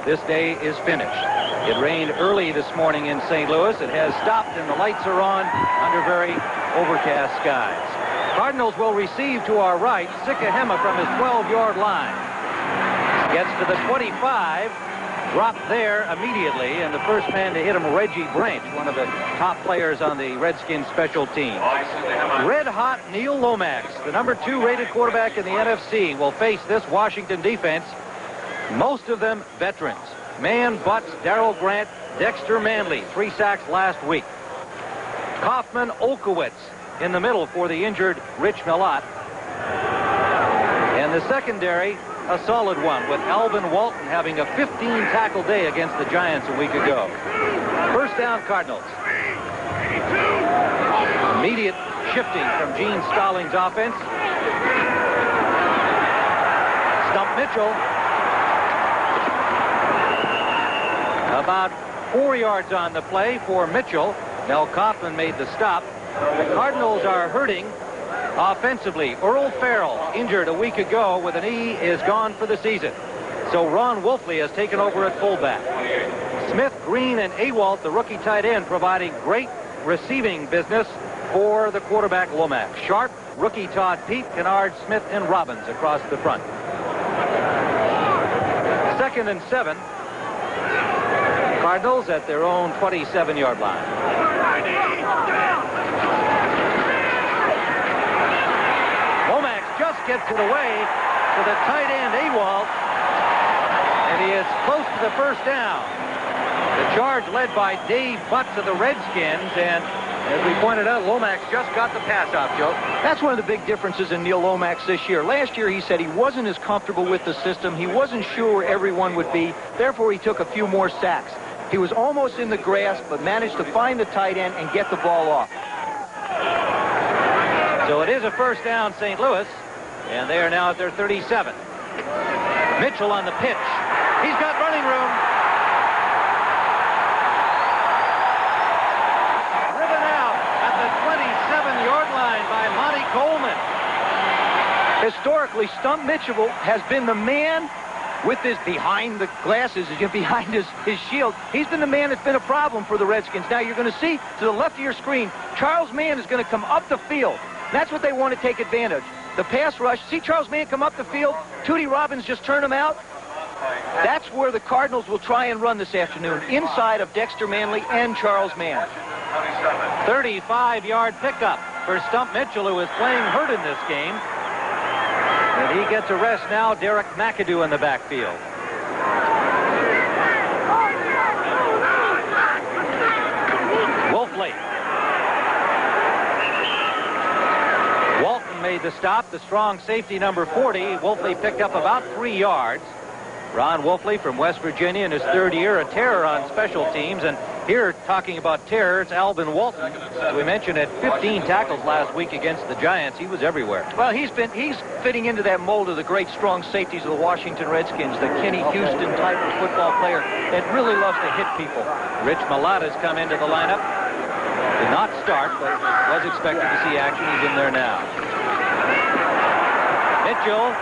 this day is finished. It rained early this morning in St. Louis. It has stopped, and the lights are on under very overcast skies. Cardinals will receive to our right Sikahema from his 12-yard line. Gets to the 25, dropped there immediately, and the first man to hit him, Reggie Branch, one of the top players on the Redskins special team. Red-hot Neil Lomax, the number 2 rated quarterback in the NFC, will face this Washington defense, most of them veterans. Mann, Butts, Darrell Grant, Dexter Manley, 3 sacks last week. Kaufman, Olkowitz in the middle for the injured Rich Millot. And the secondary, a solid one, with Alvin Walton having a 15-tackle day against the Giants a week ago. First down, Cardinals. Immediate shifting from Gene Stallings' offense. Stump Mitchell. About 4 yards on the play for Mitchell. Mel Kaufman made the stop. The Cardinals are hurting offensively. Earl Farrell, injured a week ago with a knee, is gone for the season. So Ron Wolfley has taken over at fullback. Smith, Green, and Awalt, the rookie tight end, providing great receiving business for the quarterback Lomax. Sharp, rookie Todd Pete, Kennard, Smith, and Robbins across the front. 2nd and 7. Cardinals at their own 27-yard line. Lomax just gets it away to the tight end, Awalt, and he is close to the first down. The charge led by Dave Butts of the Redskins, and as we pointed out, Lomax just got the pass off, Joe. That's one of the big differences in Neil Lomax this year. Last year, he said he wasn't as comfortable with the system. He wasn't sure where everyone would be. Therefore, he took a few more sacks. He was almost in the grasp, but managed to find the tight end and get the ball off. So it is a first down, St. Louis, and they are now at their 37. Mitchell on the pitch. He's got running room. Driven out at the 27-yard line by Monty Coleman. Historically, Stump Mitchell has been the man with this behind the glasses, behind his shield. He's been the man that's been a problem for the Redskins. Now you're going to see to the left of your screen, Charles Mann is going to come up the field. That's what they want to take advantage. The pass rush. See Charles Mann come up the field. Tootie Robbins just turn him out. That's where the Cardinals will try and run this afternoon, inside of Dexter Manley and Charles Mann. 35-yard pickup for Stump Mitchell, who is playing hurt in this game. And he gets a rest now. Derek McAdoo in the backfield. Wolfley. Walton made the stop. The strong safety, number 40. Wolfley picked up about 3 yards. Ron Wolfley from West Virginia in his 3rd year, a terror on special teams. And here, talking about terror, it's Alvin Walton. As we mentioned, had 15 tackles last week against the Giants. He was everywhere. Well, he's fitting into that mold of the great strong safeties of the Washington Redskins, the Kenny Houston type of football player that really loves to hit people. Rich Millot has come into the lineup. Did not start, but was expected to see action. He's in there now. Mitchell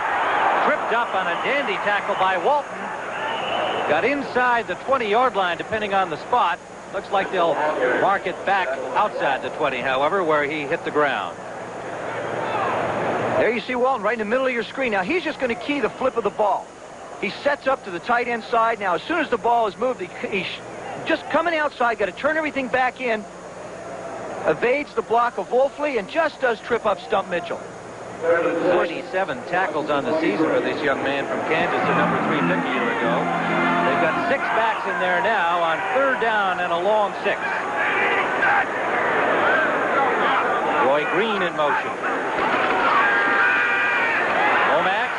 tripped up on a dandy tackle by Walton. Got inside the 20-yard line, depending on the spot. Looks like they'll mark it back outside the 20, however, where he hit the ground. There you see Walton right in the middle of your screen. Now, he's just going to key the flip of the ball. He sets up to the tight end side. Now, as soon as the ball is moved, he's just coming outside, got to turn everything back in, evades the block of Wolfley, and just does trip up Stump Mitchell. 47 tackles on the season for this young man from Kansas, a number 3 pick a year ago. They've got 6 backs in there now on 3rd down and a long 6. Roy Green in motion. Lomax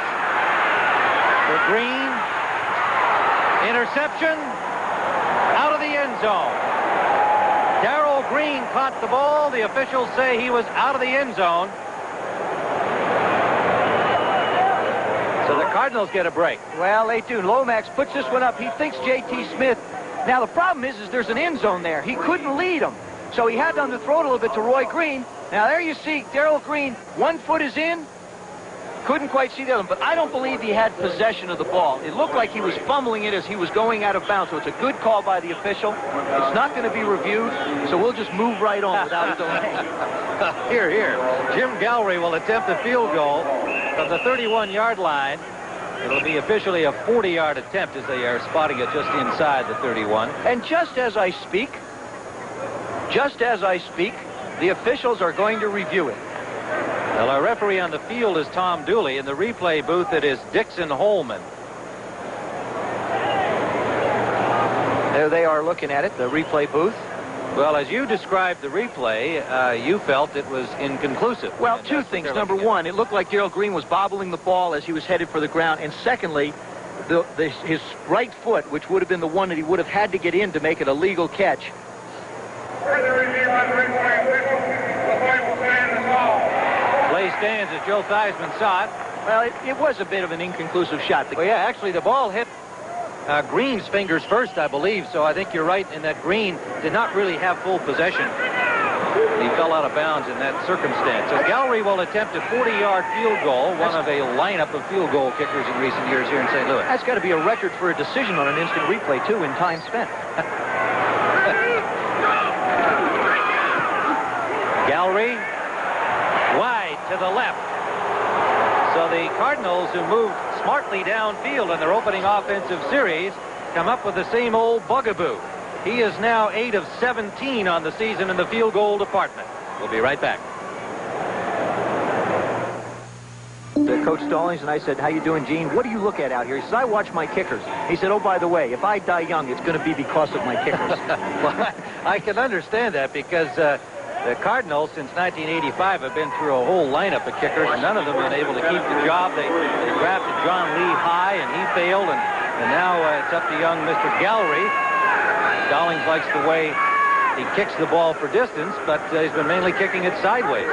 for Green. Interception. Out of the end zone. Darrell Green caught the ball. The officials say he was out of the end zone. So the Cardinals get a break. Well, they do. Lomax puts this one up. He thinks J.T. Smith. Now, the problem is there's an end zone there. He couldn't lead him. So he had to underthrow it a little bit to Roy Green. Now, there you see Darrell Green. 1 foot is in. Couldn't quite see the other one, but I don't believe he had possession of the ball. It looked like he was fumbling it as he was going out of bounds, so it's a good call by the official. It's not going to be reviewed, so we'll just move right on without delay. Here. Jim Gallery will attempt a field goal from the 31-yard line. It'll be officially a 40-yard attempt as they are spotting it just inside the 31. And just as I speak, the officials are going to review it. Well, our referee on the field is Tom Dooley. In the replay booth, it is Dixon Holman. There they are looking at it, the replay booth. Well, as you described the replay, you felt it was inconclusive. Well, two things. Number one, it looked like Darrell Green was bobbling the ball as he was headed for the ground. And secondly, his right foot, which would have been the one that he would have had to get in to make it a legal catch. Play stands as Joe Theismann saw it. Well, it was a bit of an inconclusive shot. Well, yeah, actually, the ball hit Green's fingers first, I believe, so I think you're right in that Green did not really have full possession. He fell out of bounds in that circumstance. So Gallery will attempt a 40-yard field goal, one of a lineup of field goal kickers in recent years here in St. Louis. That's got to be a record for a decision on an instant replay, too, in time spent. Gallery wide to the left. So the Cardinals, who moved smartly downfield in their opening offensive series, come up with the same old bugaboo. He is now 8 of 17 on the season in the field goal department. We'll be right back. Coach Stallings and I said, "How you doing, Gene? What do you look at out here?" He said, "I watch my kickers." He said, "Oh, by the way, if I die young, it's going to be because of my kickers." Well, I can understand that because the Cardinals, since 1985, have been through a whole lineup of kickers, and none of them have been able to keep the job. They drafted John Lee high, and he failed, and now it's up to young Mr. Gallery. Stallings likes the way he kicks the ball for distance, but he's been mainly kicking it sideways.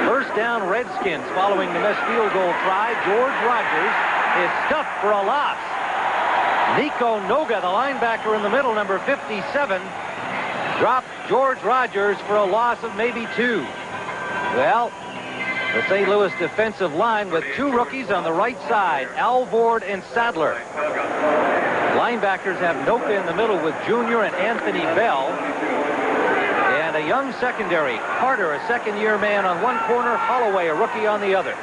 First down, Redskins following the missed field goal try. George Rogers is stuffed for a loss. Nico Noga, the linebacker in the middle, number 57, dropped George Rogers for a loss of maybe 2. Well, the St. Louis defensive line with 2 rookies on the right side, Alvord and Sadler. Linebackers have Noka in the middle with Junior and Anthony Bell. And a young secondary, Carter, a second-year man on one corner, Holloway, a rookie on the other.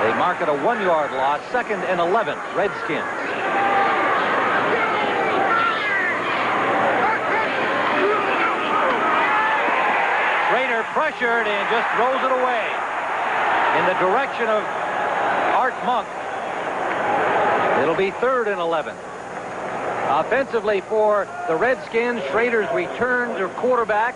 They mark it a 1-yard loss, 2nd and 11, Redskins. Schrader pressured and just throws it away in the direction of Art Monk. It'll be 3rd and 11. Offensively for the Redskins, Schrader's return to quarterback,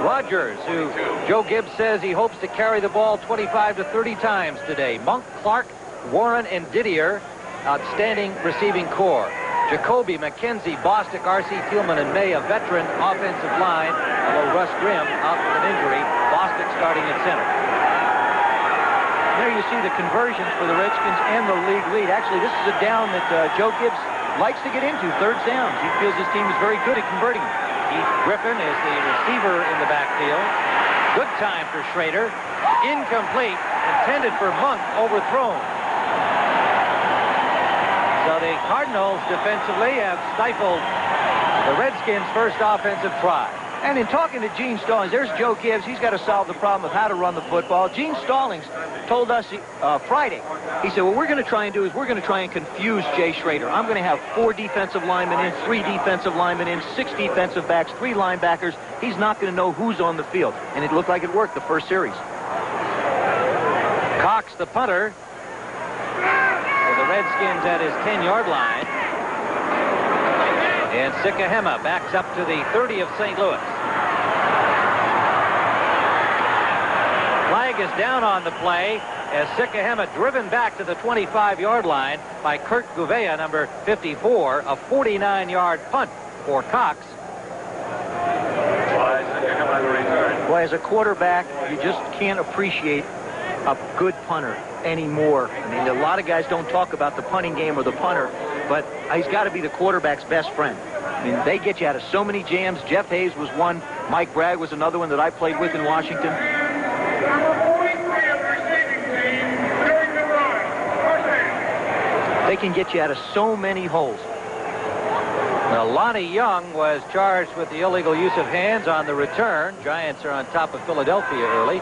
Rogers, who Joe Gibbs says he hopes to carry the ball 25 to 30 times today. Monk, Clark, Warren, and Didier, outstanding receiving core. Jacoby, McKenzie, Bostic, R.C. Thielman, and May, a veteran offensive line, although Russ Grimm out with an injury. Bostic starting at center. There you see the conversions for the Redskins and the league lead. Actually, this is a down that Joe Gibbs likes to get into, 3rd downs. He feels his team is very good at converting them. Keith Griffin is the receiver in the backfield. Good time for Schrader. Incomplete. Intended for Monk. Overthrown. So the Cardinals defensively have stifled the Redskins' first offensive try. And in talking to Gene Stallings, there's Joe Gibbs. He's got to solve the problem of how to run the football. Gene Stallings told us Friday, he said, what we're going to try and do is we're going to try and confuse Jay Schrader. I'm going to have 4 defensive linemen in, 3 defensive linemen in, 6 defensive backs, 3 linebackers. He's not going to know who's on the field. And it looked like it worked the first series. Cox, the punter, for the Redskins at his 10-yard line. And Sikahema backs up to the 30 of St. Louis. Flag is down on the play as Sikahema driven back to the 25-yard line by Kurt Gouveia, number 54, a 49-yard punt for Cox. Well, as a quarterback, you just can't appreciate a good punter anymore. I mean, a lot of guys don't talk about the punting game or the punter, but he's got to be the quarterback's best friend. I mean, they get you out of so many jams. Jeff Hayes was one. Mike Bragg was another one that I played with in Washington. They can get you out of so many holes. Now, Lonnie Young was charged with the illegal use of hands on the return. Giants are on top of Philadelphia early.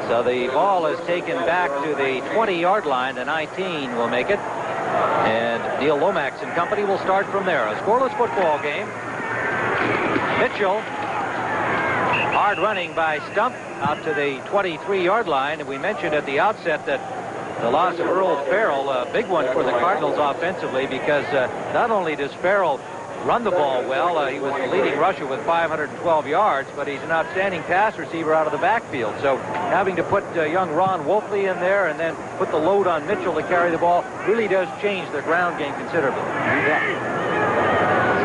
So the ball is taken back to the 20-yard line. The 19 will make it. And Neil Lomax and company will start from there. A scoreless football game. Mitchell, hard running by Stump out to the 23-yard line. And we mentioned at the outset that the loss of Earl Farrell, a big one for the Cardinals offensively, because not only does Farrell run the ball well, he was the leading rusher with 512 yards, but he's an outstanding pass receiver out of the backfield. So having to put young Ron Wolfley in there and then put the load on Mitchell to carry the ball really does change their ground game considerably. Yeah.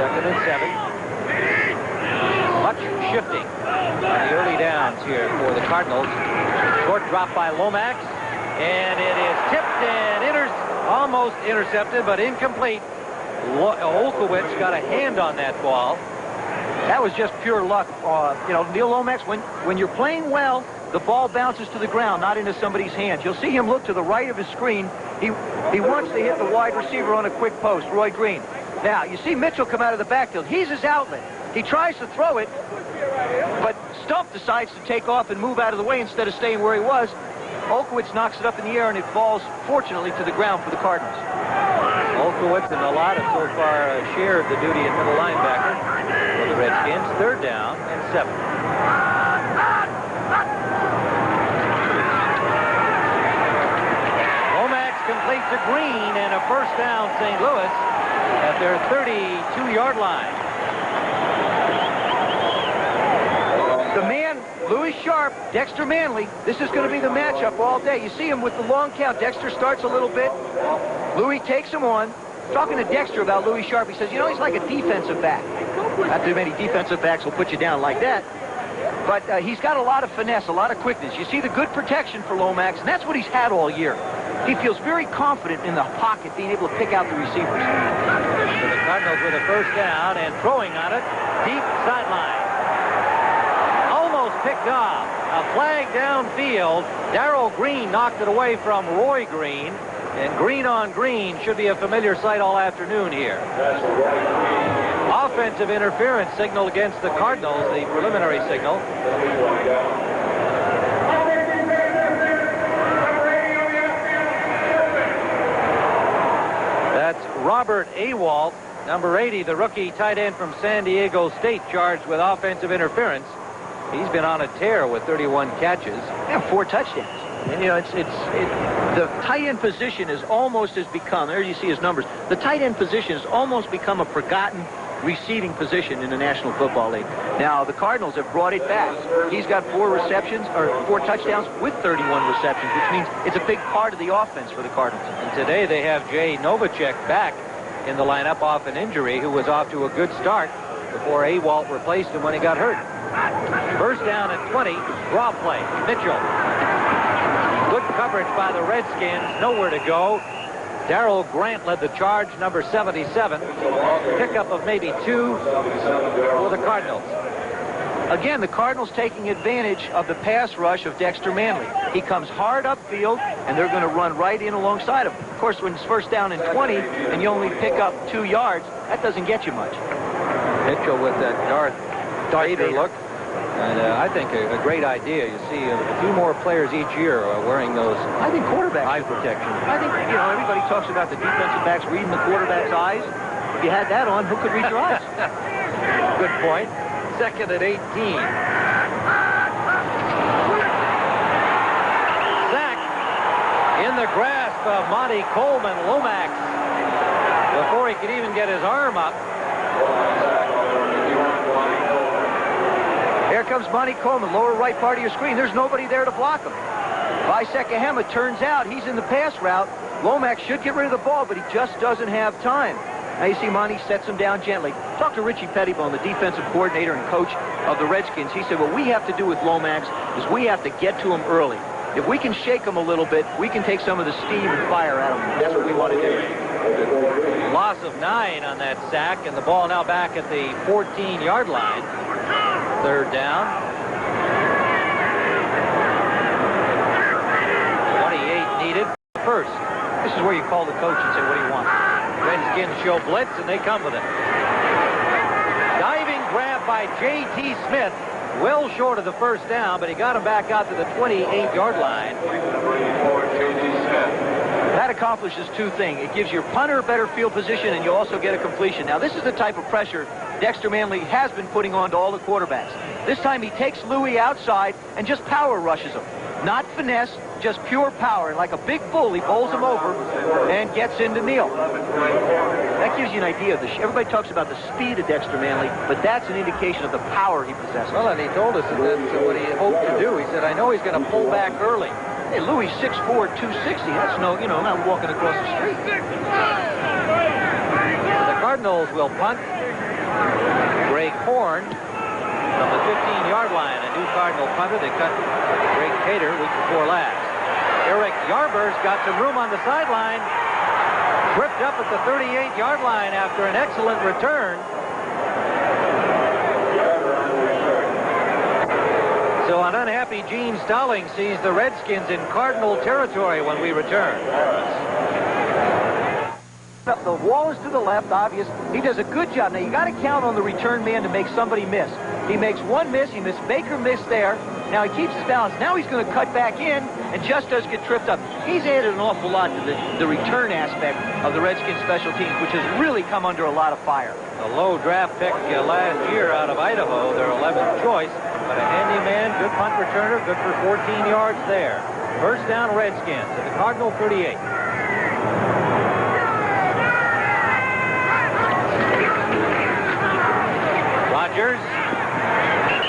2nd and 7. Much shifting on the early downs here for the Cardinals. Short drop by Lomax. And it is tipped and almost intercepted, but incomplete. Olkowitz got a hand on that ball. That was just pure luck. Neil Lomax, when you're playing well, the ball bounces to the ground, not into somebody's hands. You'll see him look to the right of his screen. He wants to hit the wide receiver on a quick post, Roy Green. Now, you see Mitchell come out of the backfield. He's his outlet. He tries to throw it, but Stump decides to take off and move out of the way instead of staying where he was. Olkowitz knocks it up in the air, and it falls, fortunately, to the ground for the Cardinals. Olkowitz and Alot have so far shared the duty at middle linebacker for the Redskins. 3rd down and 7. Lomax complete to Green, and a first down St. Louis at their 32-yard line. The man, Louis Sharp, Dexter Manley, this is going to be the matchup all day. You see him with the long count. Dexter starts a little bit. Louis takes him on. Talking to Dexter about Louis Sharp, he says, you know, he's like a defensive back. Not too many defensive backs will put you down like that. But he's got a lot of finesse, a lot of quickness. You see the good protection for Lomax, and that's what he's had all year. He feels very confident in the pocket, being able to pick out the receivers. So the Cardinals with a first down and throwing on it, deep sideline. Picked off. A flag downfield. Darrell Green knocked it away from Roy Green. And green on green should be a familiar sight all afternoon here. Offensive interference signal against the Cardinals, the preliminary signal. That's Robert Awalt, number 80, the rookie tight end from San Diego State, charged with offensive interference. He's been on a tear with 31 catches. And 4 touchdowns. And, you know, the tight end position has become, there you see his numbers, the tight end position has almost become a forgotten receiving position in the National Football League. Now, the Cardinals have brought it back. He's got 4 touchdowns with 31 receptions, which means it's a big part of the offense for the Cardinals. And today they have Jay Novacek back in the lineup off an injury, who was off to a good start before Awalt replaced him when he got hurt. First down at 20, draw play. Mitchell. Good coverage by the Redskins, nowhere to go. Darrell Grant led the charge, number 77. Pickup of maybe 2 for the Cardinals. Again, the Cardinals taking advantage of the pass rush of Dexter Manley. He comes hard upfield, and they're going to run right in alongside him. Of course, when it's first down and 20, and you only pick up 2 yards, that doesn't get you much. Mitchell with that Darth Vader look. And I think a great idea. You see a few more players each year wearing those. I think quarterbacks eye protection. I think, you know, everybody talks about the defensive backs reading the quarterback's eyes. If you had that on, who could read your eyes? Good point. 2nd and 18. Sack in the grasp of Monty Coleman. Lomax, before he could even get his arm up. Here comes Monty Coleman, lower right part of your screen. There's nobody there to block him. By Sekahema, turns out he's in the pass route. Lomax should get rid of the ball, but he just doesn't have time. Now you see Monty sets him down gently. Talk to Richie Pettibone, the defensive coordinator and coach of the Redskins. He said, what we have to do with Lomax is we have to get to him early. If we can shake him a little bit, we can take some of the steam and fire out of him. That's what we want to do. Loss of 9 on that sack, and the ball now back at the 14-yard line. 3rd down. 28 needed. First. This is where you call the coach and say, what do you want? Redskins show blitz, and they come with it. Diving grab by J.T. Smith. Well short of the first down, but he got him back out to the 28-yard line. That accomplishes two things. It gives your punter better field position, and you also get a completion. Now, this is the type of pressure Dexter Manley has been putting on to all the quarterbacks. This time he takes Louis outside and just power rushes him. Not finesse, just pure power. And like a big bull, he bowls him over and gets into Neal. That gives you an idea of everybody talks about the speed of Dexter Manley, but that's an indication of the power he possesses. Well, and he told us that that's what he hoped to do. He said, I know he's going to pull back early. Hey, Louis 6'4", 260. That's no, not walking across the street. The Cardinals will punt. Greg Horn from the 15-yard line. A new Cardinal punter. They cut Greg Cater week before last. Eric Yarber's got some room on the sideline. Tripped up at the 38-yard line after an excellent return. So an unhappy Gene Stallings sees the Redskins in Cardinal territory when we return. The wall is to the left, obvious. He does a good job. Now, you got to count on the return man to make somebody miss. He makes one miss. He missed. Baker missed there. Now, he keeps his balance. Now he's going to cut back in and just does get tripped up. He's added an awful lot to the return aspect of the Redskins special teams, which has really come under a lot of fire. A low draft pick last year out of Idaho, their 11th choice. But a handy man, good punt returner, good for 14 yards there. First down, Redskins at the Cardinal 38. Rodgers,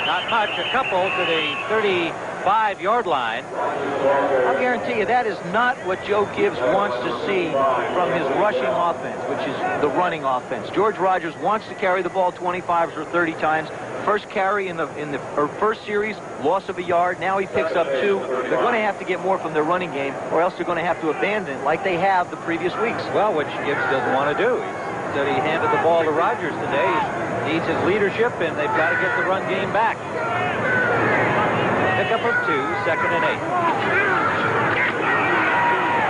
not much, a couple to the 35-yard line. I'll guarantee you that is not what Joe Gibbs wants to see from his rushing offense, which is the running offense. George Rodgers wants to carry the ball 25 or 30 times. First carry in the first series, loss of a yard. Now he picks up 2. They're going to have to get more from their running game, or else they're going to have to abandon it like they have the previous weeks. Well, which Gibbs doesn't want to do. He said he handed the ball to Rodgers today. He needs his leadership, and they've got to get the run game back. Pickup of 2, second and 8.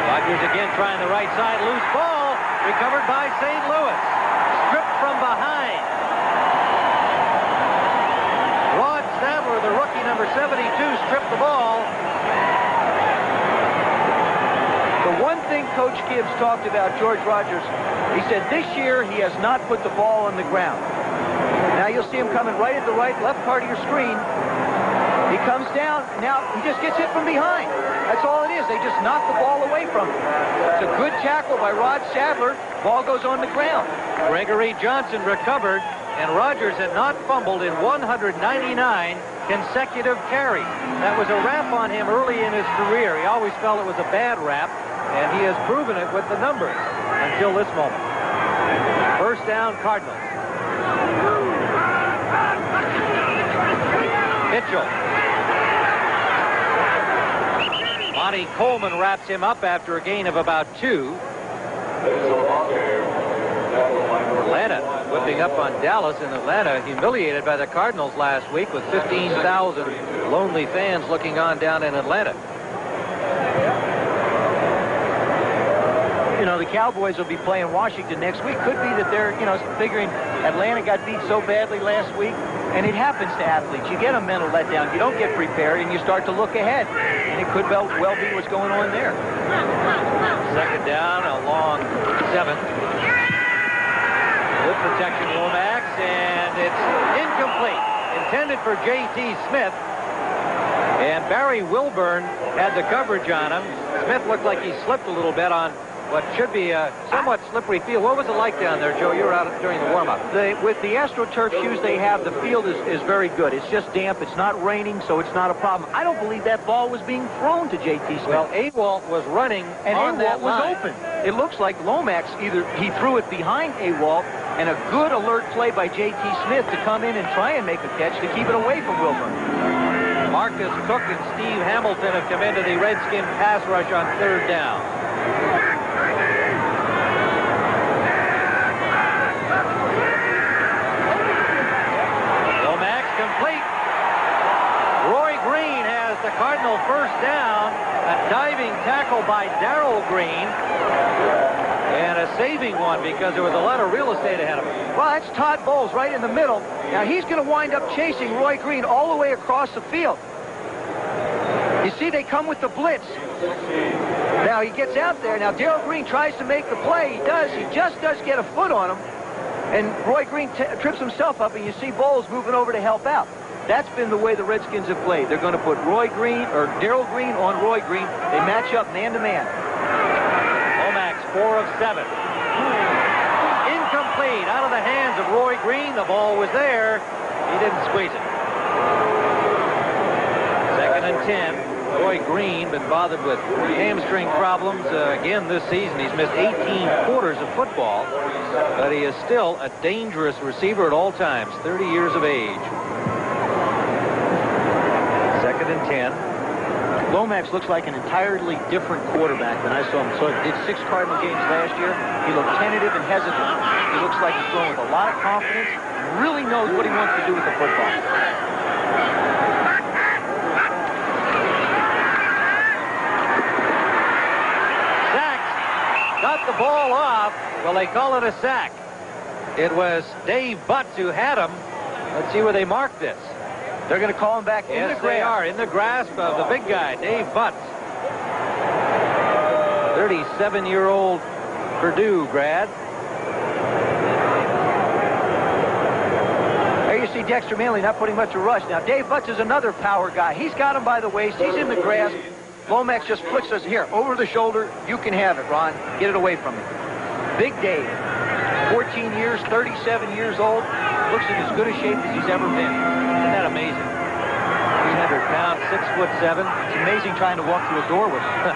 Rodgers again trying the right side, loose ball, recovered by St. Louis. Stripped from behind. Rod Sadler, the rookie, number 72, stripped the ball. The one thing Coach Gibbs talked about George Rodgers, he said this year he has not put the ball on the ground. Now you'll see him coming right at the left part of your screen. He comes down. Now he just gets hit from behind. That's all it is. They just knock the ball away from him. It's a good tackle by Rod Sadler. Ball goes on the ground. Gregory Johnson recovered, and Rodgers had not fumbled in 199 consecutive carries. That was a rap on him early in his career. He always felt it was a bad rap, and he has proven it with the numbers until this moment. First down, Cardinals. Mitchell. Monty Coleman wraps him up after a gain of about 2. Atlanta whipping up on Dallas, in Atlanta humiliated by the Cardinals last week with 15,000 lonely fans looking on down in Atlanta. You know, the Cowboys will be playing Washington next week. Could be that they're, figuring Atlanta got beat so badly last week, and it happens to athletes. You get a mental letdown. You don't get prepared, and you start to look ahead. And it could well be what's going on there. Second down, a long 7. Good protection, Lomax, and it's incomplete. Intended for J.T. Smith. And Barry Wilburn had the coverage on him. Smith looked like he slipped a little bit on what should be a somewhat slippery field. What was it like down there, Joe? You were out during the warm-up. With the AstroTurf shoes they have, the field is very good. It's just damp. It's not raining, so it's not a problem. I don't believe that ball was being thrown to J.T. Smith. Well, Awalt was running and on that was line. Open. It looks like Lomax, either he threw it behind Awalt, and a good alert play by J.T. Smith to come in and try and make a catch to keep it away from Wilburn. Marcus Cook and Steve Hamilton have come into the Redskin pass rush on third down. Lomax complete. Roy Green has the Cardinal first down. A diving tackle by Darrell Green. And a saving one because there was a lot of real estate ahead of him. Well, that's Todd Bowles right in the middle. Now he's going to wind up chasing Roy Green all the way across the field. You see, they come with the blitz. Now he gets out there. Now Darrell Green tries to make the play. He does. He just does get a foot on him. And Roy Green trips himself up, and you see Bowles moving over to help out. That's been the way the Redskins have played. They're going to put Roy Green, or Darrell Green on Roy Green. They match up man-to-man. Lomax, 4 of 7. Incomplete, out of the hands of Roy Green. The ball was there. He didn't squeeze it. 2nd and 10. Roy Green been bothered with hamstring problems again this season. He's missed 18 quarters of football, but he is still a dangerous receiver at all times, 30 years of age. 2nd and 10. Lomax looks like an entirely different quarterback than I saw him. So he did 6 Cardinal games last year. He looked tentative and hesitant. He looks like he's throwing with a lot of confidence, really knows what he wants to do with the football. Got the ball off. Well, they call it a sack. It was Dave Butts who had him. Let's see where they marked this. They're going to call him back in the grasp. Yes, they are. In the grasp of the big guy, Dave Butts. 37-year-old Purdue grad. There you see Dexter Manley not putting much of a rush. Now, Dave Butts is another power guy. He's got him by the waist. He's in the grasp. Lomax just flicks us here, over the shoulder. You can have it, Ron. Get it away from me. Big Dave, 14 years, 37 years old, looks in as good a shape as he's ever been. Isn't that amazing? 300 pounds, 6'7". It's amazing trying to walk through a door with him.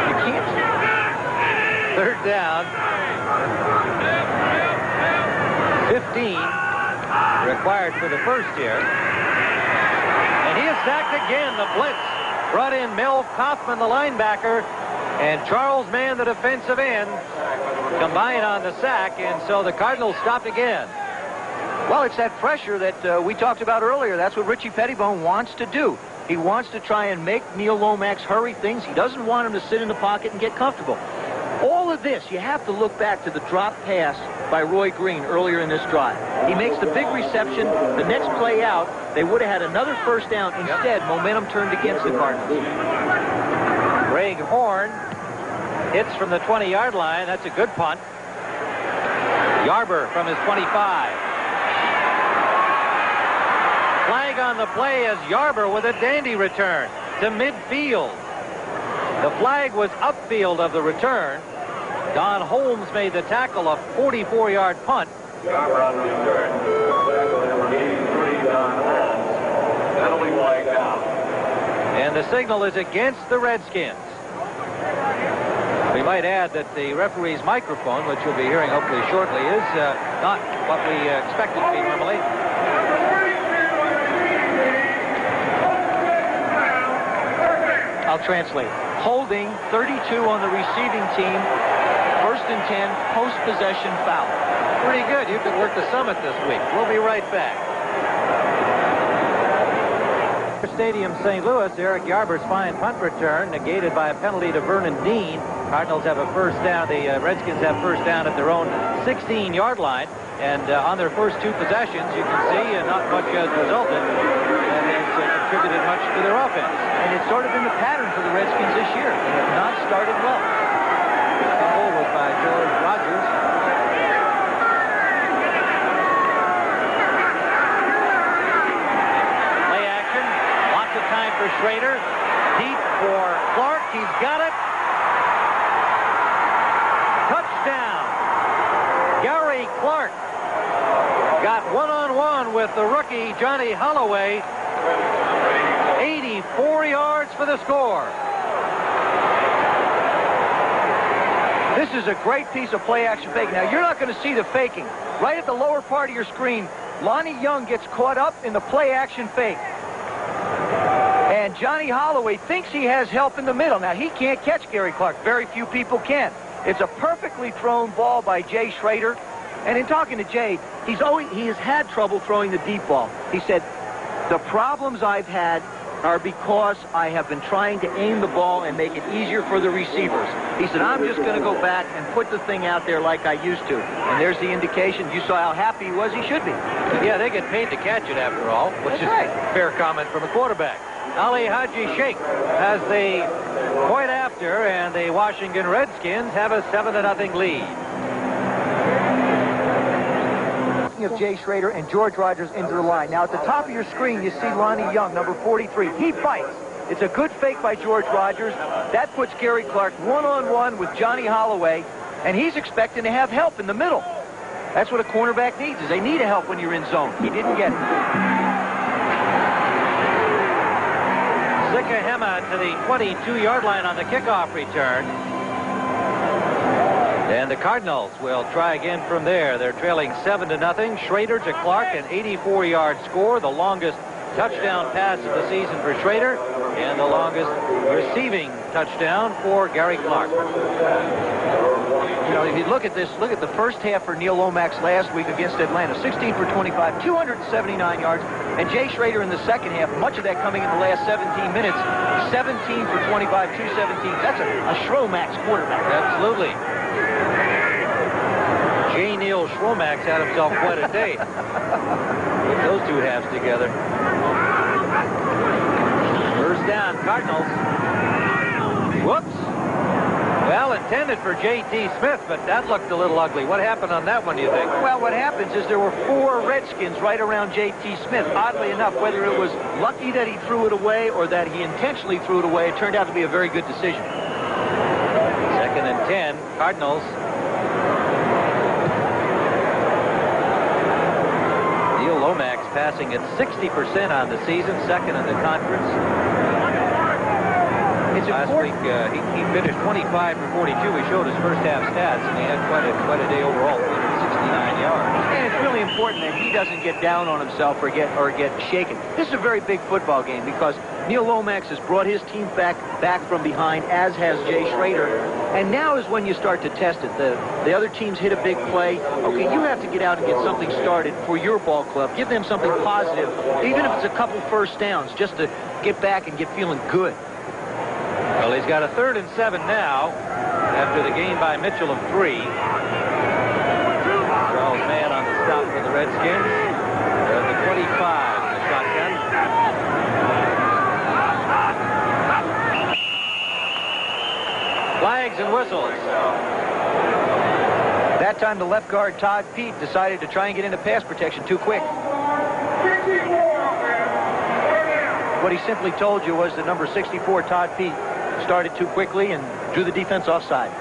You can't. 3rd down. 15 required for the first here. And he is sacked again, the blitz. Brought in Mel Kaufman, the linebacker, and Charles Mann, the defensive end, combined on the sack, and so the Cardinals stopped again. Well, it's that pressure that we talked about earlier. That's what Richie Pettibone wants to do. He wants to try and make Neil Lomax hurry things. He doesn't want him to sit in the pocket and get comfortable. All of this, you have to look back to the drop pass by Roy Green earlier in this drive. He makes the big reception. The next play out, they would have had another first down. Instead, momentum turned against the Cardinals. Greg Horn hits from the 20-yard line. That's a good punt. Yarber from his 25. Flag on the play as Yarber with a dandy return to midfield. The flag was upfield of the return. Don Holmes made the tackle, a 44-yard punt. Yarber on return. Tackle number 83, Don Holmes. Penalty flag down. And the signal is against the Redskins. We might add that the referee's microphone, which you'll be hearing hopefully shortly, is not what we expect it to be normally. I'll translate. Holding 32 on the receiving team. 1st and 10, post-possession foul. Pretty good. You could work the summit this week. We'll be right back. Stadium, St. Louis. Eric Yarber's fine punt return negated by a penalty to Vernon Dean. Cardinals have a first down. The Redskins have first down at their own 16-yard line. And on their first 2 possessions, you can see not much has resulted. And has contributed much to their offense. And it's sort of been the pattern for the Redskins this year. They have not started well. Fumble was by George Rogers. Play action. Lots of time for Schrader. Deep for Clark. He's got it. Touchdown. Gary Clark got one-on-one with the rookie Johnny Holloway. 84 yards for the score. This is a great piece of play-action fake. Now, you're not going to see the faking. Right at the lower part of your screen, Lonnie Young gets caught up in the play-action fake. And Johnny Holloway thinks he has help in the middle. Now, he can't catch Gary Clark. Very few people can. It's a perfectly thrown ball by Jay Schrader. And in talking to Jay, he has had trouble throwing the deep ball. He said, the problems I've had are because I have been trying to aim the ball and make it easier for the receivers. He said, I'm just going to go back and put the thing out there like I used to. And there's the indication. You saw how happy he was. He should be. Yeah, they get paid to catch it after all, which is right. a fair comment from a quarterback. Ali Haji Sheikh has the point after, and the Washington Redskins have a 7-0 lead. Of Jay Schrader and George Rogers into the line. Now, at the top of your screen, you see Lonnie Young, number 43. He fights. It's a good fake by George Rogers. That puts Gary Clark one-on-one with Johnny Holloway, and he's expecting to have help in the middle. That's what a cornerback needs, is they need a help when you're in zone. He didn't get it. Sikahema to the 22-yard line on the kickoff return. And the Cardinals will try again from there. They're trailing 7-0. Schrader to Clark, an 84-yard score, the longest touchdown pass of the season for Schrader, and the longest receiving touchdown for Gary Clark. You know, if you look at this, look at the first half for Neil Lomax last week against Atlanta. 16 for 25, 279 yards. And Jay Schrader in the second half, much of that coming in the last 17 minutes. 17 for 25, 217. That's a Schromax quarterback. Absolutely. J. Neil Schromax had himself quite a day. Put those two halves together. First down, Cardinals. Whoops. Well, intended for J.T. Smith, but that looked a little ugly. What happened on that one, do you think? Well, what happens is there were 4 Redskins right around J.T. Smith. Oddly enough, whether it was lucky that he threw it away or that he intentionally threw it away, it turned out to be a very good decision. 2nd and 10, Cardinals. Neil Lomax passing at 60% on the season, 2nd in the conference. It's Last week, he finished 25 for 42. He showed his first half stats, and he had quite a day overall, 369 yards. And it's really important that he doesn't get down on himself or get shaken. This is a very big football game because Neil Lomax has brought his team back from behind, as has Jay Schrader. And now is when you start to test it. The other teams hit a big play. Okay, you have to get out and get something started for your ball club. Give them something positive, even if it's a couple first downs, just to get back and get feeling good. Well, he's got a 3rd and 7 now after the gain by Mitchell of 3. Charles Mann on the stop for the Redskins. They're at the 25 in the shotgun. Flags and whistles. That time the left guard, Todd Pete, decided to try and get into pass protection too quick. What he simply told you was that number 64, Todd Pete, started too quickly and drew the defense offside.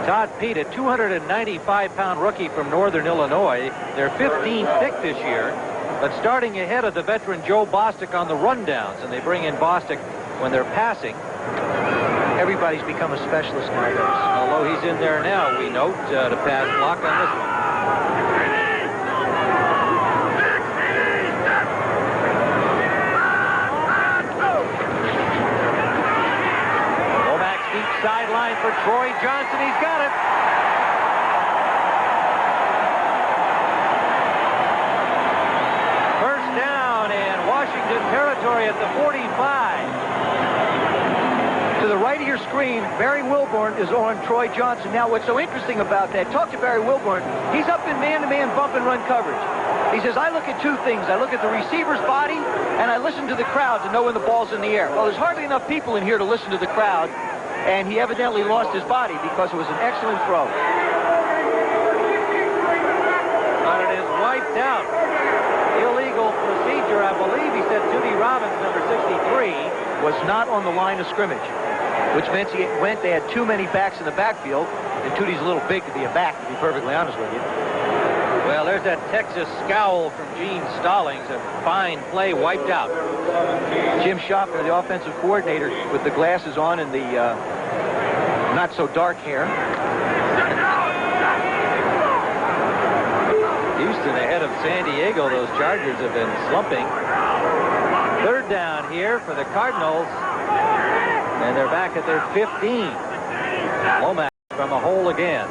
Todd Pete, a 295-pound rookie from Northern Illinois. They're 15th pick this year, but starting ahead of the veteran Joe Bostic on the rundowns, and they bring in Bostic when they're passing. Everybody's become a specialist nowadays. Although he's in there now, we note, to pass block on this one. Sideline for Troy Johnson. He's got it. First down in Washington territory at the 45. To the right of your screen, Barry Wilborn is on Troy Johnson. Now, what's so interesting about that, talk to Barry Wilborn. He's up in man-to-man bump and run coverage. He says, I look at 2 things. I look at the receiver's body, and I listen to the crowd to know when the ball's in the air. Well, there's hardly enough people in here to listen to the crowd. And he evidently lost his body because it was an excellent throw. But it is wiped out. Illegal procedure, I believe. He said Judy Robbins, number 63. Was not on the line of scrimmage, which meant they had too many backs in the backfield, and Tootie's a little big to be a back, to be perfectly honest with you. Well, there's that Texas scowl from Gene Stallings. A fine play wiped out. Jim Schaffner, the offensive coordinator, with the glasses on and the not-so-dark hair. Houston ahead of San Diego. Those Chargers have been slumping. 3rd down here for the Cardinals. And they're back at their 15. Lomax from a hole again.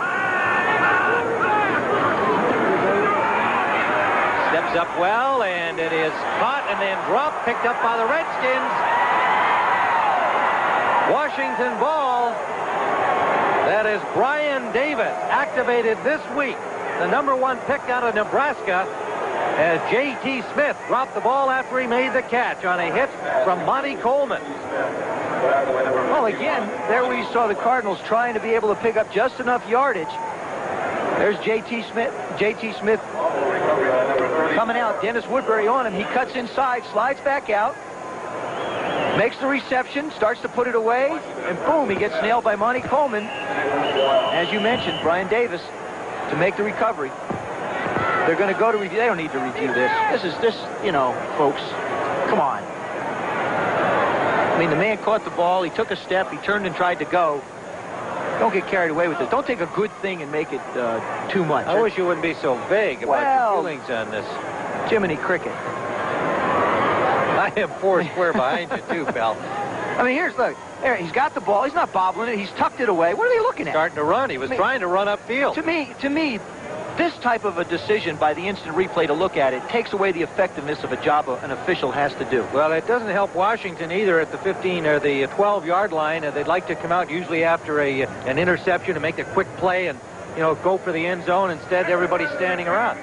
Steps up well, and it is caught and then dropped, picked up by the Redskins. Washington ball. That is Brian Davis, activated this week. The #1 pick out of Nebraska, as J.T. Smith dropped the ball after he made the catch on a hit from Monty Coleman. Well, again, there we saw the Cardinals trying to be able to pick up just enough yardage. There's J.T. Smith coming out. Dennis Woodbury on him. He cuts inside, slides back out, makes the reception, starts to put it away, and boom, he gets nailed by Monty Coleman. As you mentioned, Brian Davis to make the recovery. They're going to go to review. They don't need to review this. This, you know, folks, come on. I mean, the man caught the ball. He took a step. He turned and tried to go. Don't get carried away with it. Don't take a good thing and make it too much. I wish you wouldn't be so vague about your feelings on this. Jiminy Cricket. I am four square behind you, too, pal. I mean, look. There, he's got the ball. He's not bobbling it. He's tucked it away. What are they looking at? Starting to run. He was trying to run upfield. To me, this type of a decision by the instant replay to look at it takes away the effectiveness of a job an official has to do. Well, it doesn't help Washington either at the 15 or the 12-yard line. They'd like to come out usually after an interception and make a quick play and, you know, go for the end zone. Instead, everybody's standing around.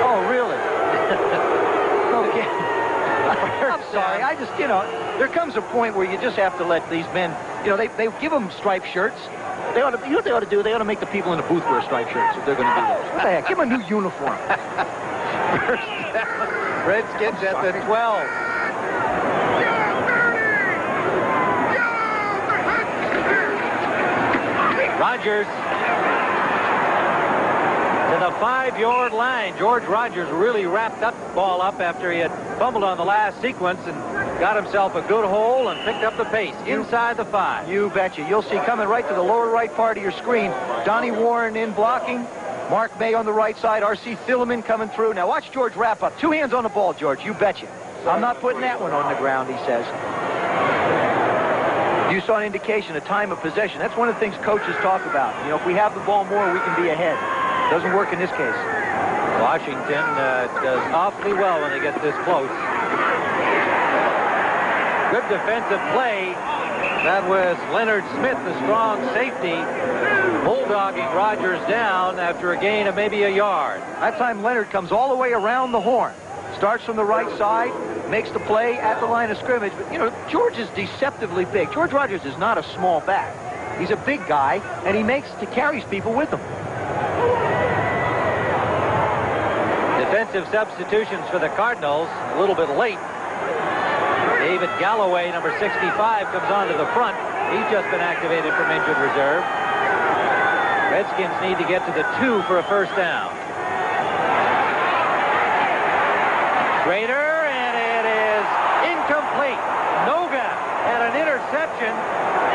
Oh, really? Okay. I'm sorry. I just, you know, there comes a point where you just have to let these men, you know, they give them striped shirts. They ought to, you know what they ought to do? They ought to make the people in the booth wear striped shirts if they're going to do that. What the heck? Give them a new uniform. Redskins at the 12. Rodgers to the 5-yard line. George Rodgers really wrapped that ball up after he had fumbled on the last sequence and got himself a good hole and picked up the pace inside the 5. You betcha. You'll see coming right to the lower right part of your screen, Donnie Warren in blocking, Mark May on the right side, R.C. Thielemann coming through. Now watch George wrap up. 2 hands on the ball, George. You betcha. I'm not putting that one on the ground, he says. You saw an indication of time of possession. That's one of the things coaches talk about. You know, if we have the ball more, we can be ahead. Doesn't work in this case. Washington does awfully well when they get this close. Good defensive play. That was Leonard Smith, the strong safety, bulldogging Rodgers down after a gain of maybe a yard. That time Leonard comes all the way around the horn. Starts from the right side, makes the play at the line of scrimmage. But, you know, George is deceptively big. George Rodgers is not a small back. He's a big guy, and he carries people with him. Defensive substitutions for the Cardinals, a little bit late. David Galloway, number 65, comes onto the front. He's just been activated from injured reserve. Redskins need to get to the 2 for a first down. Schrader, and it is incomplete. Noga had an interception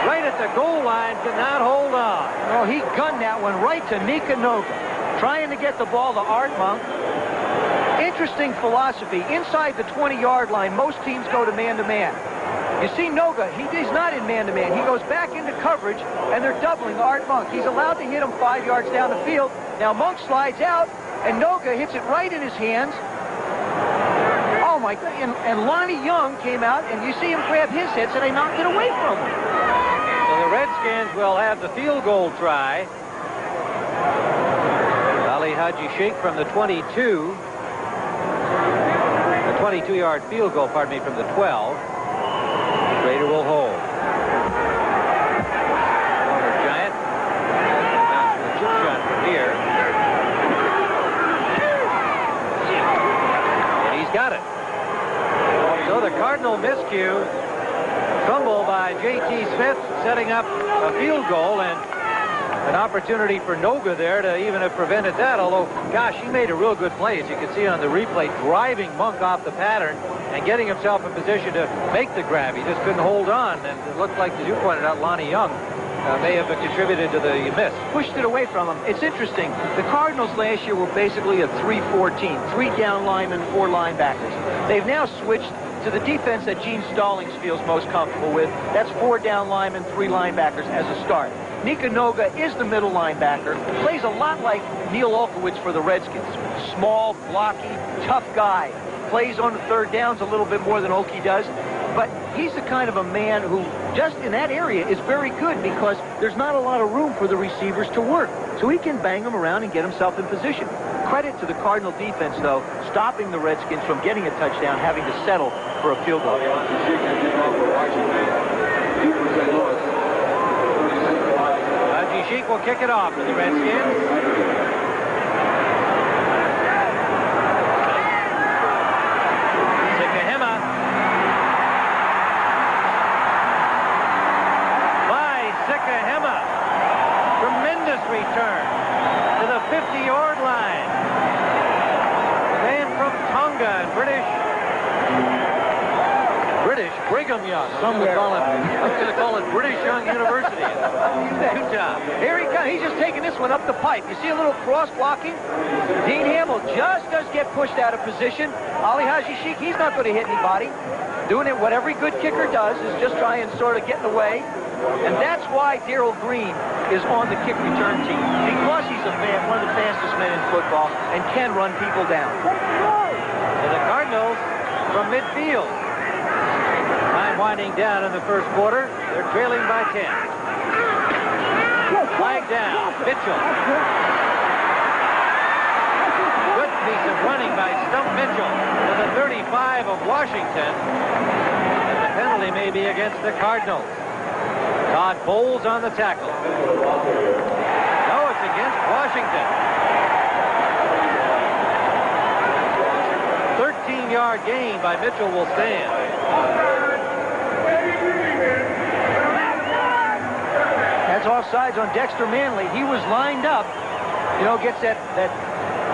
right at the goal line, could not hold on. Oh, he gunned that one right to Nika Noga, trying to get the ball to Art Monk. Interesting philosophy. Inside the 20-yard line, most teams go to man-to-man. You see Noga, he's not in man-to-man. He goes back into coverage, and they're doubling Art Monk. He's allowed to hit him 5 yards down the field. Now Monk slides out, and Noga hits it right in his hands. Oh, my God. And Lonnie Young came out, and you see him grab his hit, so they knocked it away from him. So the Redskins will have the field goal try. Ali Haji Sheikh from the 22. 22-yard field goal, pardon me, from the 12. Schrader will hold. Former Giant. Bounce the chip shot from here. And he's got it. So the Cardinal miscue. Fumble by J.T. Smith, setting up a field goal, and an opportunity for Noga there to even have prevented that, although, gosh, he made a real good play, as you can see on the replay, driving Monk off the pattern and getting himself in position to make the grab. He just couldn't hold on, and it looked like, as you pointed out, Lonnie Young may have contributed to the miss. Pushed it away from him. It's interesting. The Cardinals last year were basically a 3-4 team. 3 down linemen, 4 linebackers. They've now switched to the defense that Gene Stallings feels most comfortable with. That's 4 down linemen, 3 linebackers as a start. Nika Noga is the middle linebacker. Plays a lot like Neil Olkowitz for the Redskins. Small, blocky, tough guy. plays on the third downs a little bit more than Okie does. But he's the kind of a man who, just in that area, is very good because there's not a lot of room for the receivers to work. So he can bang them around and get himself in position. Credit to the Cardinal defense, though, stopping the Redskins from getting a touchdown, having to settle for a field goal. Sheik will kick it off to the Redskins. Sikahema. By Sikahema. Tremendous return to the 50-yard line. Man from Tonga in British Brigham Young. I'm going to call it British Young University in Utah. Here he comes. He's just taking this one up the pipe. You see a little cross blocking? Dean Hamill just does get pushed out of position. Ali Haji Sheik, he's not going to hit anybody. Doing it what every good kicker does is just try and sort of get in the way. And that's why Darrell Green is on the kick return team. Because he's one of the fastest men in football and can run people down. To the Cardinals from midfield. Time winding down in the first quarter. They're trailing by 10. Flag down. Mitchell. Good piece of running by Stump Mitchell to the 35 of Washington. And the penalty may be against the Cardinals. Todd Bowles on the tackle. No, it's against Washington. 13-yard gain by Mitchell will stand. That's offsides on Dexter Manley. He was lined up, gets that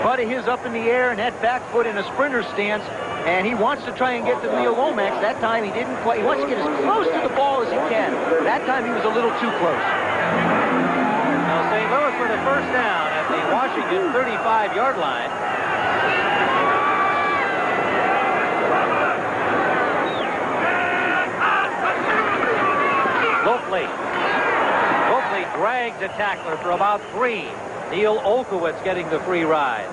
butt of his up in the air and that back foot in a sprinter stance, and he wants to try and get to Neil Lomax. That time he didn't quite. He wants to get as close to the ball as he can. That time he was a little too close. Now St. Louis with a first down at the Washington 35-yard line. Goldfleet drags a tackler for about 3. Neil Olkowitz getting the free ride.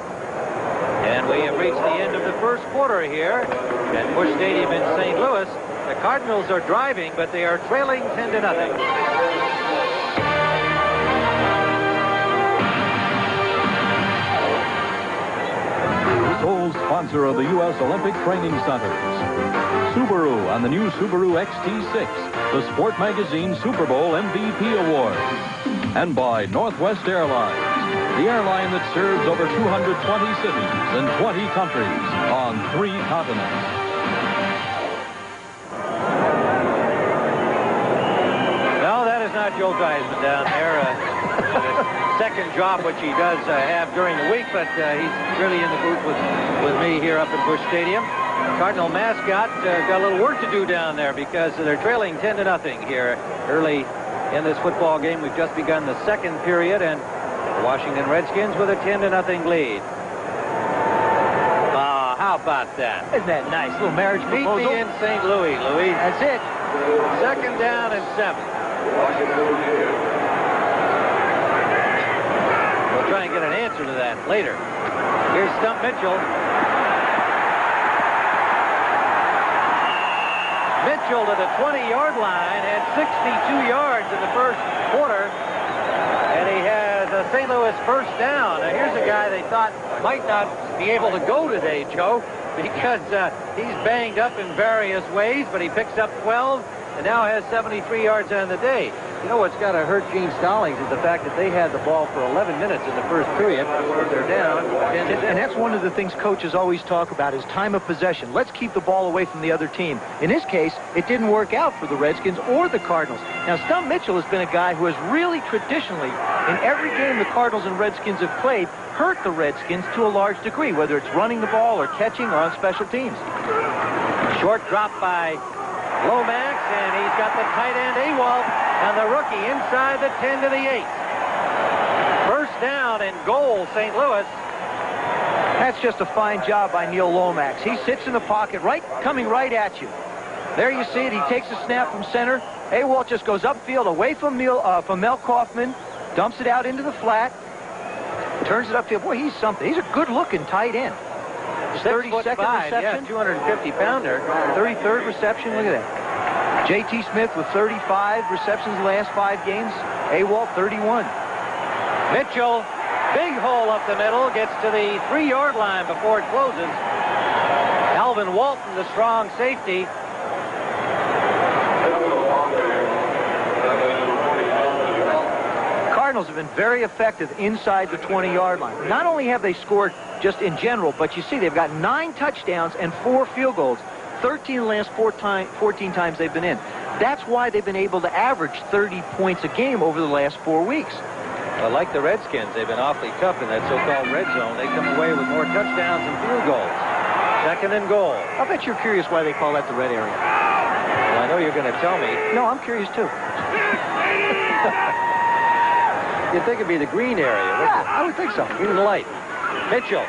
And we have reached the end of the first quarter here at Busch Stadium in St. Louis. The Cardinals are driving, but they are trailing 10-0. Sole sponsor of the U.S. Olympic Training Centers. Subaru and the new Subaru XT6, the Sport Magazine Super Bowl MVP Award. And by Northwest Airlines, the airline that serves over 220 cities in 20 countries on 3 continents. No, that is not Joe Theismann down there. Second job which he does have during the week, but he's really in the booth with me here up at Busch Stadium. Cardinal mascot got a little work to do down there because they're trailing 10-0 here early in this football game. We've just begun the second period, and the Washington Redskins with a 10-0 lead. How about that? Isn't that nice? Little marriage proposal. Meet me in St. Louis, Louis. That's it. Second down and 7. We'll try and get an answer to that later. Here's Stump Mitchell. Mitchell to the 20-yard line, had 62 yards in the first quarter, and he has a St. Louis first down. Now, here's a guy they thought might not be able to go today, Joe, because he's banged up in various ways, but he picks up 12 and now has 73 yards on the day. You know what's got to hurt Gene Stallings is the fact that they had the ball for 11 minutes in the first period. They're down. And that's one of the things coaches always talk about is time of possession. Let's keep the ball away from the other team. In this case, it didn't work out for the Redskins or the Cardinals. Now, Stump Mitchell has been a guy who has really traditionally, in every game the Cardinals and Redskins have played, hurt the Redskins to a large degree, whether it's running the ball or catching or on special teams. Short drop by Lomax, and he's got the tight end Ewald, and the rookie inside the 10 to the 8. First down and goal, St. Louis. That's just a fine job by Neil Lomax. He sits in the pocket, coming right at you. There you see it. He takes a snap from center. Ewald just goes upfield away from Mel Kaufman, dumps it out into the flat, turns it upfield. Boy, he's something. He's a good-looking tight end. 32nd 6'5", reception. yeah, 250-pounder. 33rd reception. Look at that. J.T. Smith with 35 receptions in the last 5 games. Awalt 31. Mitchell, big hole up the middle, gets to the 3-yard line before it closes. Alvin Walton, the strong safety. Cardinals have been very effective inside the 20-yard line. Not only have they scored just in general, but you see they've got 9 touchdowns and 4 field goals. 13 in the last 14 times they've been in. That's why they've been able to average 30 points a game over the last 4 weeks. Well, like the Redskins, they've been awfully tough in that so-called red zone. They come away with more touchdowns and field goals. 2nd and goal. I bet you're curious why they call that the red area. Well, I know you're going to tell me. No, I'm curious too. You'd think it'd be the green area, wouldn't Yeah, it? I would think so. Green light. Mitchell.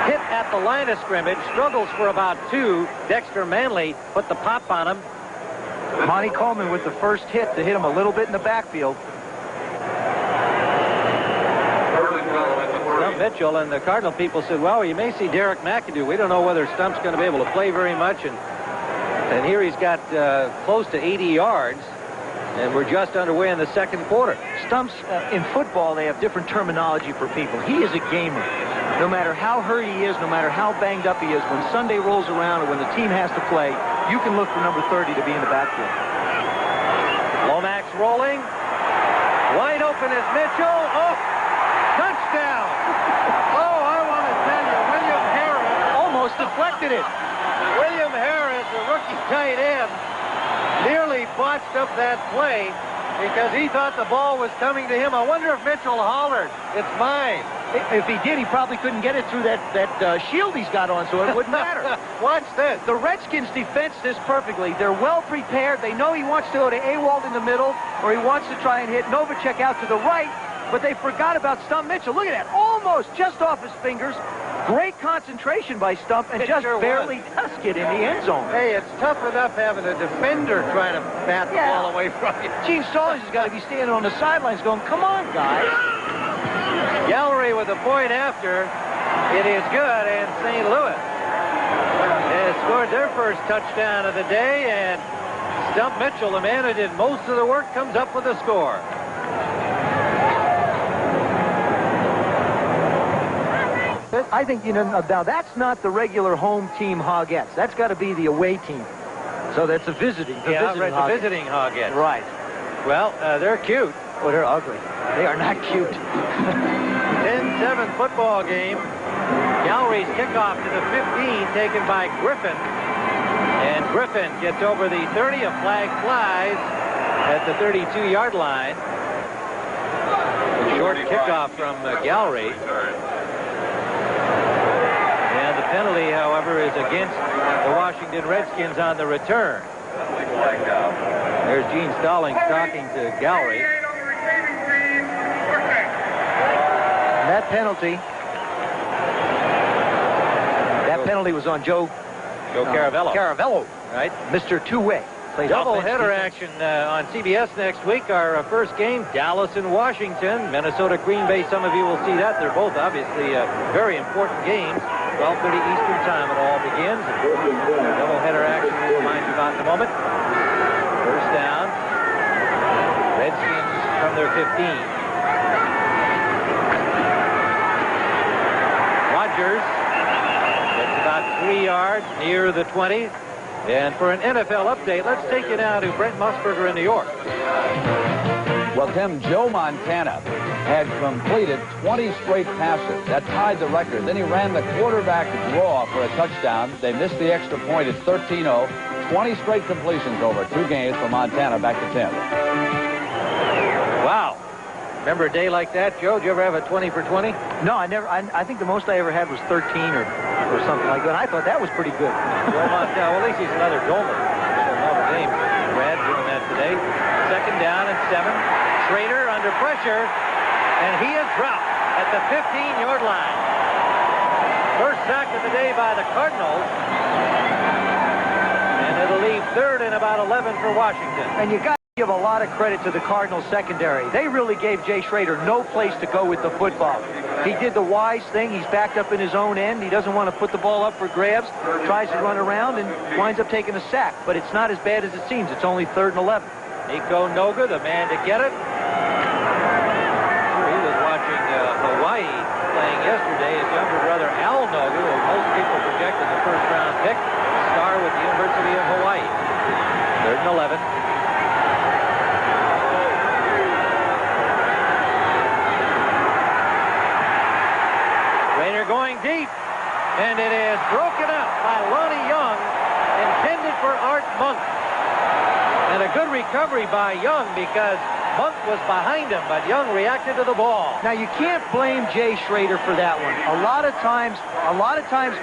Hit at the line of scrimmage. Struggles for about 2. Dexter Manley put the pop on him. Monty Coleman with the first hit to hit him a little bit in the backfield. Stump Mitchell, and the Cardinal people said, well, you may see Derek McAdoo. We don't know whether Stump's going to be able to play very much. And here he's got close to 80 yards. And we're just underway in the 2nd quarter. Stumps, in football, they have different terminology for people. He is a gamer. No matter how hurt he is, no matter how banged up he is, when Sunday rolls around or when the team has to play, you can look for number 30 to be in the backfield. Lomax rolling. Wide open is Mitchell. Oh, touchdown. Oh, I want to tell you, William Harris. Almost deflected it. William Harris, the rookie tight end, nearly botched up that play because he thought the ball was coming to him. I wonder if Mitchell hollered, it's mine. If he did, he probably couldn't get it through that shield he's got on, so it wouldn't matter. Watch this. The Redskins defense this perfectly. They're well prepared. They know he wants to go to Awalt in the middle, or he wants to try and hit Novacek out to the right, but they forgot about Stump Mitchell. Look at that. Almost just off his fingers. Great concentration by Stump, and just barely does get in the end zone. Hey, it's tough enough having a defender trying to bat the ball away from you. Gene Stallings has got to be standing on the sidelines going, come on, guys. Gallery with a point after. It is good, and St. Louis has scored their first touchdown of the day, and Stump Mitchell, the man who did most of the work, comes up with a score. I think, you know, now that's not the regular home team Hogettes. That's got to be the away team. So that's a visiting. The visiting Hogettes. Right. Well, they're cute. Oh, they're ugly. They are not cute. 10-7 football game. Gallery's kickoff to the 15 taken by Griffin. And Griffin gets over the 30. A flag flies at the 32-yard line. A short kickoff from Gallery. And the penalty, however, is against the Washington Redskins on the return. There's Gene Stallings talking to Gallery. That penalty was on Joe Caravello. Caravello, Right. Mr. Two-Way. Double-header action on CBS next week. Our first game, Dallas and Washington. Minnesota, Green Bay, some of you will see that. They're both obviously very important games. 12:30 Eastern time it all begins. Double-header action we'll remind you about in a moment. First down. Redskins from their 15. Rodgers gets about 3 yards near the 20. And for an NFL update, let's take you now to Brent Musburger in New York. Well, Tim, Joe Montana had completed 20 straight passes. That tied the record. Then he ran the quarterback draw for a touchdown. They missed the extra point at 13-0. 20 straight completions over 2 games for Montana. Back to Tim. Wow. Remember a day like that, Joe? Did you ever have a 20 for 20? No, I never. I think the most I ever had was 13 or something like that. I thought that was pretty good. Joe Montana, well, at least he's another Gomer. Another game. Brad doing that today. Second down and 7. Schrader under pressure, and he is dropped at the 15-yard line. First sack of the day by the Cardinals. And it'll leave third and about 11 for Washington. And you got to give a lot of credit to the Cardinals secondary. They really gave Jay Schrader no place to go with the football. He did the wise thing. He's backed up in his own end. He doesn't want to put the ball up for grabs. Tries to run around and winds up taking a sack. But it's not as bad as it seems. It's only 3rd and 11. Nico Noga, the man to get it. He was watching Hawaii playing yesterday. His younger brother, Al Noga, who most people projected the first-round pick, star with the University of Hawaii. 3rd and 11. Rainer going deep, and it is broken up by Lonnie Young, intended for Art Monk. And a good recovery by Young because Monk was behind him, but Young reacted to the ball. Now, you can't blame Jay Schrader for that one. A lot of times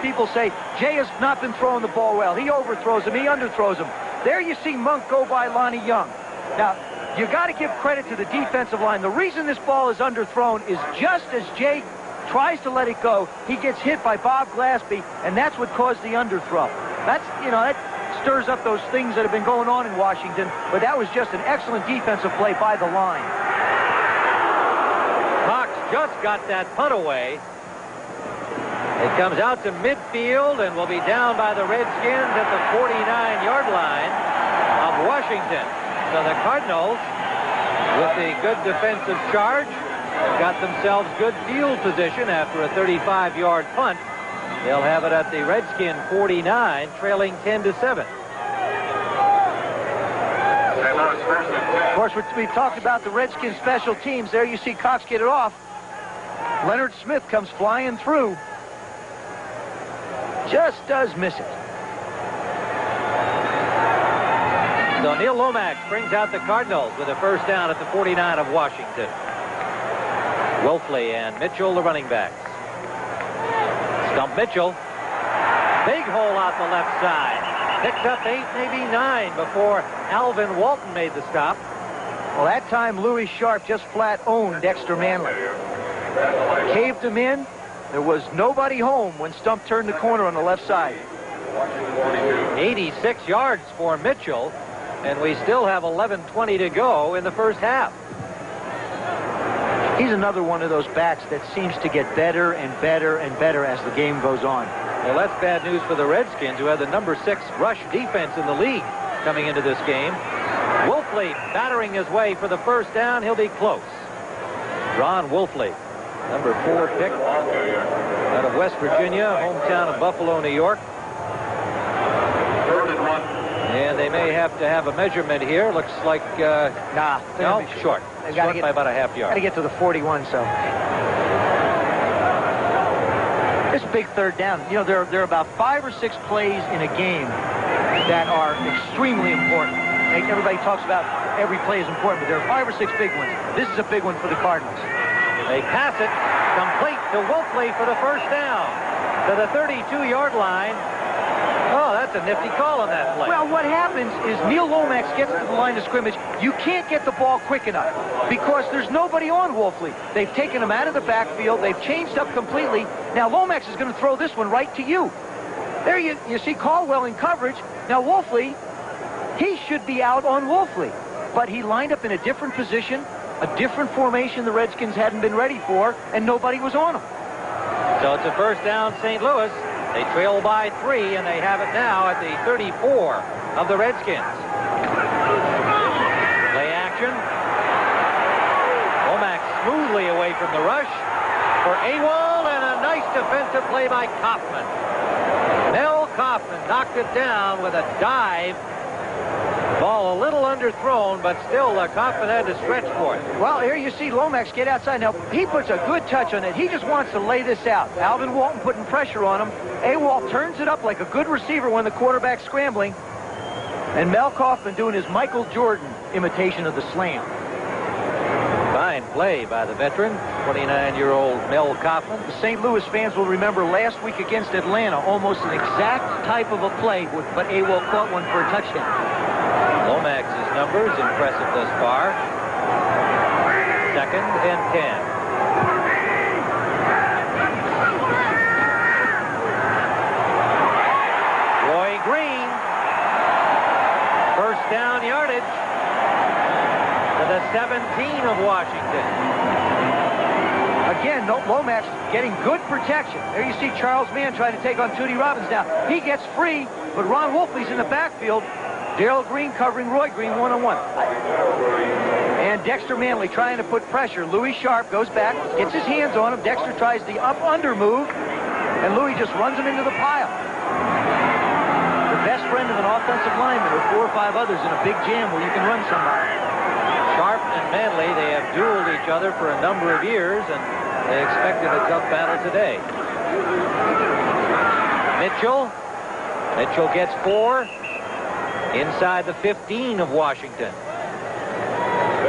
people say Jay has not been throwing the ball well. He overthrows him. He underthrows him. There you see Monk go by Lonnie Young. Now, you got to give credit to the defensive line. The reason this ball is underthrown is just as Jay tries to let it go, he gets hit by Bob Glaspie, and that's what caused the underthrow. That's, that stirs up those things that have been going on in Washington, but that was just an excellent defensive play by the line. Cox just got that punt away. It comes out to midfield and will be down by the Redskins at the 49-yard line of Washington. So the Cardinals, with the good defensive charge, have got themselves good field position after a 35-yard punt. They'll have it at the Redskin 49, trailing 10-7. Of course, we've talked about the Redskins special teams. There you see Cox get it off. Leonard Smith comes flying through. Just does miss it. So Neil Lomax brings out the Cardinals with a first down at the 49 of Washington. Wolfley and Mitchell, the running backs. Stump Mitchell. Big hole out the left side. Picked up 8, maybe 9 before Alvin Walton made the stop. Well, that time Louis Sharp just flat owned Dexter Manley. Caved him in. There was nobody home when Stump turned the corner on the left side. 86 yards for Mitchell, and we still have 11:20 to go in the first half. He's another one of those backs that seems to get better and better and better as the game goes on. Well, that's bad news for the Redskins, who have the number 6 rush defense in the league coming into this game. Wolfley battering his way for the first down. He'll be close. Ron Wolfley, number 4 pick out of West Virginia, hometown of Buffalo, New York. And they may have to have a measurement here. Looks like, no, short. They've got to get by about a half yard. Got to get to the 41, so. This big third down. There are about 5 or 6 plays in a game that are extremely important. Everybody talks about every play is important, but there are 5 or 6 big ones. This is a big one for the Cardinals. They pass it complete to Wolfley for the first down to the 32-yard line. Oh, that's a nifty call on that play. Well, what happens is Neil Lomax gets to the line of scrimmage. You can't get the ball quick enough because there's nobody on Wolfley. They've taken him out of the backfield. They've changed up completely. Now Lomax is going to throw this one right to you. There you see Caldwell in coverage. Now Wolfley, he should be out on Wolfley, but he lined up in a different position, a different formation the Redskins hadn't been ready for, and nobody was on him. So it's a first down, St. Louis. They trail by 3, and they have it now at the 34 of the Redskins. Play action. Lomax smoothly away from the rush for Awol, and a nice defensive play by Kaufman. Mel Kaufman knocked it down with a dive. Ball a little underthrown, but still Kaufman had to stretch for it. Well, here you see Lomax get outside. Now, he puts a good touch on it. He just wants to lay this out. Alvin Walton putting pressure on him. Awol turns it up like a good receiver when the quarterback's scrambling. And Mel Kaufman doing his Michael Jordan imitation of the slam. Fine play by the veteran, 29-year-old Mel Kaufman. The St. Louis fans will remember last week against Atlanta, almost an exact type of a play, but Awol caught one for a touchdown. Lomax's numbers impressive thus far. 2nd and 10. Roy Green. First down yardage to the 17 of Washington. again, Lomax getting good protection. There you see Charles Mann trying to take on Tootie Robbins now. He gets free, but Ron Wolfley's in the backfield. Darrell Green covering Roy Green one-on-one. And Dexter Manley trying to put pressure. Louis Sharp goes back, gets his hands on him. Dexter tries the up-under move, and Louis just runs him into the pile. The best friend of an offensive lineman, or 4 or 5 others in a big jam where you can run somebody. Sharp and Manley, they have dueled each other for a number of years, and they expected a tough battle today. Mitchell gets 4 inside the 15 of Washington.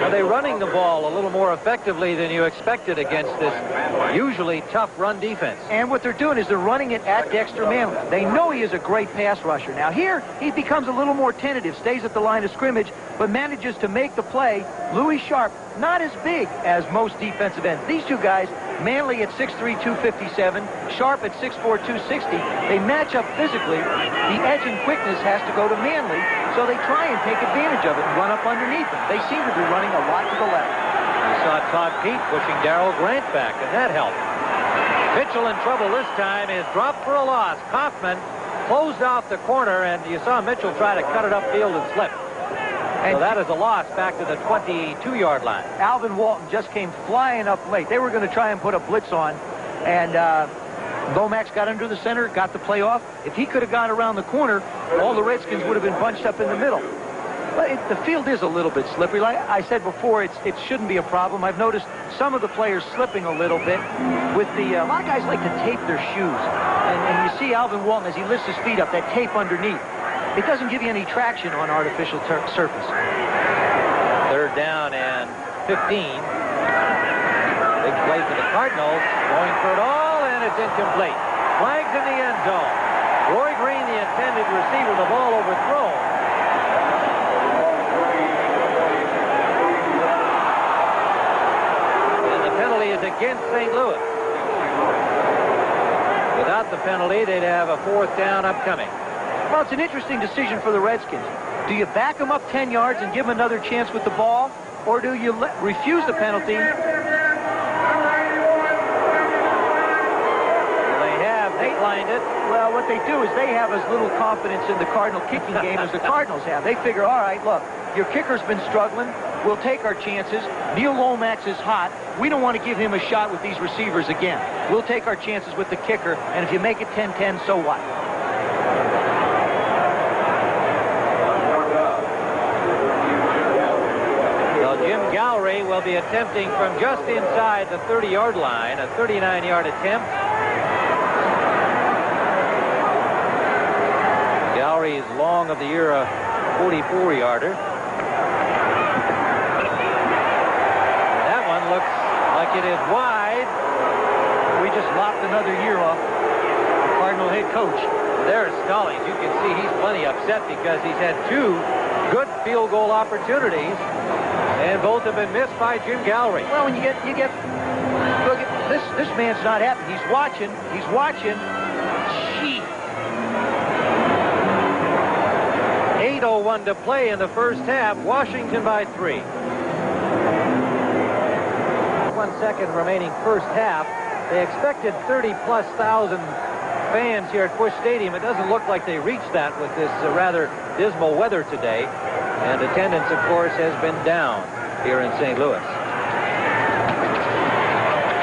Are they running the ball a little more effectively than you expected against this usually tough run defense? And what they're doing is they're running it at Dexter Manley. They know he is a great pass rusher. Now here, he becomes a little more tentative, stays at the line of scrimmage, but manages to make the play. Louis Sharp, not as big as most defensive ends. These two guys, Manley at 6'3", 257, Sharp at 6'4", 260. They match up physically. The edge and quickness has to go to Manley, so they try and take advantage of it and run up underneath him. They seem to be running a lot to the left. You saw Todd Pete pushing Darrell Grant back, and that helped. Mitchell in trouble this time is dropped for a loss. Kaufman closed off the corner, and you saw Mitchell try to cut it upfield and slip. So that is a loss back to the 22-yard line. Alvin Walton just came flying up late. They were going to try and put a blitz on, and Lomax got under the center, got the play off. If he could have gone around the corner, all the Redskins would have been bunched up in the middle. But the field is a little bit slippery. Like I said before, it shouldn't be a problem. I've noticed some of the players slipping a little bit. With a lot of guys like to tape their shoes. And you see Alvin Walton, as he lifts his feet up, that tape underneath. It doesn't give you any traction on artificial surface. 3rd down and 15. Big play for the Cardinals. Going for it all, and it's incomplete. Flags in the end zone. Roy Green, the intended receiver, the ball overthrown. And the penalty is against St. Louis. Without the penalty, they'd have a 4th down upcoming. Well, it's an interesting decision for the Redskins. Do you back them up 10 yards and give them another chance with the ball, or do you refuse the penalty? They have declined it. Well, what they do is they have as little confidence in the Cardinal kicking game as the Cardinals have. They figure, all right, look, your kicker's been struggling. We'll take our chances. Neil Lomax is hot. We don't want to give him a shot with these receivers again. We'll take our chances with the kicker, and if you make it 10-10, so what? Gallery will be attempting from just inside the 30-yard line, a 39-yard attempt. Gallery is long of the year, a 44-yarder. That one looks like it is wide. We just lopped another year off the Cardinal head coach. There's Stallings. You can see he's plenty upset because he's had 2 good field goal opportunities, and both have been missed by Jim Gallery. Well, when you get look at this man's not happy. He's watching. Gee. 8:01 to play in the first half. Washington by 3. 1 second remaining first half. They expected 30+ thousand fans here at Busch Stadium. It doesn't look like they reached that with this rather dismal weather today. And attendance, of course, has been down here in St. Louis.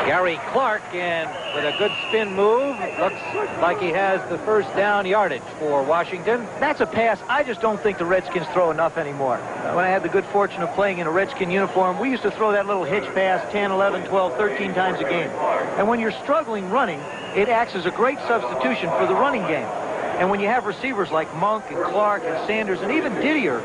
Gary Clark, and with a good spin move, looks like he has the first down yardage for Washington. That's a pass. I just don't think the Redskins throw enough anymore. When I had the good fortune of playing in a Redskin uniform, we used to throw that little hitch pass 10, 11, 12, 13 times a game. And when you're struggling running, it acts as a great substitution for the running game. And when you have receivers like Monk and Clark and Sanders and even Didier,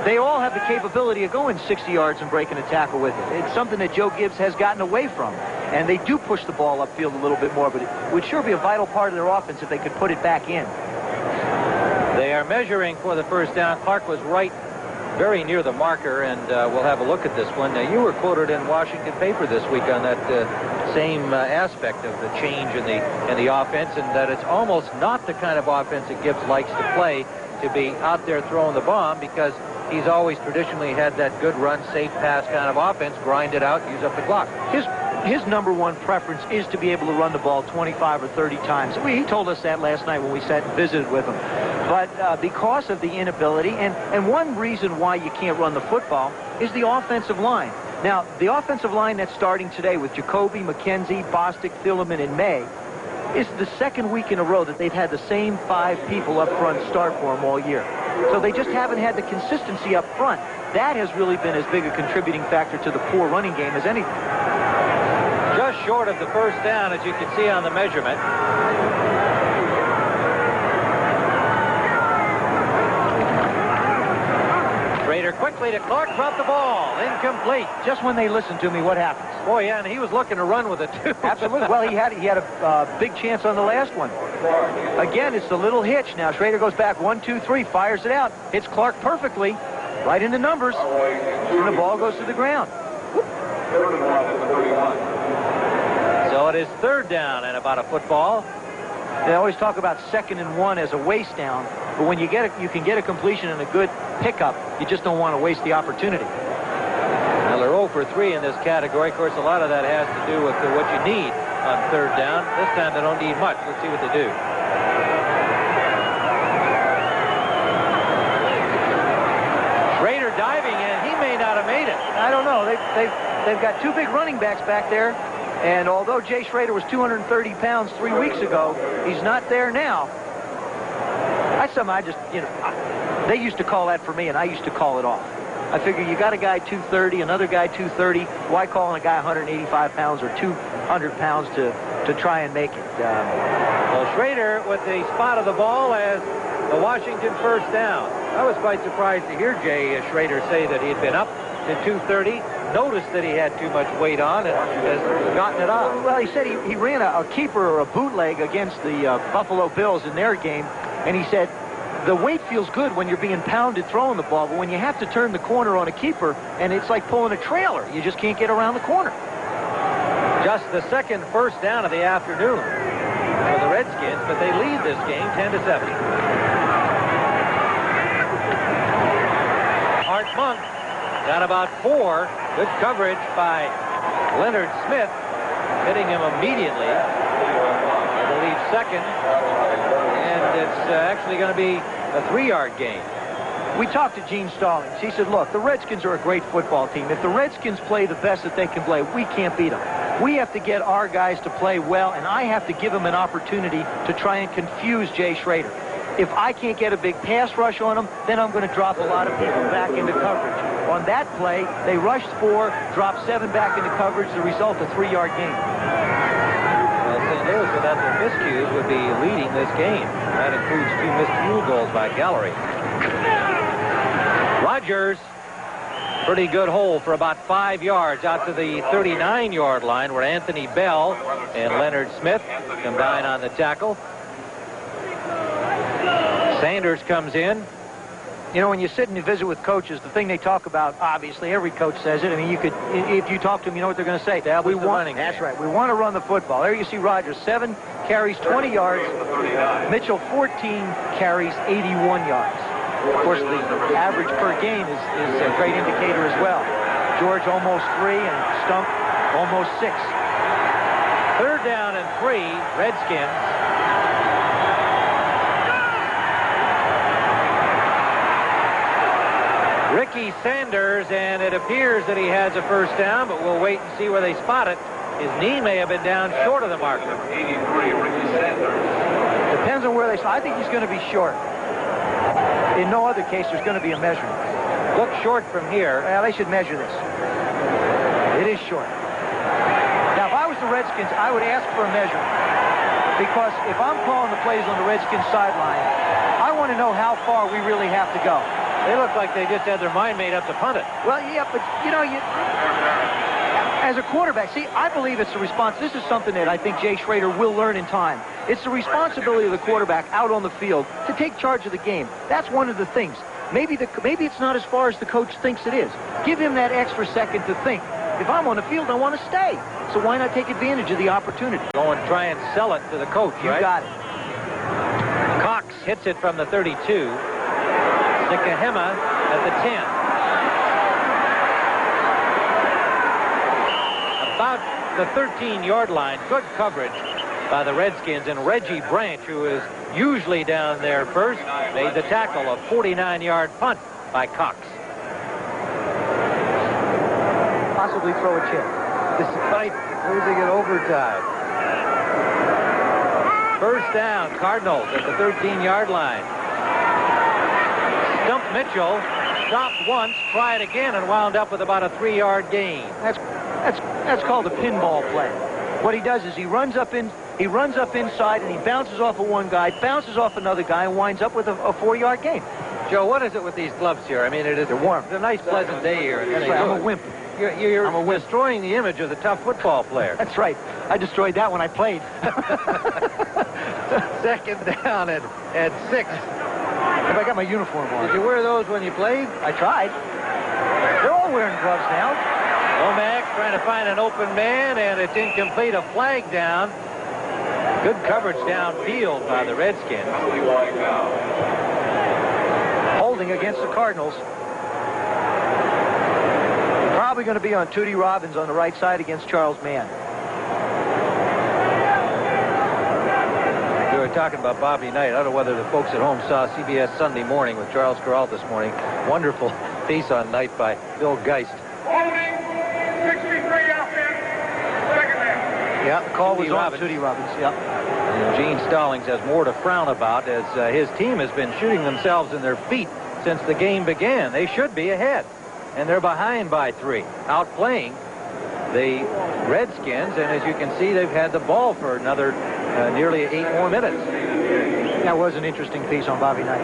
they all have the capability of going 60 yards and breaking a tackle with it. It's something that Joe Gibbs has gotten away from. And they do push the ball upfield a little bit more, but it would sure be a vital part of their offense if they could put it back in. They are measuring for the first down. Clark was right very near the marker, and we'll have a look at this one. Now, you were quoted in Washington paper this week on that same aspect of the change in the offense, and that it's almost not the kind of offense that Gibbs likes to play, to be out there throwing the bomb, because he's always traditionally had that good run, safe pass kind of offense, grind it out, use up the clock. his #1 preference is to be able to run the ball 25 or 30 times. He told us that last night when we sat and visited with him. But because of the inability, and one reason why you can't run the football is the offensive line. Now, the offensive line that's starting today with Jacoby, McKenzie, Bostic, Thielemann, and May is the second week in a row that they've had the same 5 people up front start for them all year. So they just haven't had the consistency up front. That has really been as big a contributing factor to the poor running game as anything. Just short of the first down, as you can see on the measurement. Schrader quickly to Clark, dropped the ball. Incomplete. Just when they listen to me, what happens? Oh, yeah, and he was looking to run with it, too. Absolutely. Well, he had a big chance on the last one. Again, it's the little hitch. Now, Schrader goes back 1, 2, 3, fires it out. Hits Clark perfectly. Right in the numbers. And the ball goes to the ground. So it is 3rd down and about a football. They always talk about 2nd and 1 as a waste down, but when you get it, you can get a completion and a good pickup. You just don't want to waste the opportunity. Well, they're 0 for 3 in this category. Of course, a lot of that has to do with what you need on 3rd down. This time they don't need much. Let's see what they do. Schrader diving, and he may not have made it. I don't know. They've got 2 big running backs back there. And although Jay Schrader was 230 pounds 3 weeks ago, he's not there now. That's something I just, they used to call that for me, and I used to call it off. I figure you got a guy 230, another guy 230. Why call on a guy 185 pounds or 200 pounds to try and make it? Well, Schrader with the spot of the ball as the Washington 1st down. I was quite surprised to hear Jay Schrader say that he had been up to 230. Noticed that he had too much weight on and has gotten it off. Well, he said he ran a keeper or a bootleg against the Buffalo Bills in their game, and he said the weight feels good when you're being pounded throwing the ball, but when you have to turn the corner on a keeper, and it's like pulling a trailer, you just can't get around the corner. Just the 2nd first down of the afternoon for the Redskins, but they lead this game 10-7. Art Monk got about 4. Good coverage by Leonard Smith, hitting him immediately. I believe 2nd, and it's actually going to be a 3-yard gain. We talked to Gene Stallings. He said, look, the Redskins are a great football team. If the Redskins play the best that they can play, we can't beat them. We have to get our guys to play well, and I have to give them an opportunity to try and confuse Jay Schrader. If I can't get a big pass rush on them, then I'm going to drop a lot of people back into coverage. On that play, they rushed 4, dropped 7 back into coverage. The result, a 3-yard gain. Well, St. Louis, without their miscues, would be leading this game. That includes 2 missed field goals by Gallery. Rodgers, pretty good hole for about 5 yards out to the 39-yard line, where Anthony Bell and Leonard Smith combine on the tackle. Sanders comes in. You know, when you sit and you visit with coaches, the thing they talk about, obviously, every coach says it. I mean, you could, if you talk to them, you know what they're going to say. We want, that's right. We want to run the football. There you see Rodgers, 7 carries, 20 yards. Mitchell, 14 carries, 81 yards. Of course, the average per game is a great indicator as well. George almost 3 and Stump almost 6. 3rd down and 3, Redskins. Ricky Sanders, and it appears that he has a 1st down, but we'll wait and see where they spot it. His knee may have been down short of the marker. 83, Ricky Sanders. Depends on where they spot. I think he's going to be short. In no other case, there's going to be a measurement. Look short from here. Well, they should measure this. It is short. Now, if I was the Redskins, I would ask for a measurement. Because if I'm calling the plays on the Redskins sideline, I want to know how far we really have to go. They look like they just had their mind made up to punt it. Well, yeah, but, you know, as a quarterback, see, I believe it's the response. This is something that I think Jay Schrader will learn in time. It's the responsibility of the quarterback out on the field to take charge of the game. That's one of the things. Maybe it's not as far as the coach thinks it is. Give him that extra second to think. If I'm on the field, I want to stay. So why not take advantage of the opportunity? Go and try and sell it to the coach, You right? got it. Cox hits it from the 32. Sikahema at the 10. About the 13-yard line. Good coverage by the Redskins, and Reggie Branch, who is usually down there first, made the tackle. A 49-yard punt by Cox. Possibly throw a chip. Despite losing in overtime. First down, Cardinals at the 13-yard line. Stump Mitchell stopped once, tried again, and wound up with about a 3-yard gain. That's called a pinball play. What he does is he runs up inside and he bounces off of one guy, bounces off another guy, and winds up with a 4-yard gain. Joe, what is it with these gloves here? I mean, it is warm. It's a nice, pleasant day here. In That's right. I'm a wimp. You're destroying the image of the tough football player. That's right. I destroyed that when I played. Second down at 6. If I got my uniform on. Did you wear those when you played? I tried. They're all wearing gloves now. Lomax trying to find an open man, and it's incomplete. A flag down. Good coverage downfield by the Redskins. Holding against the Cardinals. Probably going to be on Tootie Robbins on the right side against Charles Mann. We were talking about Bobby Knight. I don't know whether the folks at home saw CBS Sunday Morning with Charles Corral this morning. Wonderful piece on Knight by Bill Geist. Holding 63 out there. Second down. Yeah, the call was Tootie on Robbins. Tootie Robbins. Yep. And Gene Stallings has more to frown about, as his team has been shooting themselves in their feet since the game began. They should be ahead, and they're behind by 3, outplaying the Redskins. And as you can see, they've had the ball for another nearly 8 more minutes. That was an interesting piece on Bobby Knight.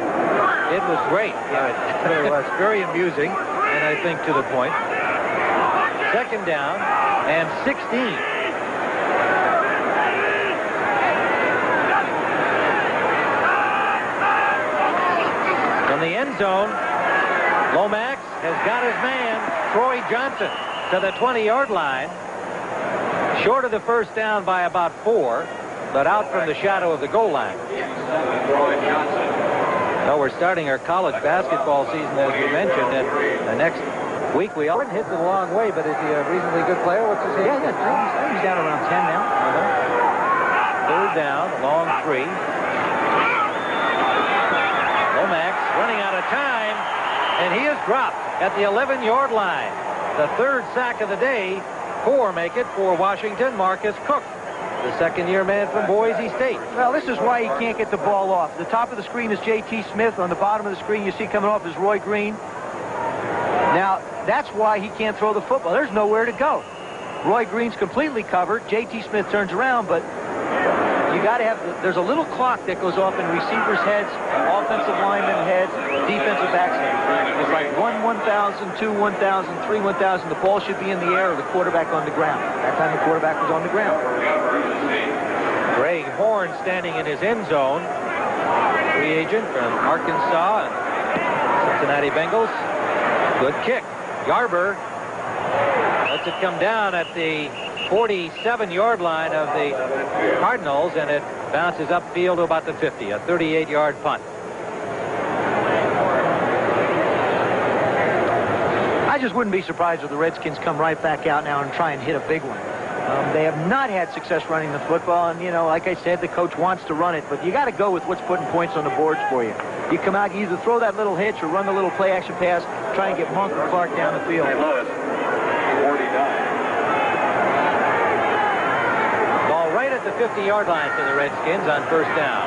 It was great. Yeah, it was very amusing, and I think to the point. Second down and 16. From the end zone, Lomax has got his man, Troy Johnson, to the 20-yard line. Short of the first down by about 4, but out from the shadow of the goal line. So we're starting our college basketball season, as we mentioned, and the next week we all hit the long way, but is he a reasonably good player? What's his age? Yeah, I think he's down around 10 now. Third down, long 3. Lomax running out of time, and he is dropped at the 11-yard line. The 3rd sack of the day. 4 make it for Washington. Marcus Cook, the second-year man from Boise State. Well, this is why he can't get the ball off. The top of the screen is J.T. Smith. On the bottom of the screen you see coming off is Roy Green. Now, that's why he can't throw the football. There's nowhere to go. Roy Green's completely covered. J.T. Smith turns around, but you got to have, there's a little clock that goes off in receivers' heads, offensive linemen heads, defensive backs' heads. It's like 1, 1,000, 2, 1,000, 3, 1,000. The ball should be in the air or the quarterback on the ground. That time the quarterback was on the ground. Greg Horn standing in his end zone. Free agent from Arkansas and Cincinnati Bengals. Good kick. Yarber lets it come down at the 47-yard line of the Cardinals, and it bounces upfield to about the 50, a 38-yard punt. I just wouldn't be surprised if the Redskins come right back out now and try and hit a big one. They have not had success running the football, and, you know, like I said, the coach wants to run it, but you got to go with what's putting points on the boards for you. You come out, you either throw that little hitch or run the little play-action pass, try and get Monk or Clark down the field. St. Louis, 49. Ball right at the 50-yard line for the Redskins on first down.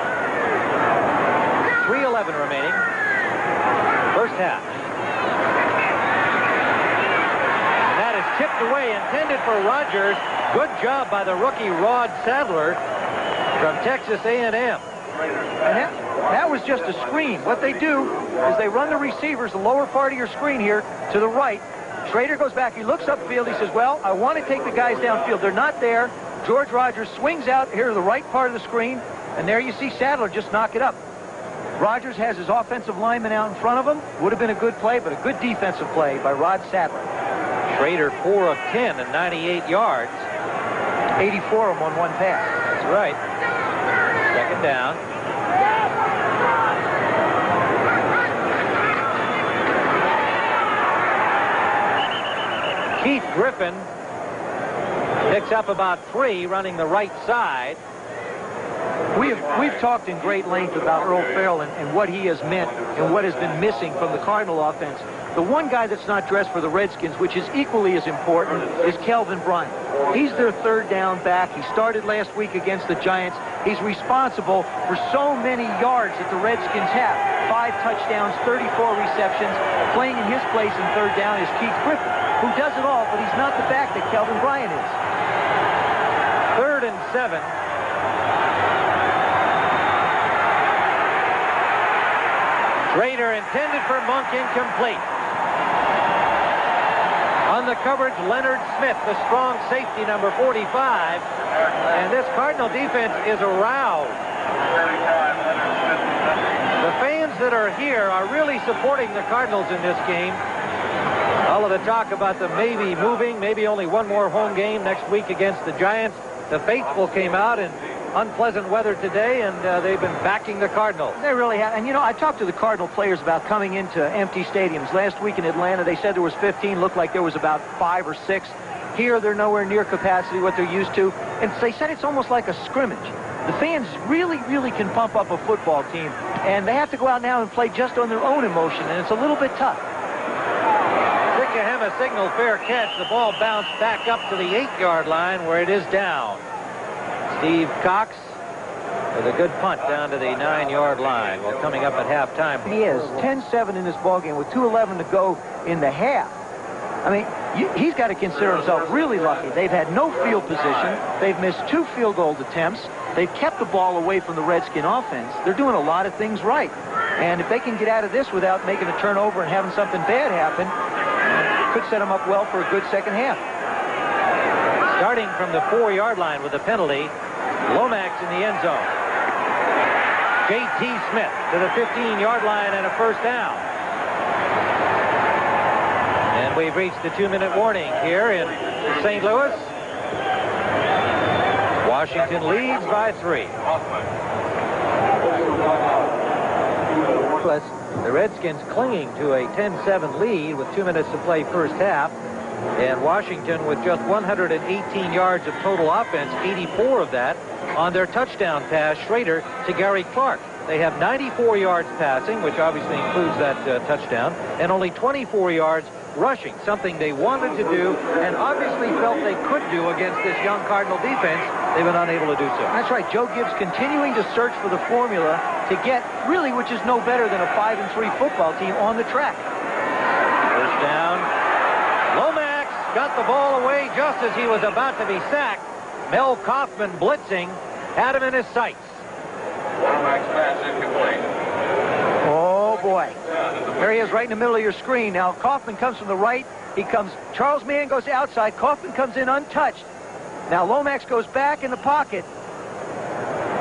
3:11 remaining. First half. And that is tipped away, intended for Rogers. Good job by the rookie Rod Sadler from Texas A&M. And that was just a screen. What they do is they run the receivers, the lower part of your screen here, to the right. Schrader goes back. He looks upfield. He says, well, I want to take the guys downfield. They're not there. George Rogers swings out here to the right part of the screen, and there you see Sadler just knock it up. Rogers has his offensive lineman out in front of him. Would have been a good play, but a good defensive play by Rod Sadler. Schrader 4 of 10 and 98 yards. 84 of them on one pass. That's right. Second down. Keith Griffin Picks up about 3 running the right side. We've talked in great length about Earl Farrell and what he has meant and what has been missing from the Cardinal offense. The one guy that's not dressed for the Redskins, which is equally as important, is Kelvin Bryant. He's their third down back. He started last week against the Giants. He's responsible for so many yards that the Redskins have. 5 touchdowns, 34 receptions. Playing in his place in third down is Keith Griffin, who does it all, but he's not the back that Kelvin Bryant is. 3rd and 7. Schrader intended for Monk, incomplete. On the coverage, Leonard Smith, the strong safety, number 45. And this Cardinal defense is aroused. The fans that are here are really supporting the Cardinals in this game. All of the talk about them maybe moving, maybe only one more home game next week against the Giants. The faithful came out in unpleasant weather today, and they've been backing the Cardinals. They really have. And, you know, I talked to the Cardinal players about coming into empty stadiums. Last week in Atlanta, they said there was 15. Looked like there was about 5 or 6. Here, they're nowhere near capacity, what they're used to. And they said it's almost like a scrimmage. The fans really can pump up a football team. And they have to go out now and play just on their own emotion, and it's a little bit tough. Sikahema signaled fair catch. The ball bounced back up to the 8-yard line where it is down. Steve Cox with a good punt down to the 9-yard line. Well, coming up at halftime. He is 10-7 in this ballgame with 2:11 to go in the half. I mean, he's got to consider himself really lucky. They've had no field position. They've missed 2 field goal attempts. They've kept the ball away from the Redskin offense. They're doing a lot of things right. And if they can get out of this without making a turnover and having something bad happen, it could set them up well for a good second half. Starting from the 4-yard line with a penalty, Lomax in the end zone. J.T. Smith to the 15-yard line and a first down. And we've reached the 2-minute warning here in St. Louis. Washington leads by 3. The Redskins clinging to a 10-7 lead with 2 minutes to play first half. And Washington with just 118 yards of total offense, 84 of that on their touchdown pass, Schrader to Gary Clark. They have 94 yards passing, which obviously includes that touchdown, and only 24 yards rushing, something they wanted to do and obviously felt they could do against this young Cardinal defense. They've been unable to do so. That's right. Joe Gibbs continuing to search for the formula to get, really, which is no better than a 5-3 football team on the track. First down. Lomax got the ball away just as he was about to be sacked. Mel Kaufman blitzing, had him in his sights. Lomax pass incomplete. Oh, boy. There he is right in the middle of your screen. Now, Kaufman comes from the right. Charles Mann goes outside. Kaufman comes in untouched. Now, Lomax goes back in the pocket.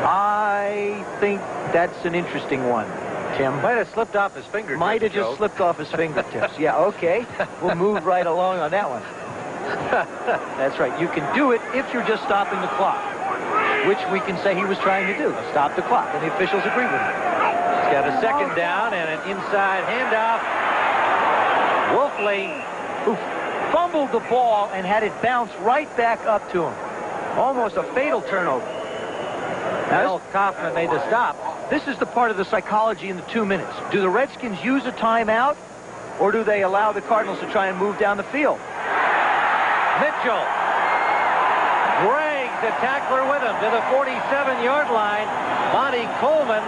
I think that's an interesting one, Tim. Might have slipped off his fingertips. Might have just slipped off his fingertips. Yeah, okay. We'll move right along on that one. That's right. You can do it if you're just stopping the clock, which we can say he was trying to do. Stop the clock, and the officials agree with him. He's got a second down and an inside handoff. Wolfley, who fumbled the ball and had it bounce right back up to him. Almost a fatal turnover. Mel Kaufman made the stop. This is the part of the psychology in the 2 minutes. Do the Redskins use a timeout, or do they allow the Cardinals to try and move down the field? Mitchell drags the tackler with him to the 47-yard line. Monty Coleman,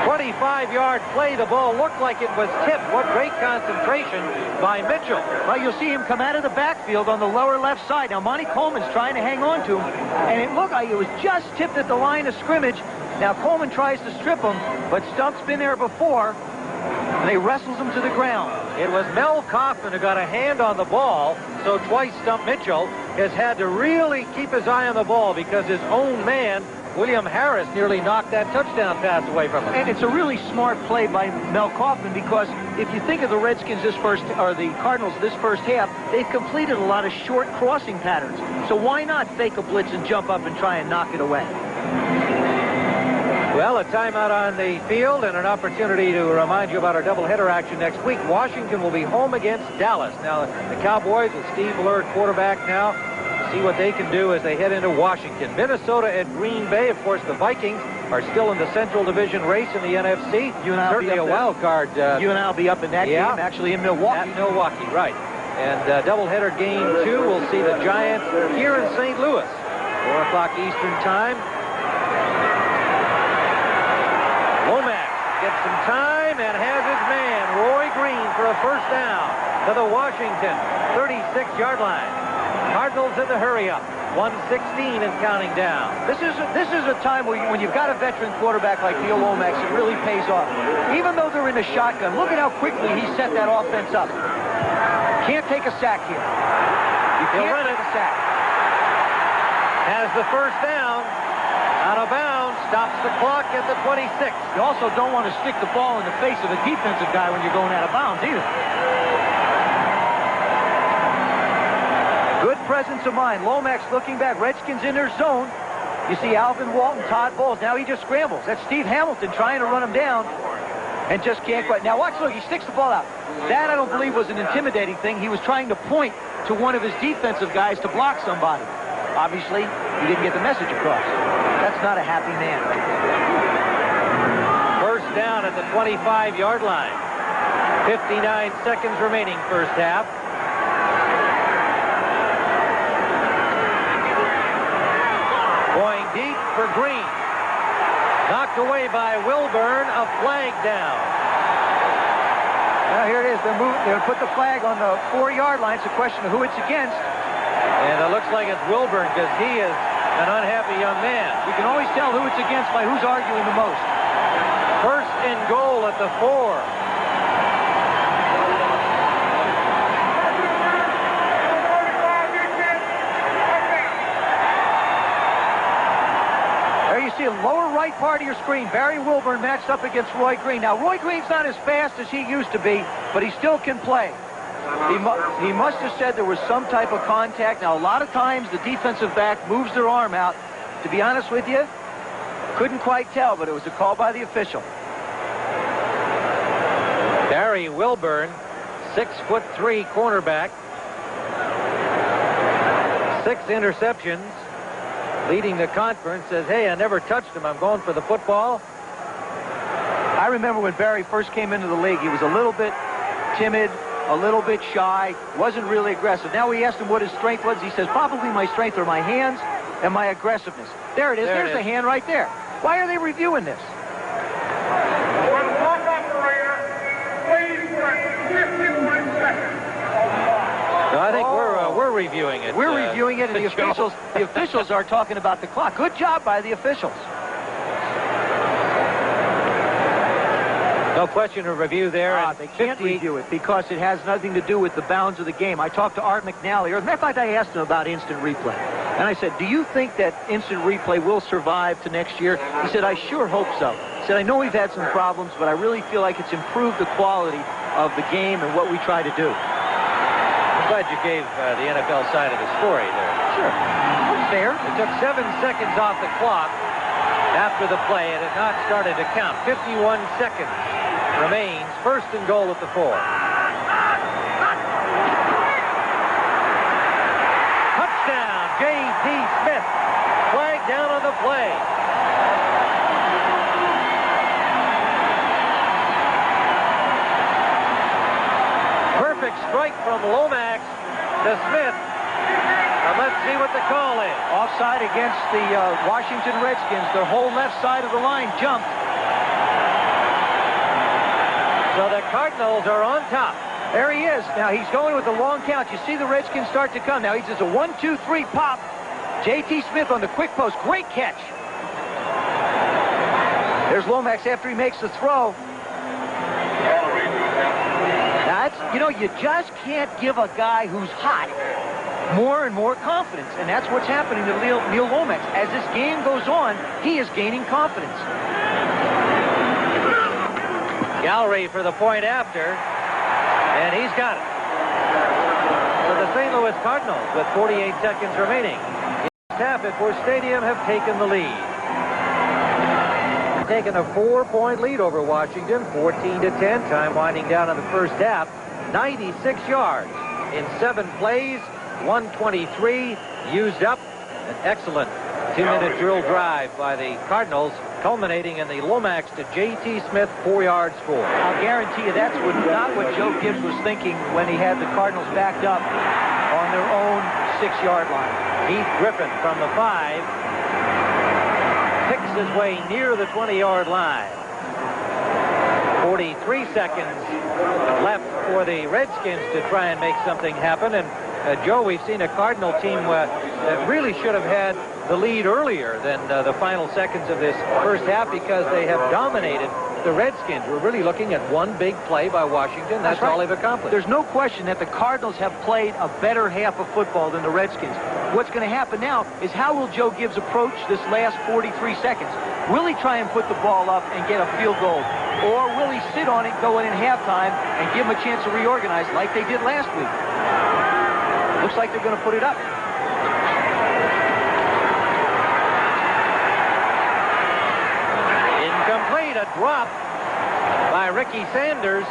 25-yard play. The ball looked like it was tipped. What great concentration by Mitchell. Well, you'll see him come out of the backfield on the lower left side. Now, Monty Coleman's trying to hang on to him, and it looked like it was just tipped at the line of scrimmage. Now, Coleman tries to strip him, but Stump's been there before, and he wrestles him to the ground. It was Mel Kaufman who got a hand on the ball, so twice Stump Mitchell has had to really keep his eye on the ball because his own man, William Harris, nearly knocked that touchdown pass away from him. And it's a really smart play by Mel Kaufman because if you think of the Redskins the Cardinals this first half, they've completed a lot of short crossing patterns. So why not fake a blitz and jump up and try and knock it away? Well, a timeout on the field and an opportunity to remind you about our doubleheader action next week. Washington will be home against Dallas. Now, the Cowboys with Steve Blur quarterback now. See what they can do as they head into Washington. Minnesota at Green Bay. Of course, the Vikings are still in the Central Division race in the NFC. You and I'll certainly be up a wild card. You and I'll be up in that game, actually in Milwaukee. At Milwaukee, right. And doubleheader game 2, we'll see the Giants here in St. Louis. 4 o'clock Eastern time. Lomax gets some time and has his man, Roy Green, for a first down to the Washington 36-yard line. Cardinals in the hurry-up. 1:16 and counting down. This is a time where when you've got a veteran quarterback like Neil Lomax, it really pays off. Even though they're in a shotgun, look at how quickly he set that offense up. Can't take a sack here. You can't take a sack. Has the first down. Out of bounds. Stops the clock at the 26. You also don't want to stick the ball in the face of a defensive guy when you're going out of bounds either. Good presence of mind. Lomax looking back. Redskins in their zone. You see Alvin Walton, Todd Bowles. Now he just scrambles. That's Steve Hamilton trying to run him down and just can't quite. Now watch, look, he sticks the ball out. That I don't believe was an intimidating thing. He was trying to point to one of his defensive guys to block somebody. Obviously, he didn't get the message across. That's not a happy man. First down at the 25-yard line. 59 seconds remaining first half. Going deep for Green. Knocked away by Wilburn. A flag down. Now here it is. They're going to put the flag on the 4-yard line. It's a question of who it's against. And it looks like it's Wilburn because he is an unhappy young man. You can always tell who it's against by who's arguing the most. First and goal at the 4. See a lower right part of your screen. Barry Wilburn matched up against Roy Green. Now, Roy Green's not as fast as he used to be, but he still can play. He must have said there was some type of contact. Now, a lot of times the defensive back moves their arm out. To be honest with you, couldn't quite tell, but it was a call by the official. Barry Wilburn, 6'3" cornerback. 6 interceptions. Leading the conference, says, hey, I never touched him. I'm going for the football. I remember when Barry first came into the league, he was a little bit timid, a little bit shy, wasn't really aggressive. Now we asked him what his strength was. He says, probably my strength are my hands and my aggressiveness. There it is. There's the hand right there. Why are they reviewing this? No, I think we're reviewing it. We're reviewing it, and the officials are talking about the clock. Good job by the officials. No question of review there. They can't review it because it has nothing to do with the bounds of the game. I talked to Art McNally. As a matter of fact, I asked him about instant replay. And I said, do you think that instant replay will survive to next year? He said, I sure hope so. He said, I know we've had some problems, but I really feel like it's improved the quality of the game and what we try to do. I'm glad you gave the NFL side of the story there. Sure. That's fair. It took 7 seconds off the clock after the play. It had not started to count. 51 seconds remains. First and goal at the 4. Touchdown, J.T. Smith. Flag down on the play. Perfect strike from Lomax to Smith. And let's see what the call is. Offside against the Washington Redskins. Their whole left side of the line jumped. So the Cardinals are on top. There he is. Now he's going with the long count. You see the Redskins start to come. Now he does a 1-2-3 pop. J.T. Smith on the quick post. Great catch. There's Lomax after he makes the throw. Now, you know, you just can't give a guy who's hot more and more confidence. And that's what's happening to Neil Lomax. As this game goes on, he is gaining confidence. Gallery for the point after, and he's got it. So the St. Louis Cardinals, with 48 seconds remaining in the half at Busch Stadium, have taken the lead. Taken a 4-point lead over Washington, 14-10. Time winding down in the first half. 96 yards in 7 plays. 1:23 used up. An excellent 2-minute drill drive by the Cardinals, culminating in the Lomax to J.T. Smith 4-yard score. I'll guarantee you that's not what Joe Gibbs was thinking when he had the Cardinals backed up on their own 6-yard line. Heath Griffin from the 5 picks his way near the 20-yard line. 43 seconds left for the Redskins to try and make something happen. And Joe, we've seen a Cardinal team that really should have had the lead earlier than the final seconds of this first half, because they have dominated the Redskins. We're really looking at one big play by Washington. That's all they've accomplished. There's no question that the Cardinals have played a better half of football than the Redskins. What's going to happen now is, how will Joe Gibbs approach this last 43 seconds? Will he try and put the ball up and get a field goal? Or will he sit on it, go in halftime, and give them a chance to reorganize like they did last week? Looks like they're going to put it up. Incomplete, a drop by Ricky Sanders,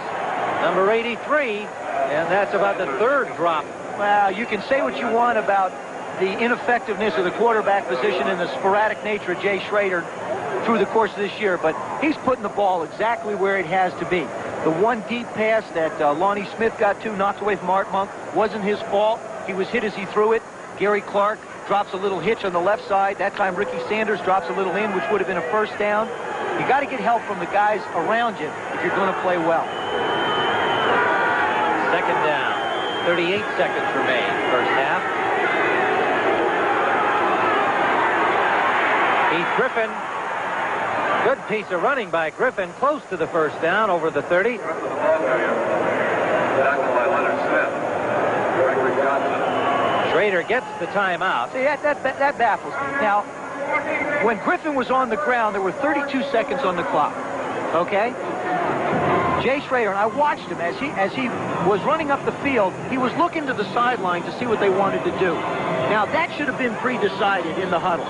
number 83, and that's about the third drop. Well, you can say what you want about the ineffectiveness of the quarterback position and the sporadic nature of Jay Schrader through the course of this year, but he's putting the ball exactly where it has to be. The one deep pass that Lonnie Smith got to, knocked away from Art Monk, wasn't his fault. He was hit as he threw it. Gary Clark drops a little hitch on the left side. That time Ricky Sanders drops a little in, which would have been a first down. You got to get help from the guys around you if you're going to play well. Second down. 38 seconds remain, first half. Heath Griffin. Good piece of running by Griffin, close to the first down, over the 30. Schrader gets the timeout. See, that baffles me. Now, when Griffin was on the ground, there were 32 seconds on the clock. Okay? Jay Schrader, and I watched him as he was running up the field, he was looking to the sideline to see what they wanted to do. Now, that should have been pre-decided in the huddle.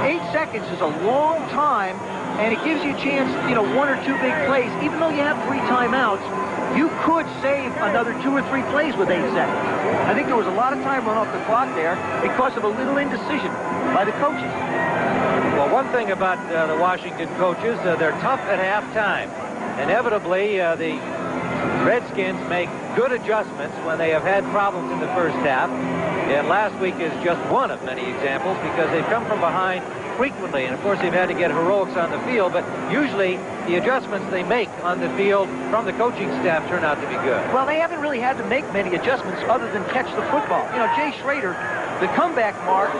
8 seconds is a long time, and it gives you a chance, one or two big plays. Even though you have 3 timeouts, you could save another 2 or 3 plays with 8 seconds. I think there was a lot of time run off the clock there because of a little indecision by the coaches. Well, one thing about the Washington coaches, they're tough at halftime. Inevitably, the Redskins make good adjustments when they have had problems in the first half. And last week is just one of many examples, because they've come from behind frequently. And, of course, they've had to get heroics on the field. But usually the adjustments they make on the field from the coaching staff turn out to be good. Well, they haven't really had to make many adjustments other than catch the football. Jay Schrader, the comeback mark,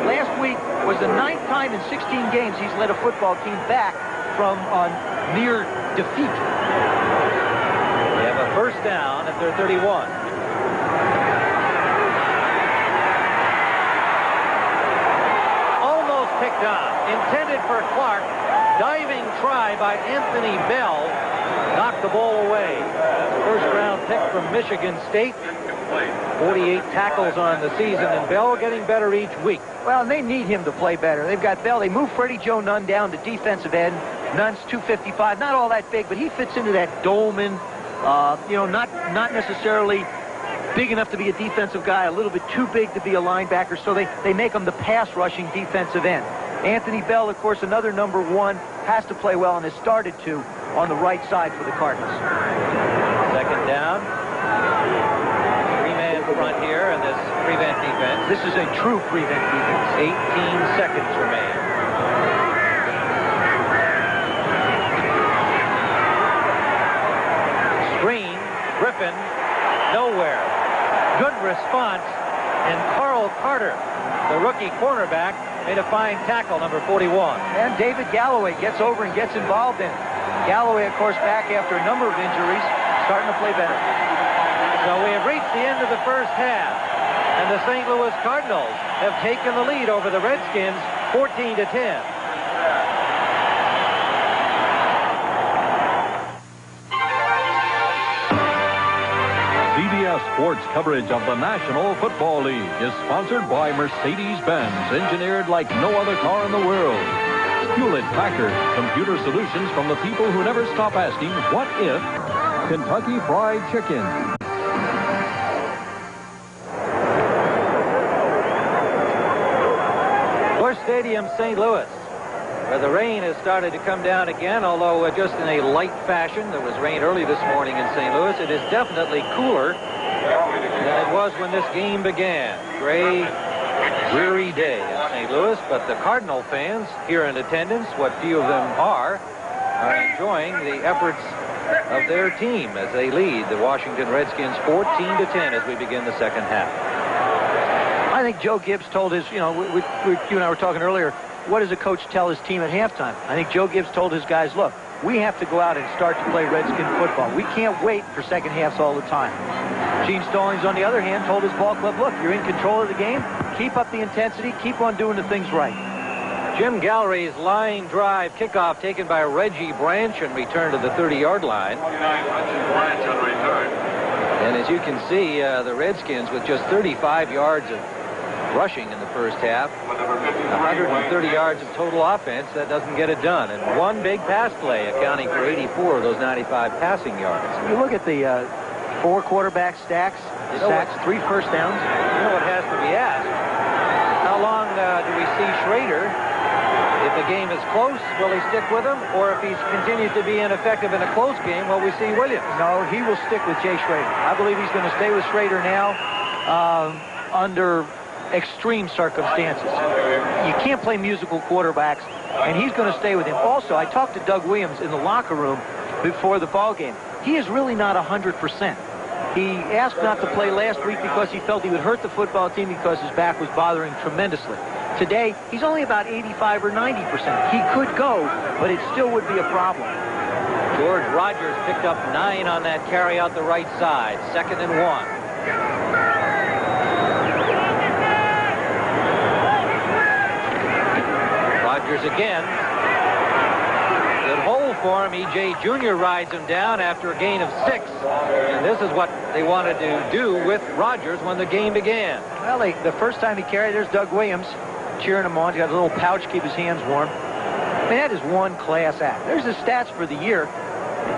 last week was the 9th time in 16 games he's led a football team back from near defeat. They have a first down at their 31. Almost picked on. Intended for Clark. Diving try by Anthony Bell. Knocked the ball away. First round pick from Michigan State. 48 tackles on the season, and Bell getting better each week. Well, they need him to play better. They've got Bell. They moved Freddie Joe Nunn down to defensive end. Nunn's 255, not all that big, but he fits into that Dolman, not necessarily big enough to be a defensive guy, a little bit too big to be a linebacker, so they make him the pass-rushing defensive end. Anthony Bell, of course, another number 1, has to play well and has started to on the right side for the Cardinals. Second down. Front here in this prevent defense. This is a true prevent defense. 18 seconds remain. Screen, Griffin, nowhere. Good response, and Carl Carter, the rookie cornerback, made a fine tackle, number 41. And David Galloway gets over and gets involved in it. Galloway, of course, back after a number of injuries, starting to play better. So we have reached the end of the first half, and the St. Louis Cardinals have taken the lead over the Redskins, 14-10. CBS Sports coverage of the National Football League is sponsored by Mercedes-Benz, engineered like no other car in the world. Hewlett-Packard, computer solutions from the people who never stop asking, what if? Kentucky Fried Chicken. Busch Stadium, St. Louis, where the rain has started to come down again, although just in a light fashion. There was rain early this morning in St. Louis. It is definitely cooler than it was when this game began. Gray, dreary day in St. Louis, but the Cardinal fans here in attendance, what few of them are enjoying the efforts of their team as they lead the Washington Redskins 14-10 as we begin the second half. I think Joe Gibbs told his, you and I were talking earlier, what does a coach tell his team at halftime? I think Joe Gibbs told his guys, look, we have to go out and start to play Redskin football. We can't wait for second halves all the time. Gene Stallings, on the other hand, told his ball club, look, you're in control of the game. Keep up the intensity. Keep on doing the things right. Jim Gallery's line drive kickoff taken by Reggie Branch and return to the 30-yard line. 29, Reggie Branch on return. And as you can see, the Redskins with just 35 yards of rushing in the first half, 130 yards of total offense. That doesn't get it done. And one big pass play accounting for 84 of those 95 passing yards. You look at the 4 quarterback sacks, 3 first downs. You know what has to be asked? How long do we see Schrader? If the game is close, will he stick with him? Or if he's continued to be ineffective in a close game, will we see Williams? No, he will stick with Jay Schrader. I believe he's going to stay with Schrader now under extreme circumstances. You can't play musical quarterbacks, and he's going to stay with him. Also, I talked to Doug Williams in the locker room before the ball game. He is really not 100%. He asked not to play last week because he felt he would hurt the football team because his back was bothering tremendously. Today, he's only about 85 or 90%. He could go, but it still would be a problem. George Rogers picked up 9 on that carry out the right side. 2nd and 1. Rogers again. Good hole for him. E.J. Jr. rides him down after a gain of 6. And this is what they wanted to do with Rogers when the game began. Well, the first time he carried, there's Doug Williams cheering him on. He's got a little pouch, keep his hands warm. I mean, that is one class act. There's the stats for the year.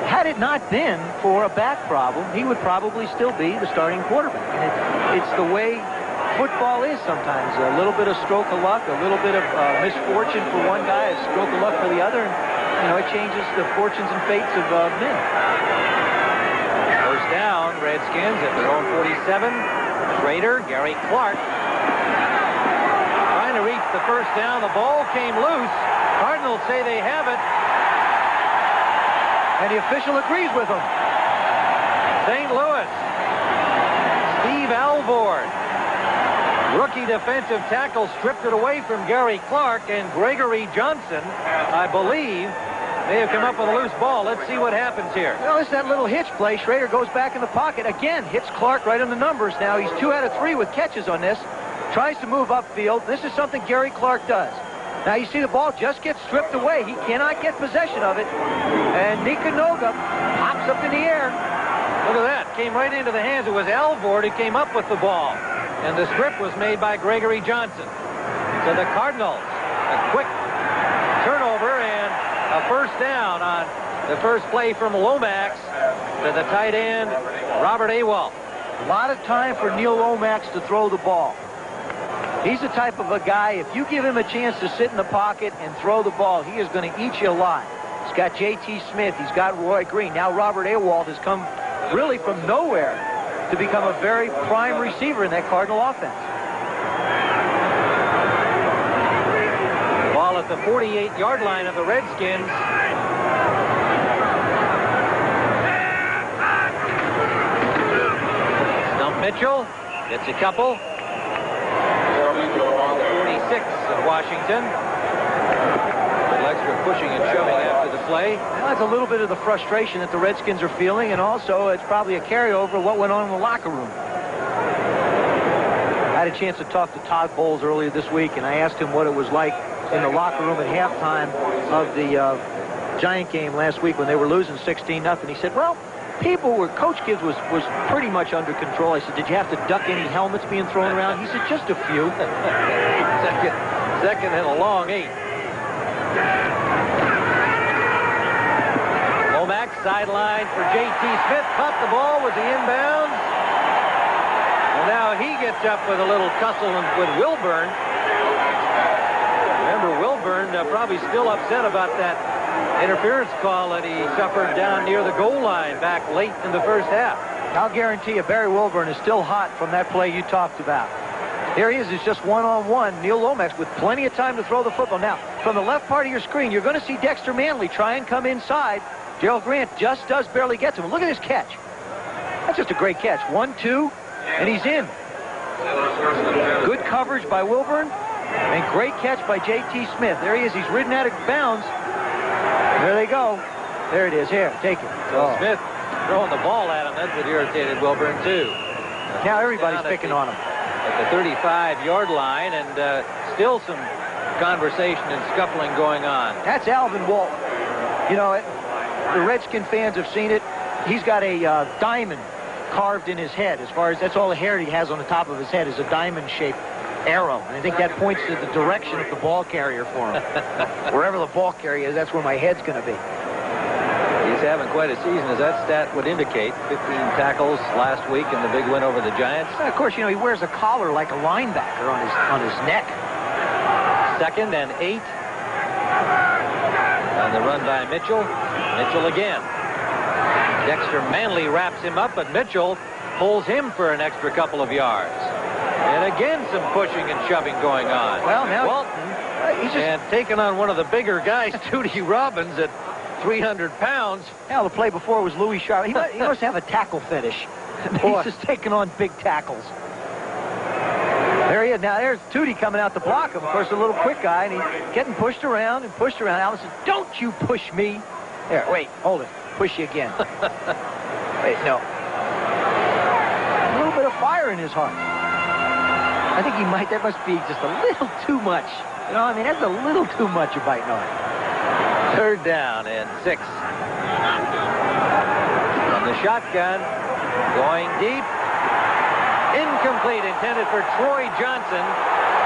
Had it not been for a back problem, he would probably still be the starting quarterback. And it's the way football is sometimes. A little bit of stroke of luck, a little bit of misfortune for one guy, a stroke of luck for the other, and it changes the fortunes and fates of men. First down, Redskins at their own 47. Schrader, Gary Clark trying to reach the first down. The ball came loose. Cardinals say they have it. And the official agrees with him. St. Louis. Steve Alvord. Rookie defensive tackle stripped it away from Gary Clark, and Gregory Johnson, I believe, may have come up with a loose ball. Let's see what happens here. Well, it's that little hitch play. Schrader goes back in the pocket. Again, hits Clark right on the numbers. Now he's 2 out of 3 with catches on this. Tries to move upfield. This is something Gary Clark does. Now you see the ball just gets stripped away. He cannot get possession of it. And Nikanoga pops up in the air. Look at that. Came right into the hands. It was Alvord who came up with the ball. And the strip was made by Gregory Johnson. So the Cardinals, a quick turnover and a first down on the first play from Lomax to the tight end, Robert Awalt. A lot of time for Neil Lomax to throw the ball. He's the type of a guy, if you give him a chance to sit in the pocket and throw the ball, he is going to eat you alive. He's got J.T. Smith. He's got Roy Green. Now Robert Awalt has come really from nowhere to become a very prime receiver in that Cardinal offense. Ball at the 48-yard line of the Redskins. Stump Mitchell gets a couple. 46 of Washington. A little extra pushing and shoving after the play. Well, that's a little bit of the frustration that the Redskins are feeling, and also it's probably a carryover of what went on in the locker room. I had a chance to talk to Todd Bowles earlier this week, and I asked him what it was like in the locker room at halftime of the Giant game last week when they were losing 16-0. He said, well, Coach Gibbs was pretty much under control. I said, did you have to duck any helmets being thrown around? He said, just a few. Second and a long 8. Lomax sideline for J.T. Smith. Caught the ball with the inbounds. And now he gets up with a little tussle with Wilburn. probably still upset about that interference call that he suffered down near the goal line back late in the first half. I'll guarantee you Barry Wilburn is still hot from that play you talked about. There he is. It's just one-on-one. Neil Lomax with plenty of time to throw the football. Now, from the left part of your screen, you're going to see Dexter Manley try and come inside. Gerald Grant just does barely get to him. Look at this catch. That's just a great catch. 1-2, and he's in. Good coverage by Wilburn, and great catch by J.T. Smith. There he is. He's ridden out of bounds. There they go. There it is. Here, take it. So Smith throwing the ball at him. That's what irritated Wilburn, too. Now everybody's picking on him. At the 35-yard line, and still some conversation and scuffling going on. That's Alvin Walt. You know, the Redskin fans have seen it. He's got a diamond carved in his head. As far as that's all the hair he has on the top of his head is a diamond-shaped arrow. And I think that points to the direction of the ball carrier for him. Wherever the ball carrier is, that's where my head's going to be. He's having quite a season, as that stat would indicate. 15 tackles last week in the big win over the Giants. And of course, you know, he wears a collar like a linebacker on his neck. 2nd and 8. On the run by Mitchell. Mitchell again. Dexter Manley wraps him up, but Mitchell pulls him for an extra couple of yards. And again, some pushing and shoving going on. Well, now Walton he's just taking on one of the bigger guys, Tootie Robbins, at 300 pounds. Now, the play before was Louis Sharp. He must have a tackle fetish. He's just taking on big tackles. There he is. Now, there's Tootie coming out to block him. Of course, a little quick guy, and he's getting pushed around and pushed around. Allen says, "Don't you push me." There, wait, hold it. Push you again. Wait, no. A little bit of fire in his heart. I think he might. That must be just a little too much. You know, I mean, that's a little too much you're biting on. 3rd down and 6. From the shotgun, going deep. Incomplete, intended for Troy Johnson.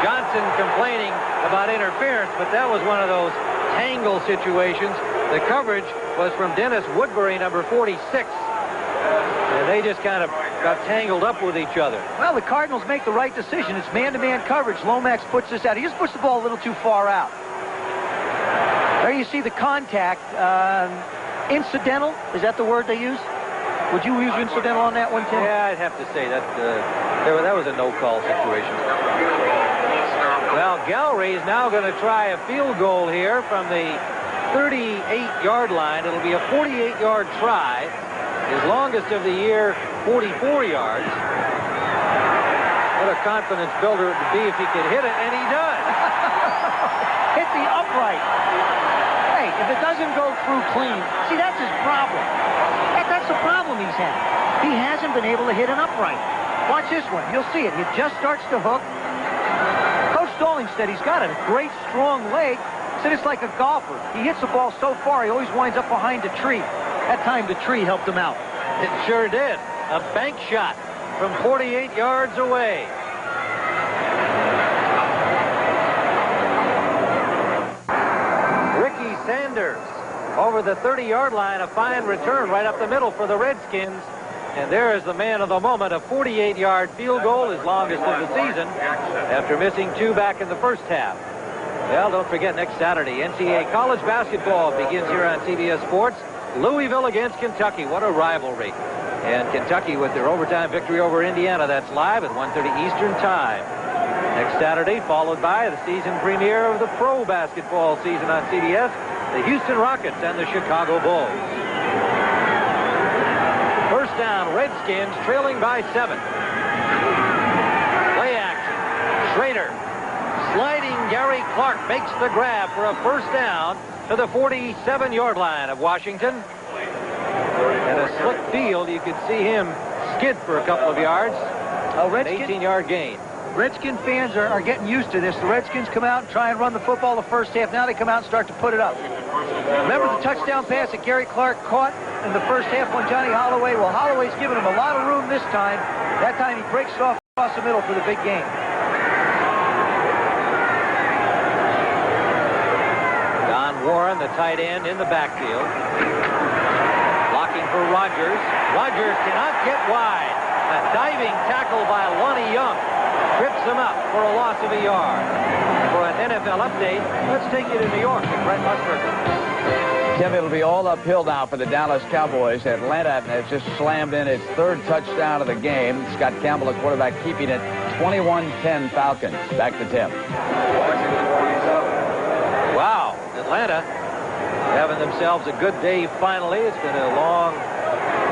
Johnson complaining about interference, but that was one of those tangle situations. The coverage was from Dennis Woodbury, number 46. And they just kind of got tangled up with each other. Well, the Cardinals make the right decision. It's man-to-man coverage. Lomax puts this out. He just puts the ball a little too far out. There you see the contact. Incidental, is that the word they use? Would you use incidental on that one, Tim? Yeah, I'd have to say that that was a no-call situation. Well, Gallery is now going to try a field goal here from the 38-yard line. It'll be a 48-yard try. His longest of the year, 44 yards. What a confidence builder it would be if he could hit it, and he does. Hit the upright. Hey, if it doesn't go through clean, see, that's his problem. That's the problem he's had. He hasn't been able to hit an upright. Watch this one. You'll see it. It just starts to hook. Coach Stalling said he's got a great, strong leg. Said it's like a golfer. He hits the ball so far, he always winds up behind a tree. That time, the tree helped him out. It sure did. A bank shot from 48 yards away. Ricky Sanders over the 30-yard line. A fine return right up the middle for the Redskins. And there is the man of the moment, a 48-yard field goal, his longest of the season, after missing 2 back in the first half. Well, don't forget, next Saturday, NCAA college basketball begins here on CBS Sports. Louisville against Kentucky. What a rivalry. And Kentucky with their overtime victory over Indiana. That's live at 1:30 Eastern Time. Next Saturday, followed by the season premiere of the pro basketball season on CBS, the Houston Rockets and the Chicago Bulls. First down, Redskins trailing by 7. Play action. Schrader. Sliding Gary Clark makes the grab for a first down to the 47-yard line of Washington. And a slick field, you could see him skid for a couple of yards. An 18-yard gain. Redskin fans are getting used to this. The Redskins come out and try and run the football the first half. Now they come out and start to put it up. Remember the touchdown pass that Gary Clark caught in the first half on Johnny Holloway? Well, Holloway's giving him a lot of room this time. That time he breaks it off across the middle for the big game. Warren, the tight end, in the backfield. Blocking for Rogers. Rogers cannot get wide. A diving tackle by Lonnie Young. Trips him up for a loss of a yard. For an NFL update, let's take you to New York with Brent Musburger. Tim, it'll be all uphill now for the Dallas Cowboys. Atlanta has just slammed in its third touchdown of the game. Scott Campbell, the quarterback, keeping it 21-10 Falcons. Back to Tim. Wow, Atlanta having themselves a good day finally. It's been a long,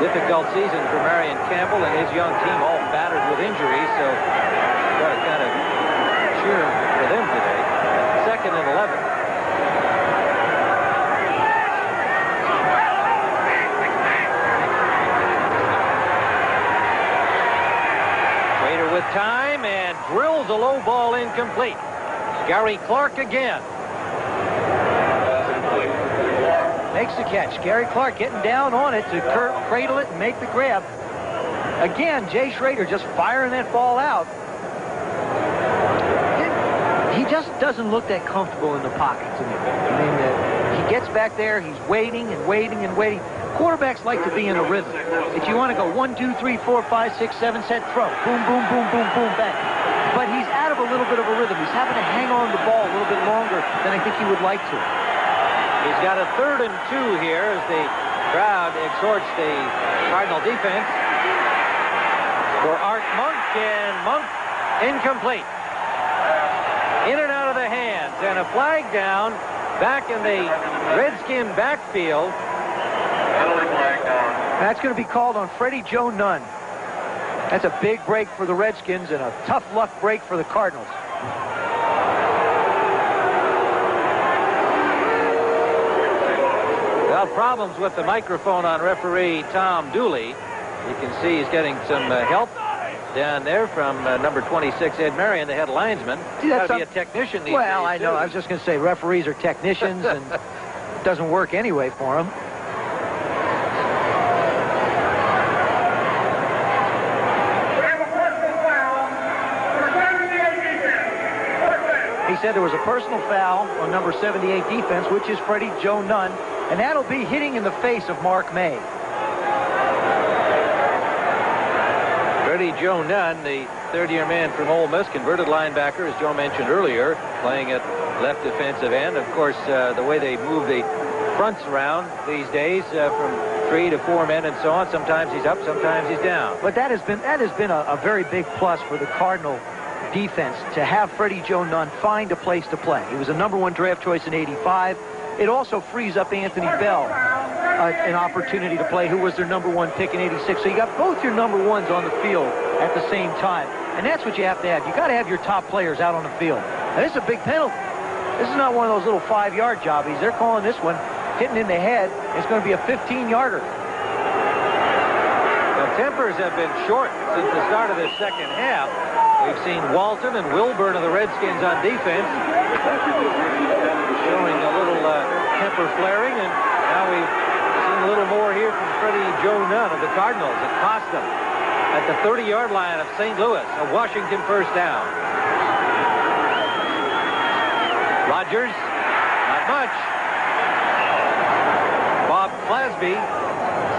difficult season for Marion Campbell and his young team, all battered with injuries, so got to kind of cheer for them today. 2nd and 11. Waiter with time and drills a low ball incomplete. Gary Clark again. Makes the catch. Gary Clark getting down on it to cradle it and make the grab. Again, Jay Schrader just firing that ball out. He just doesn't look that comfortable in the pocket to me. I mean, he gets back there, he's waiting and waiting and waiting. Quarterbacks like to be in a rhythm. If you want to go 1, 2, 3, 4, 5, 6, 7, set, throw. Boom, boom, boom, boom, boom, bang. But he's out of a little bit of a rhythm. He's having to hang on the ball a little bit longer than I think he would like to. He's got a 3rd and 2 here as the crowd exhorts the Cardinal defense for Art Monk, and Monk incomplete. In and out of the hands, and a flag down back in the Redskin backfield. That's going to be called on Freddie Joe Nunn. That's a big break for the Redskins and a tough luck break for the Cardinals. Well, problems with the microphone on referee Tom Dooley. You can see he's getting some help down there from number 26, Ed Marion, the head linesman. See, that's got to be a technician these well, days, I know. too. I was just going to say referees are technicians, and it doesn't work anyway for them. He said there was a personal foul on number 78 defense, which is Freddie Joe Nunn, and that'll be hitting in the face of Mark May. Freddie Joe Nunn, the third-year man from Ole Miss, converted linebacker, as Joe mentioned earlier, playing at left defensive end. Of course, the way they move the fronts around these days from 3 to 4 men and so on, sometimes he's up, sometimes he's down. But that has been a very big plus for the Cardinal defense to have Freddie Joe Nunn find a place to play. He was a #1 draft choice in '85. It also frees up Anthony Bell an opportunity to play, who was their #1 pick in '86. So you got both your #1s on the field at the same time, and that's what you have to have. You got to have your top players out on the field. Now, this is a big penalty. This is not one of those little 5-yard jobbies. They're calling this one hitting in the head. It's going to be a 15-yarder. Well, tempers have been short since the start of this second half. We've seen Walton and Wilburn of the Redskins on defense showing a little temper flaring, and now we've seen a little more here from Freddie Joe Nunn of the Cardinals. It cost them at the 30-yard line of St. Louis, a Washington first down. Rodgers, not much. Bob Clasby,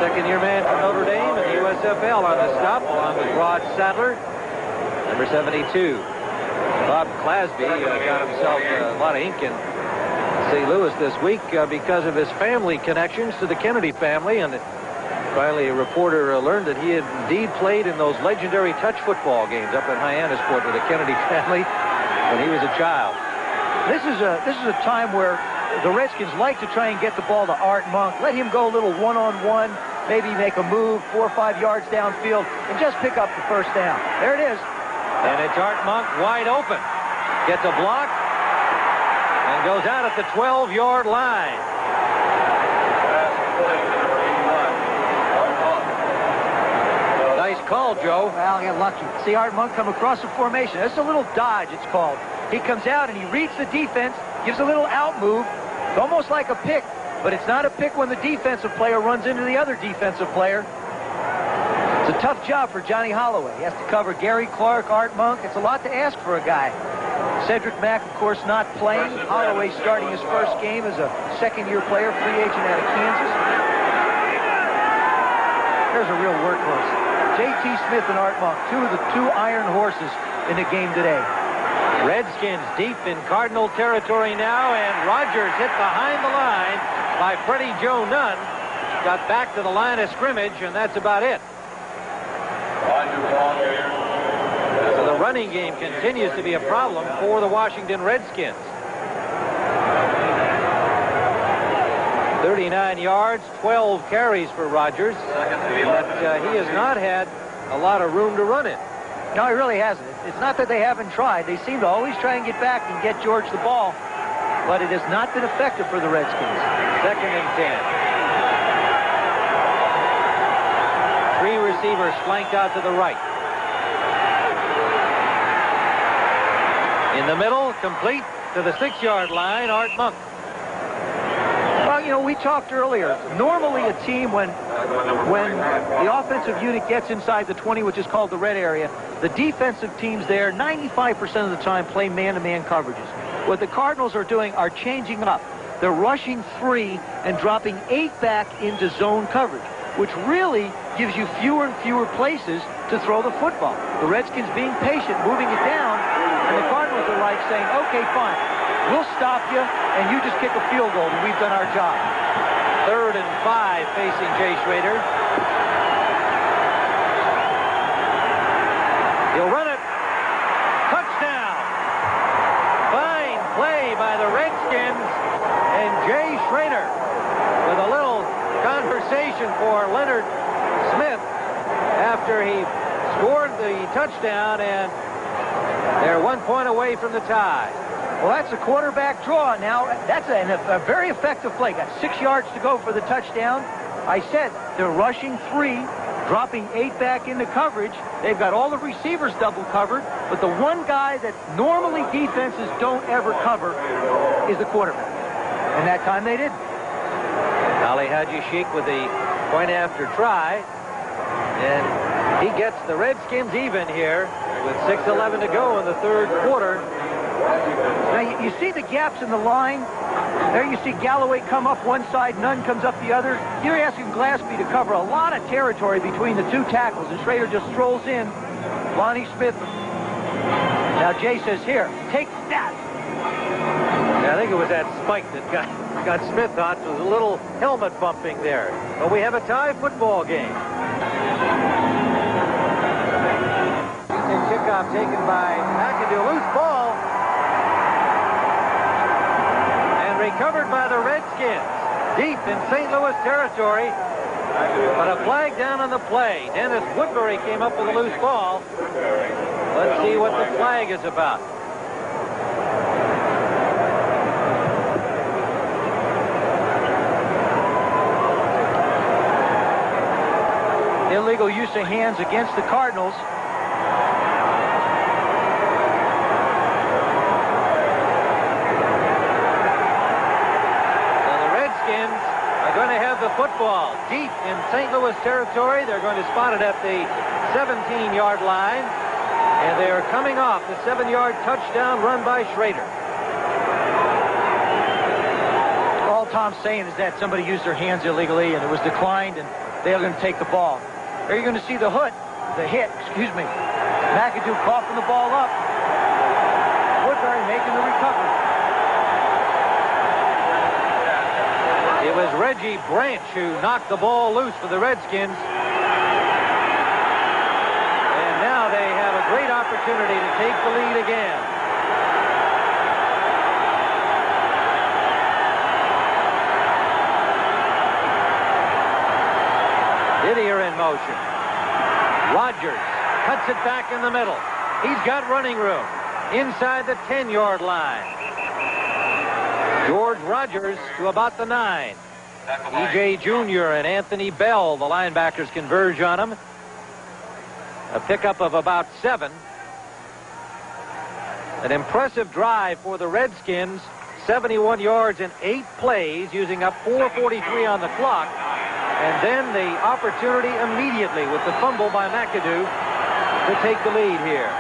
second-year man from Notre Dame and the USFL on the stop, along with Rod Sadler, number 72. Bob Clasby got himself a lot of ink in St. Louis this week because of his family connections to the Kennedy family, and finally a reporter learned that he had indeed played in those legendary touch football games up in Hyannisport with the Kennedy family when he was a child. This is a time where the Redskins like to try and get the ball to Art Monk, let him go a little one-on-one, maybe make a move 4 or 5 yards downfield, and just pick up the first down. There it is. And it's Art Monk wide open. Gets a block and goes out at the 12-yard line. Nice call, Joe. Well, he got lucky. See Art Monk come across the formation. That's a little dodge, it's called. He comes out and he reads the defense, gives a little out move. It's almost like a pick, but it's not a pick when the defensive player runs into the other defensive player. It's a tough job for Johnny Holloway. He has to cover Gary Clark, Art Monk. It's a lot to ask for a guy. Cedric Mack, of course, not playing. Holloway starting his first game as a second-year player, free agent out of Kansas. There's a real workhorse. J.T. Smith and Art Monk, two of the 2 iron horses in the game today. Redskins deep in Cardinal territory now, and Rodgers hit behind the line by Freddie Joe Nunn. Got back to the line of scrimmage, and that's about it. So the running game continues to be a problem for the Washington Redskins. 39 yards, 12 carries for Rodgers, but he has not had a lot of room to run it. No, he really hasn't. It's not that they haven't tried. They seem to always try and get back and get George the ball, but it has not been effective for the Redskins. 2nd and 10. 3 receivers flanked out to the right. In the middle, complete to the 6-yard line, Art Monk. Well, you know, we talked earlier. Normally a team, when the offensive unit gets inside the 20, which is called the red area, the defensive teams there 95% of the time play man-to-man coverages. What the Cardinals are doing are changing up. They're rushing 3 and dropping 8 back into zone coverage, which really gives you fewer and fewer places to throw the football. The Redskins being patient, moving it down, and the Cardinals are like saying, okay, fine, we'll stop you, and you just kick a field goal, and we've done our job. 3rd and 5 facing Jay Schrader. He'll run it. Touchdown. Fine play by the Redskins, and Jay Schrader with a little conversation for Leonard Smith after he scored the touchdown, and they're 1 point away from the tie. Well, that's a quarterback draw. Now, that's a very effective play. Got 6 yards to go for the touchdown. I said they're rushing 3, dropping 8 back into coverage. They've got all the receivers double covered, but the one guy that normally defenses don't ever cover is the quarterback. And that time they did. Ali Haji Sheikh with the point after try, and he gets the Redskins even here with 6:11 to go in the 3rd quarter. Now, you see the gaps in the line. There you see Galloway come up one side, Nunn comes up the other. You're asking Glaspie to cover a lot of territory between the 2 tackles, and Schrader just strolls in. Lonnie Smith. Now Jay says, here, take that. Yeah, I think it was that spike that got Smith hot. There was a little helmet bumping there. But we have a tie football game. Kickoff taken by McAdoo. Loose ball. Recovered by the Redskins deep in St. Louis territory, but a flag down on the play. Dennis Woodbury came up with a loose ball. Let's see what the flag is about. Illegal use of hands against the Cardinals. The football deep in St. Louis territory. They're going to spot it at the 17-yard line, and they are coming off the 7-yard touchdown run by Schrader. All Tom's saying is that somebody used their hands illegally and it was declined, and they're going to take the ball. There you're going to see the hit. McAdoo coughing the ball up. Woodbury making the recovery. It was Reggie Branch who knocked the ball loose for the Redskins. And now they have a great opportunity to take the lead again. Didier in motion. Rodgers cuts it back in the middle. He's got running room inside the 10-yard line. George Rodgers to about the 9. E.J. Jr. and Anthony Bell, the linebackers, converge on him. A pickup of about 7. An impressive drive for the Redskins. 71 yards in 8 plays, using up 4:43 on the clock. And then the opportunity immediately with the fumble by McAdoo to take the lead here.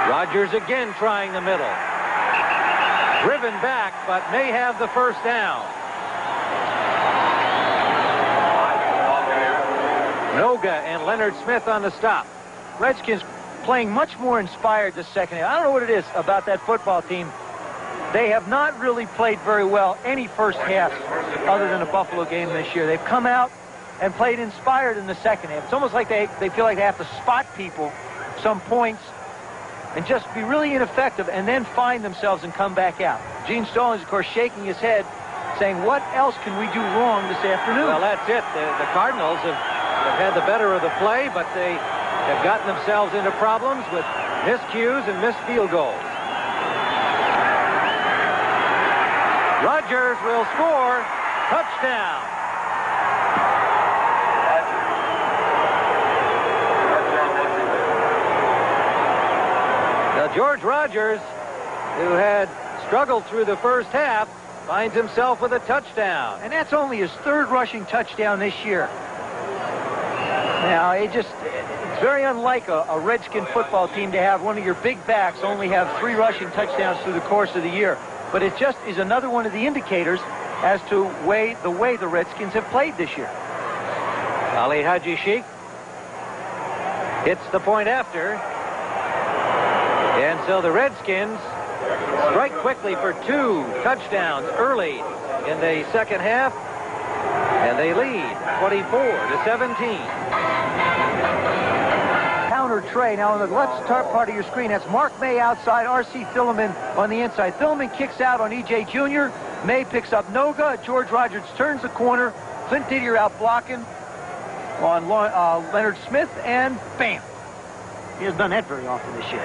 Rodgers again trying the middle. Driven back, but may have the first down. Noga and Leonard Smith on the stop. Redskins playing much more inspired this second half. I don't know what it is about that football team. They have not really played very well any first half other than a Buffalo game this year. They've come out and played inspired in the second half. It's almost like they feel like they have to spot people, some points, and just be really ineffective and then find themselves and come back out. Gene Stallings, of course, shaking his head, saying, what else can we do wrong this afternoon? Well, that's it. The Cardinals have had the better of the play, but they have gotten themselves into problems with miscues and missed field goals. Rodgers will score. Touchdown. Now, George Rodgers, who had struggled through the first half, finds himself with a touchdown. And that's only his third rushing touchdown this year. Now, it's very unlike a Redskin football team to have one of your big backs only have 3 rushing touchdowns through the course of the year. But it just is another one of the indicators as to the way the Redskins have played this year. Ali Haji Sheikh hits the point after. And so the Redskins strike quickly for 2 touchdowns early in the second half. And they lead 24-17. Counter Trey. Now on the left top part of your screen, that's Mark May outside, R.C. Thielemann on the inside. Thielemann kicks out on E.J. Jr. May picks up Noga. George Rodgers turns the corner. Clint Didier out blocking on Leonard Smith, and bam. He hasn't done that very often this year.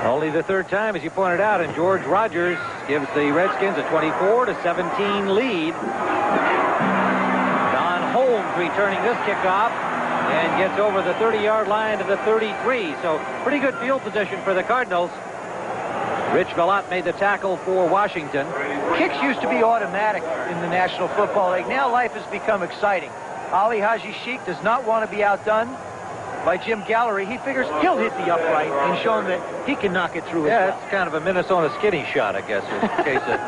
Only the third time, as you pointed out, and George Rodgers gives the Redskins a 24-17 lead. Don Holmes returning this kickoff and gets over the 30-yard line to the 33. So pretty good field position for the Cardinals. Rich Velotte made the tackle for Washington. Kicks used to be automatic in the National Football League. Now life has become exciting. Ali Haji Sheikh does not want to be outdone by Jim Gallery. He figures he'll hit the upright and show him that he can knock it through as well. It's kind of a Minnesota skinny shot, I guess, in the case of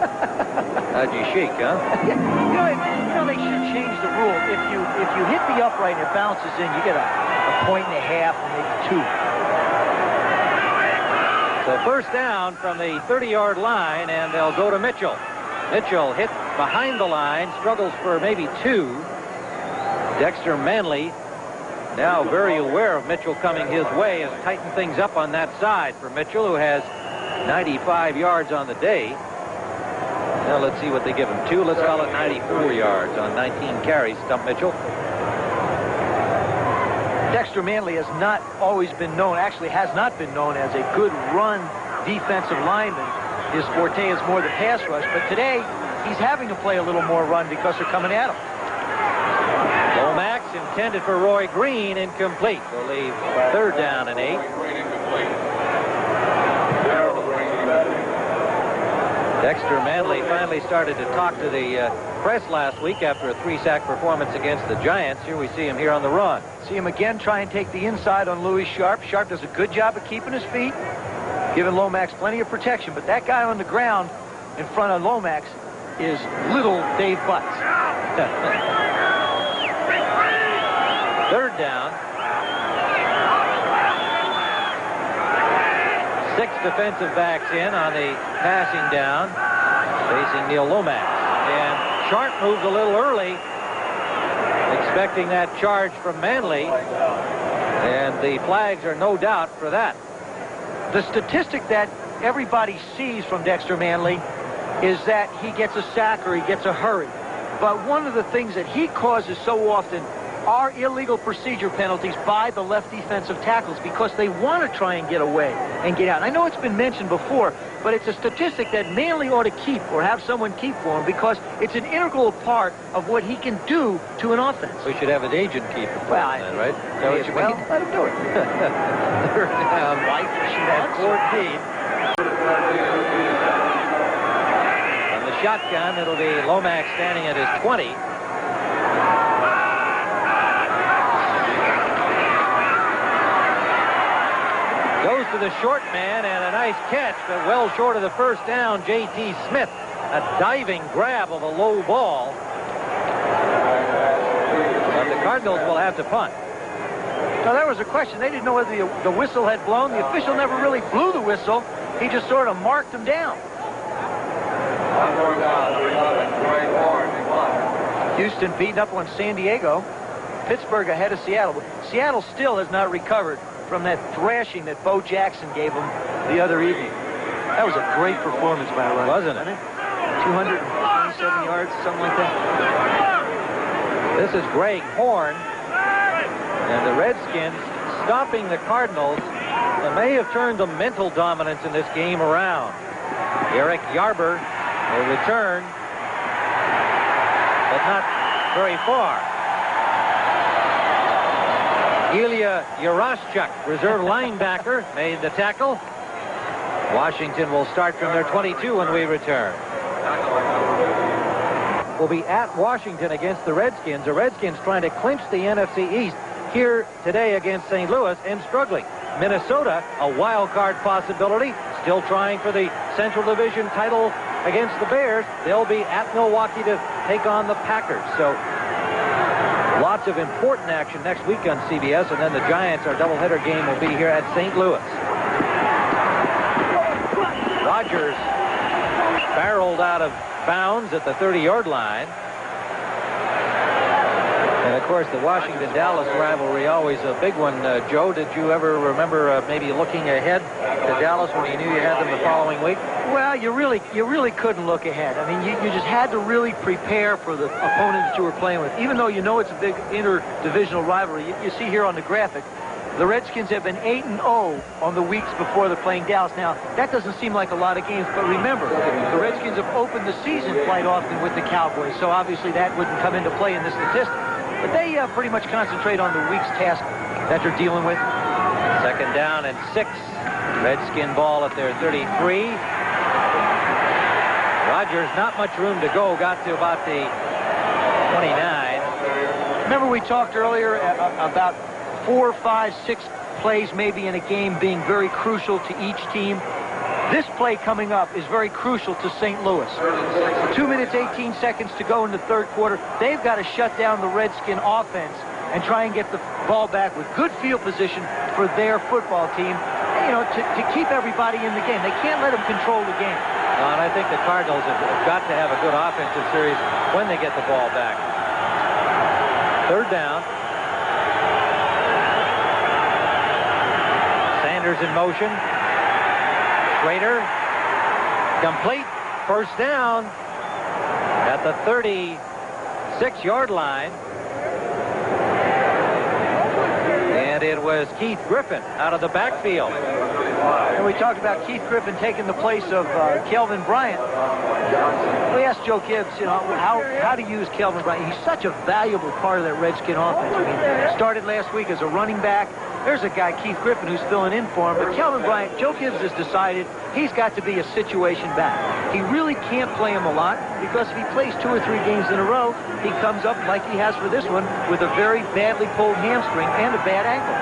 Haji Sheikh, huh? You know, they should change the rule. If you hit the upright and it bounces in, you get a point and a half or maybe 2. So first down from the 30-yard line, and they'll go to Mitchell. Mitchell hit behind the line, struggles for maybe 2. Dexter Manley now very aware of Mitchell coming his way, has tightened things up on that side for Mitchell, who has 95 yards on the day. Now let's see what they give him. 2, let's call it 94 yards on 19 carries. Stump Mitchell. Dexter Manley has not always been known, actually has not been known as a good run defensive lineman. His forte is more the pass rush, but today he's having to play a little more run because they're coming at him. Lomax intended for Roy Green, incomplete. They'll leave third down and 8. Dexter Manley finally started to talk to the press last week after a 3-sack performance against the Giants. Here we see him here on the run. See him again try and take the inside on Louis Sharp. Sharp does a good job of keeping his feet, giving Lomax plenty of protection. But that guy on the ground in front of Lomax is little Dave Butts. Third down. 6 defensive backs in on the passing down, facing Neil Lomax. And Sharp moves a little early, expecting that charge from Manley. And the flags are no doubt for that. The statistic that everybody sees from Dexter Manley is that he gets a sack or he gets a hurry. But one of the things that he causes so often are illegal procedure penalties by the left defensive tackles because they want to try and get away and get out. And I know it's been mentioned before, but it's a statistic that Manley ought to keep or have someone keep for him because it's an integral part of what he can do to an offense. We should have an agent keep it. Well, that, right? Is that what you mean? Let him do it. Third down. At 14. On the shotgun, it'll be Lomax standing at his 20. Goes to the short man, and a nice catch, but well short of the first down. J.T. Smith, a diving grab of a low ball. But the Cardinals will have to punt. Now, there was a question. They didn't know whether the whistle had blown. The official never really blew the whistle. He just sort of marked them down. Houston beating up on San Diego. Pittsburgh ahead of Seattle. Seattle still has not recovered from that thrashing that Bo Jackson gave them the other evening. That was a great performance by a runner, wasn't it? 227 yards, something like that. This is Greg Horn. And the Redskins stopping the Cardinals. They may have turned the mental dominance in this game around. Eric Yarber will return, but not very far. Ilya Yurashchuk, reserve linebacker, made the tackle. Washington will start from their 22 when we return. We'll be at Washington against the Redskins. The Redskins trying to clinch the NFC East here today against St. Louis and struggling. Minnesota, a wild card possibility, still trying for the Central Division title against the Bears. They'll be at Milwaukee to take on the Packers. So lots of important action next week on CBS, and then the Giants, our doubleheader game, will be here at St. Louis. Rodgers barreled out of bounds at the 30-yard line. And, of course, the Washington-Dallas rivalry, always a big one. Joe, did you ever remember maybe looking ahead to Dallas when you knew you had them the following week? Well, you really couldn't look ahead. I mean, you just had to really prepare for the opponent that you were playing with. Even though you know it's a big interdivisional rivalry, you see here on the graphic, the Redskins have been 8-0 on the weeks before they're playing Dallas. Now, that doesn't seem like a lot of games, but remember, the Redskins have opened the season quite often with the Cowboys, so obviously that wouldn't come into play in this statistic. But they pretty much concentrate on the week's task that they're dealing with. Second down and 6. Redskin ball at their 33. Rodgers, not much room to go, got to about the 29. Remember we talked earlier about 4, 5, 6 plays maybe in a game being very crucial to each team. This play coming up is very crucial to St. Louis. 2 minutes, 18 seconds to go in the third quarter. They've got to shut down the Redskin offense and try and get the ball back with good field position for their football team, you know, to keep everybody in the game. They can't let them control the game. And I think the Cardinals have got to have a good offensive series when they get the ball back. Third down. Sanders in motion. Schrader, complete, first down at the 36-yard line. And it was Keith Griffin out of the backfield. And we talked about Keith Griffin taking the place of Kelvin Bryant. We asked Joe Gibbs, you know, how to use Kelvin Bryant. He's such a valuable part of that Redskin offense. I mean, started last week as a running back. There's a guy, Keith Griffin, who's filling in for him. But Kelvin Bryant, Joe Gibbs has decided he's got to be a situation back. He really can't play him a lot because if he plays 2 or 3 games in a row, he comes up like he has for this one with a very badly pulled hamstring and a bad ankle.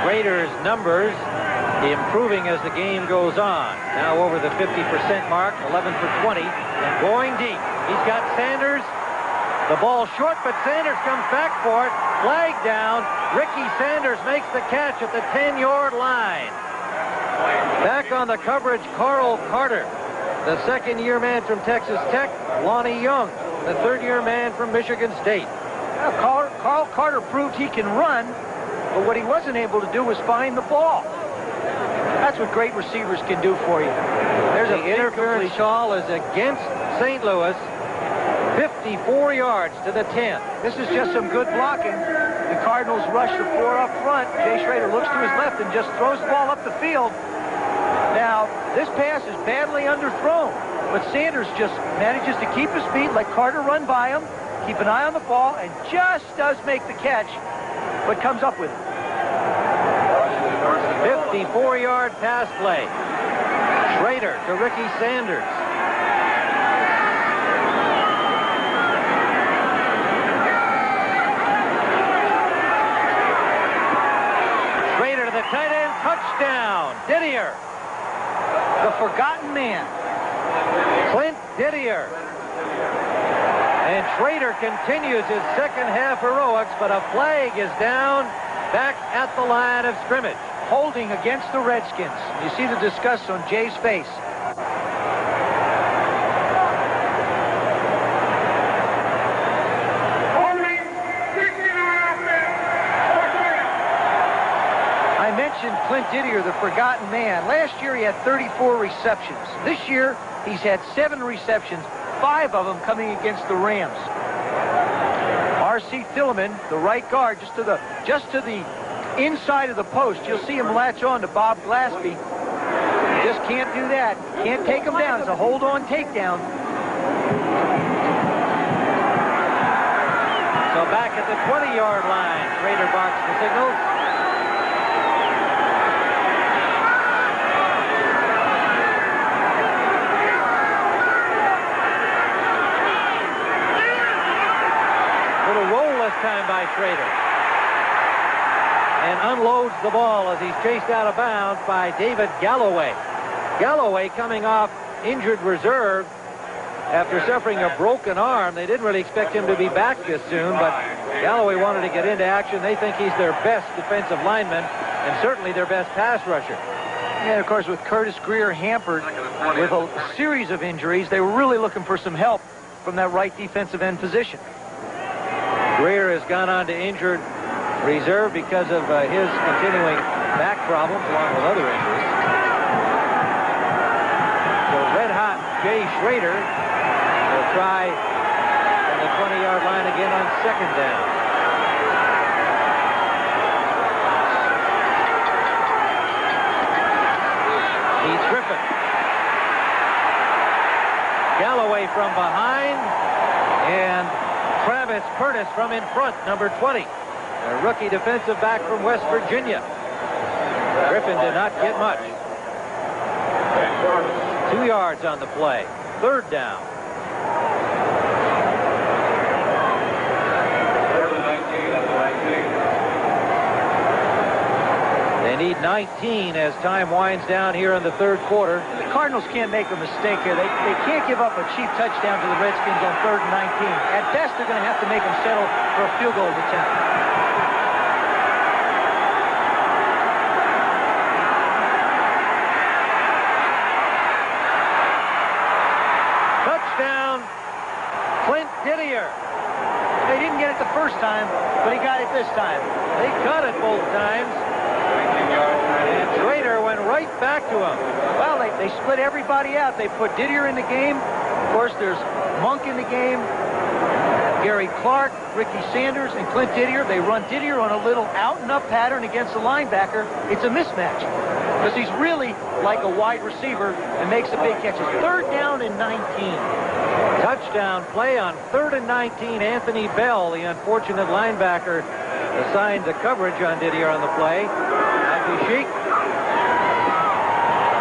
Raiders' numbers improving as the game goes on. Now over the 50% mark, 11 for 20, and going deep. He's got Sanders. The ball short, but Sanders comes back for it. Flag down. Ricky Sanders makes the catch at the 10-yard line. Back on the coverage, Carl Carter, the second-year man from Texas Tech. Lonnie Young, the third-year man from Michigan State. Now, Carl Carter proved he can run, but what he wasn't able to do was find the ball. That's what great receivers can do for you. There's the interference call is against St. Louis. 54 yards to the 10. This is just some good blocking. The Cardinals rush the 4 up front. Jay Schrader looks to his left and just throws the ball up the field. Now, this pass is badly underthrown, but Sanders just manages to keep his feet, let Carter run by him, keep an eye on the ball, and just does make the catch, but comes up with it. 54-yard pass play. Schrader to Ricky Sanders. Tight end touchdown. Didier. The forgotten man. Clint Didier. And Schrader continues his second half heroics, but a flag is down back at the line of scrimmage. Holding against the Redskins. You see the disgust on Jay's face. I mentioned Clint Didier, the forgotten man. Last year he had 34 receptions. This year he's had 7 receptions, 5 of them coming against the Rams. R.C. Thielemann, the right guard, just to the inside of the post. You'll see him latch on to Bob Glaspie. Just can't do that. Can't take him down. It's a hold-on takedown. So back at the 20-yard line, Schrader barks the signal. Little roll this time by Schrader. And unloads the ball as he's chased out of bounds by David Galloway. Galloway coming off injured reserve after suffering a broken arm. They didn't really expect him to be back this soon, but Galloway wanted to get into action. They think he's their best defensive lineman and certainly their best pass rusher. And, of course, with Curtis Greer hampered with a series of injuries, they were really looking for some help from that right defensive end position. Greer has gone on to injured reserve because of his continuing back problems along with other injuries. So red-hot Jay Schrader will try from the 20-yard line again on second down. Heath Griffin. Galloway from behind, and Travis Curtis from in front, number 20. A rookie defensive back from West Virginia. Griffin did not get much. 2 yards on the play. Third down. They need 19 as time winds down here in the third quarter. The Cardinals can't make a mistake here. They can't give up a cheap touchdown to the Redskins on 3rd and 19. At best, they're going to have to make them settle for a field goal attempt. They didn't get it the first time, but he got it this time. They got it both times. And Schrader went right back to him. Well, they split everybody out. They put Didier in the game. Of course, there's Monk in the game, Gary Clark, Ricky Sanders, and Clint Didier. They run Didier on a little out-and-up pattern against the linebacker. It's a mismatch because he's really like a wide receiver and makes the big catches. 3rd down and 19. Touchdown play on 3rd and 19. Anthony Bell, the unfortunate linebacker, assigned the coverage on Didier on the play. Sheik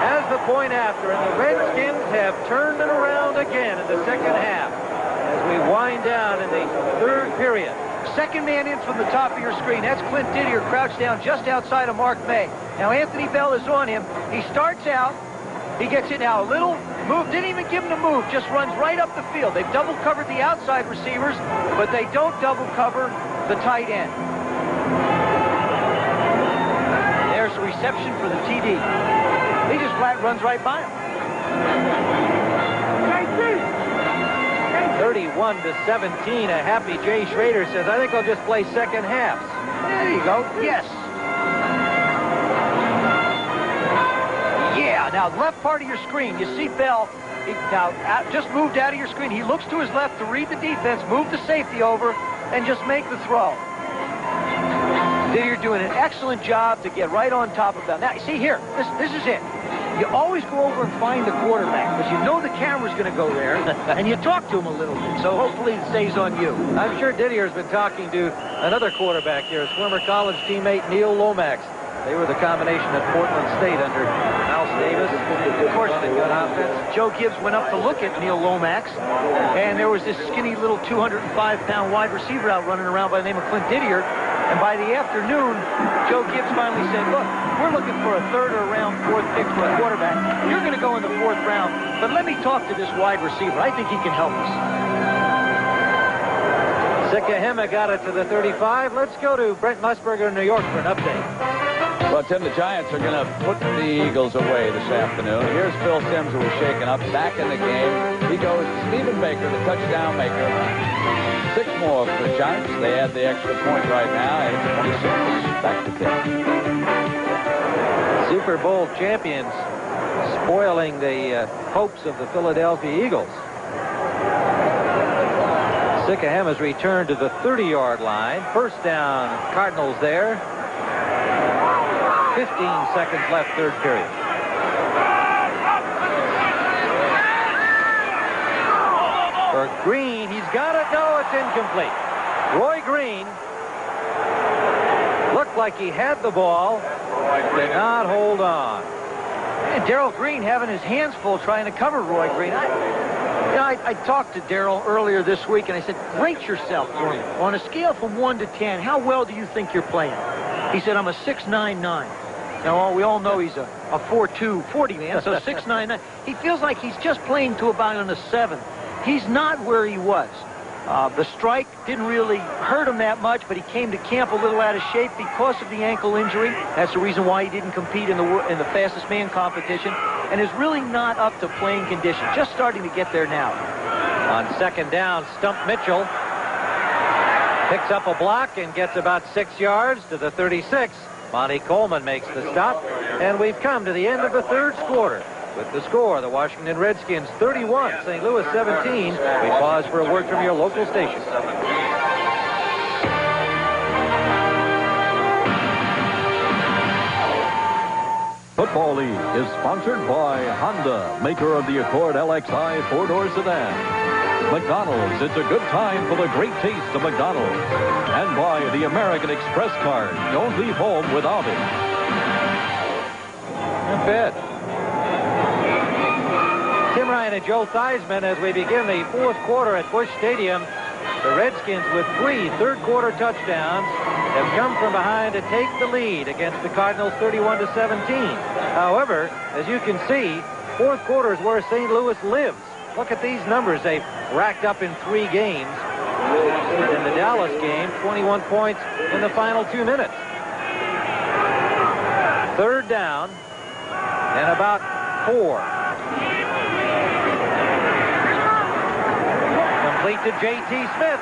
has the point after, and the Redskins have turned it around again in the second half as we wind down in the 3rd period. Second man in from the top of your screen. That's Clint Didier crouched down just outside of Mark May. Now Anthony Bell is on him. He starts out. He gets it now. A little move. Didn't even give him the move. Just runs right up the field. They've double covered the outside receivers, but they don't double cover the tight end. There's a reception for the TD. He just flat runs right by him. 31-17. A happy Jay Schrader says, I think I'll just play second halves. There you go. Yes. Yeah. Now, left part of your screen, you see Bell. Just moved out of your screen. He looks to his left to read the defense, move the safety over, and just make the throw. Didier doing an excellent job to get right on top of that. Now, see here, this is it. You always go over and find the quarterback because you know the camera's going to go there, and you talk to him a little bit. So hopefully it stays on you. I'm sure Didier's been talking to another quarterback here, his former college teammate Neil Lomax. They were the combination at Portland State under Mouse Davis. Of course, Joe Gibbs went up to look at Neil Lomax, and there was this skinny little 205-pound wide receiver out running around by the name of Clint Didier. And by the afternoon, Joe Gibbs finally said, look, we're looking for a 3rd or round 4th pick for a quarterback. You're going to go in the 4th round, but let me talk to this wide receiver. I think he can help us. Sikahema got it to the 35. Let's go to Brent Musburger in New York for an update. Well, Tim, the Giants are going to put the Eagles away this afternoon. Here's Phil Simms, who was shaken up, back in the game. He goes to Stephen Baker, the touchdown maker. 6 more for the Giants. They had the extra point right now at 26. Back to Tim. Super Bowl champions spoiling the hopes of the Philadelphia Eagles. Sikahema's returned to the 30-yard line. First down, Cardinals there. 15 seconds left, third period. For Green, he's got it. No, it's incomplete. Roy Green looked like he had the ball, did not hold on. And Darrell Green having his hands full trying to cover Roy Green. I talked to Darrell earlier this week, and I said, rate yourself for me. On a scale from 1 to 10, how well do you think you're playing? He said, I'm a 6.99. Now, we all know he's a 4.2 40 man, so 6.99. He feels like he's just playing to about on a 7. He's not where he was. The strike didn't really hurt him that much, but he came to camp a little out of shape because of the ankle injury. That's the reason why he didn't compete in the fastest man competition, and is really not up to playing condition. Just starting to get there now. On second down, Stump Mitchell picks up a block and gets about 6 yards to the 36. Monty Coleman makes the stop, and we've come to the end of the third quarter. With the score, the Washington Redskins 31, St. Louis 17. We pause for a word from your local station. Football League is sponsored by Honda, maker of the Accord LXI 4-door sedan. McDonald's, it's a good time for the great taste of McDonald's. And by the American Express card. Don't leave home without it. Not bad. Tim Ryan and Joe Theismann as we begin the fourth quarter at Busch Stadium. The Redskins with 3 third-quarter touchdowns have come from behind to take the lead against the Cardinals 31-17. However, as you can see, fourth quarter is where St. Louis lives. Look at these numbers they've racked up in 3 games. In the Dallas game, 21 points in the final 2 minutes. Third down and about 4. Complete to J.T. Smith.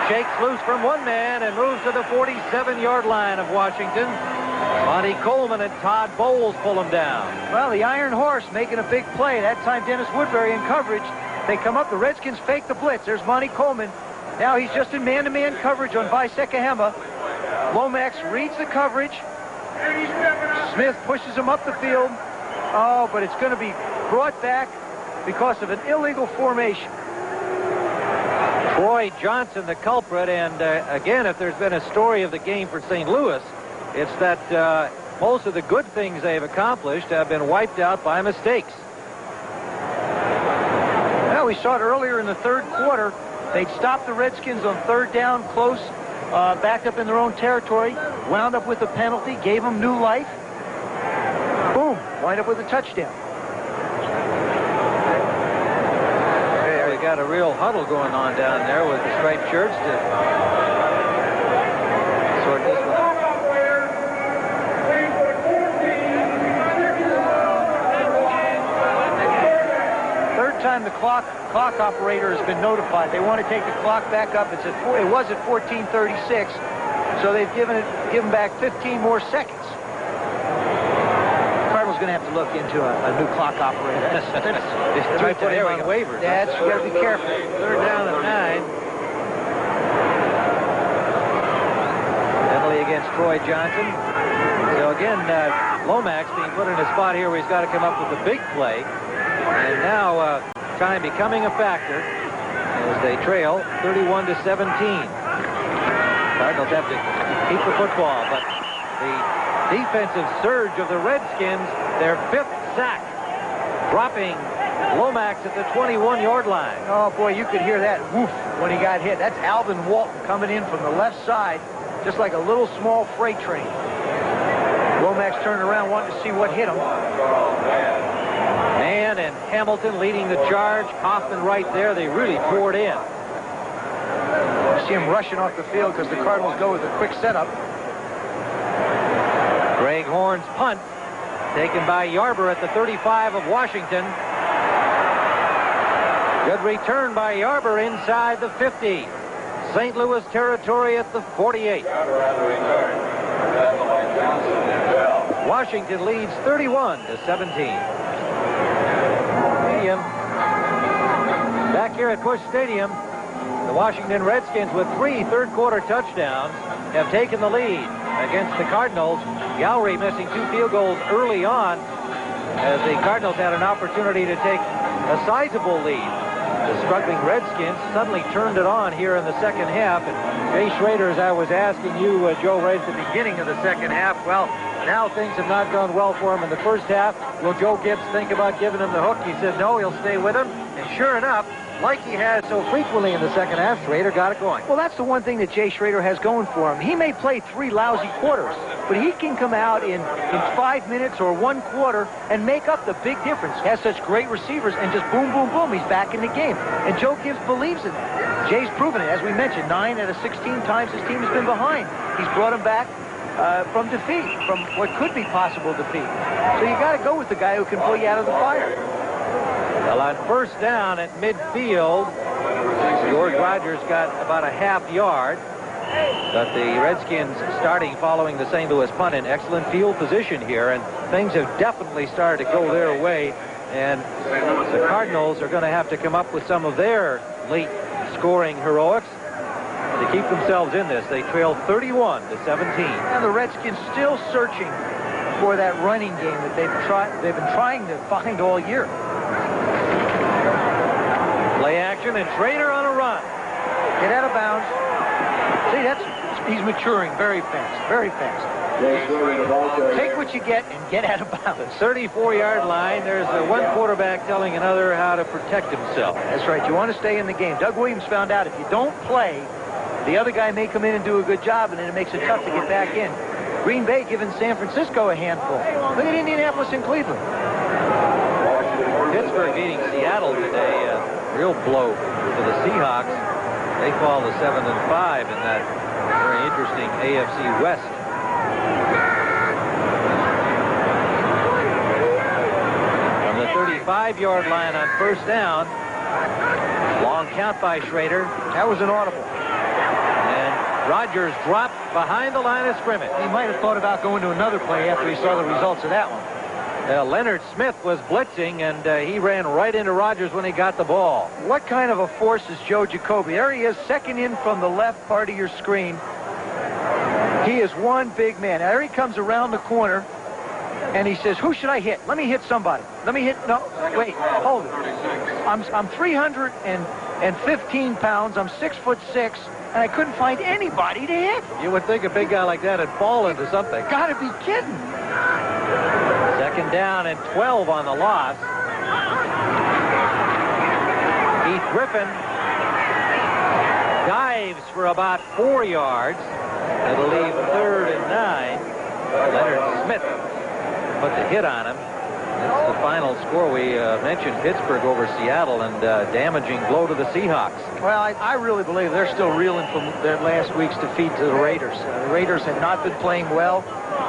Shakes loose from one man and moves to the 47-yard line of Washington. Monty Coleman and Todd Bowles pull him down. Well, the Iron Horse making a big play. That time Dennis Woodbury in coverage. They come up. The Redskins fake the blitz. There's Monty Coleman. Now he's just in man-to-man coverage on Sikahema. Lomax reads the coverage. Smith pushes him up the field. Oh, but it's going to be brought back because of an illegal formation. Troy Johnson, the culprit, and again, if there's been a story of the game for St. Louis, it's that most of the good things they've accomplished have been wiped out by mistakes. Well, we saw it earlier in the third quarter. They'd stopped the Redskins on third down, close, backed up in their own territory, wound up with a penalty, gave them new life. Boom, wind up with a touchdown. Got a real huddle going on down there with the striped shirts to sort this one out. Third time the clock operator has been notified. They want to take the clock back up. It was at 14:36, so they've given back 15 more seconds. Cardinals going to have to look into a new clock operator. Try putting him on waivers. That's, you got to be careful. Third down and 9. Penalty against Troy Johnson. So again, Lomax being put in a spot here where he's got to come up with a big play. And now time becoming a factor as they trail 31-17. Cardinals have to keep the football, but the defensive surge of the Redskins, their 5th sack, dropping Lomax at the 21-yard line. Oh, boy, you could hear that woof when he got hit. That's Alvin Walton coming in from the left side, just like a little small freight train. Lomax turned around, wanting to see what hit him. Mann and Hamilton leading the charge. Hoffman right there. They really poured in. see him rushing off the field because the Cardinals go with a quick setup. Greg Horn's punt taken by Yarber at the 35 of Washington. Good return by Yarber inside the 50. St. Louis territory at the 48. Washington leads 31-17. Back here at Busch Stadium, the Washington Redskins with 3 third-quarter touchdowns have taken the lead against the Cardinals. Gowrie missing 2 field goals early on as the Cardinals had an opportunity to take a sizable lead. The struggling Redskins suddenly turned it on here in the second half. And Jay Schrader, as I was asking you, Joe, right at the beginning of the second half, well, now things have not gone well for him in the first half. Will Joe Gibbs think about giving him the hook? He said no, he'll stay with him. And sure enough, like he has so frequently in the second half, Schrader got it going. Well, that's the one thing that Jay Schrader has going for him. He may play 3 lousy quarters, but he can come out in 5 minutes or 1 quarter and make up the big difference. He has such great receivers, and just boom, boom, boom, he's back in the game. And Joe Gibbs believes in that. Jay's proven it. As we mentioned, 9 out of 16 times his team has been behind. He's brought him back from defeat, from what could be possible defeat. So you got to go with the guy who can pull you out of the fire. Well, on first down at midfield, George Rogers got about a half yard. But the Redskins, starting following the St. Louis punt, in excellent field position here, and things have definitely started to go their way. And the Cardinals are going to have to come up with some of their late scoring heroics to keep themselves in this. They trail 31-17. And the Redskins still searching for that running game that they've been trying to find all year. Play action, and Schrader on a run. Get out of bounds. See, he's maturing very fast, very fast. Take what you get and get out of bounds. 34-yard line. There's one quarterback telling another how to protect himself. That's right. You want to stay in the game. Doug Williams found out if you don't play, the other guy may come in and do a good job, and then it makes it tough to get back in. Green Bay giving San Francisco a handful. Look at Indianapolis and Cleveland. Pittsburgh beating Seattle today. Real blow for the Seahawks. They fall to 7-5 in that very interesting AFC West. From the 35-yard line on first down, long count by Schrader. That was an audible. And Rogers dropped behind the line of scrimmage. He might have thought about going to another play after he saw the results of that one. Leonard Smith was blitzing, and he ran right into Rogers when he got the ball. What kind of a force is Joe Jacoby? There he is, second in from the left part of your screen. He is one big man. There he comes around the corner, and he says, who should I hit? Let me hit somebody. Let me hit, no, wait, hold it. I'm 315 pounds, I'm 6'6", and I couldn't find anybody to hit. You would think a big guy like that would fall into something. Gotta be kidding. Second down and 12 on the loss. Keith Griffin dives for about 4 yards. It'll leave 3rd and 9. Leonard Smith put the hit on him. That's the final score. We mentioned Pittsburgh over Seattle, and damaging blow to the Seahawks. Well, I really believe they're still reeling from their last week's defeat to the Raiders. The Raiders had not been playing well.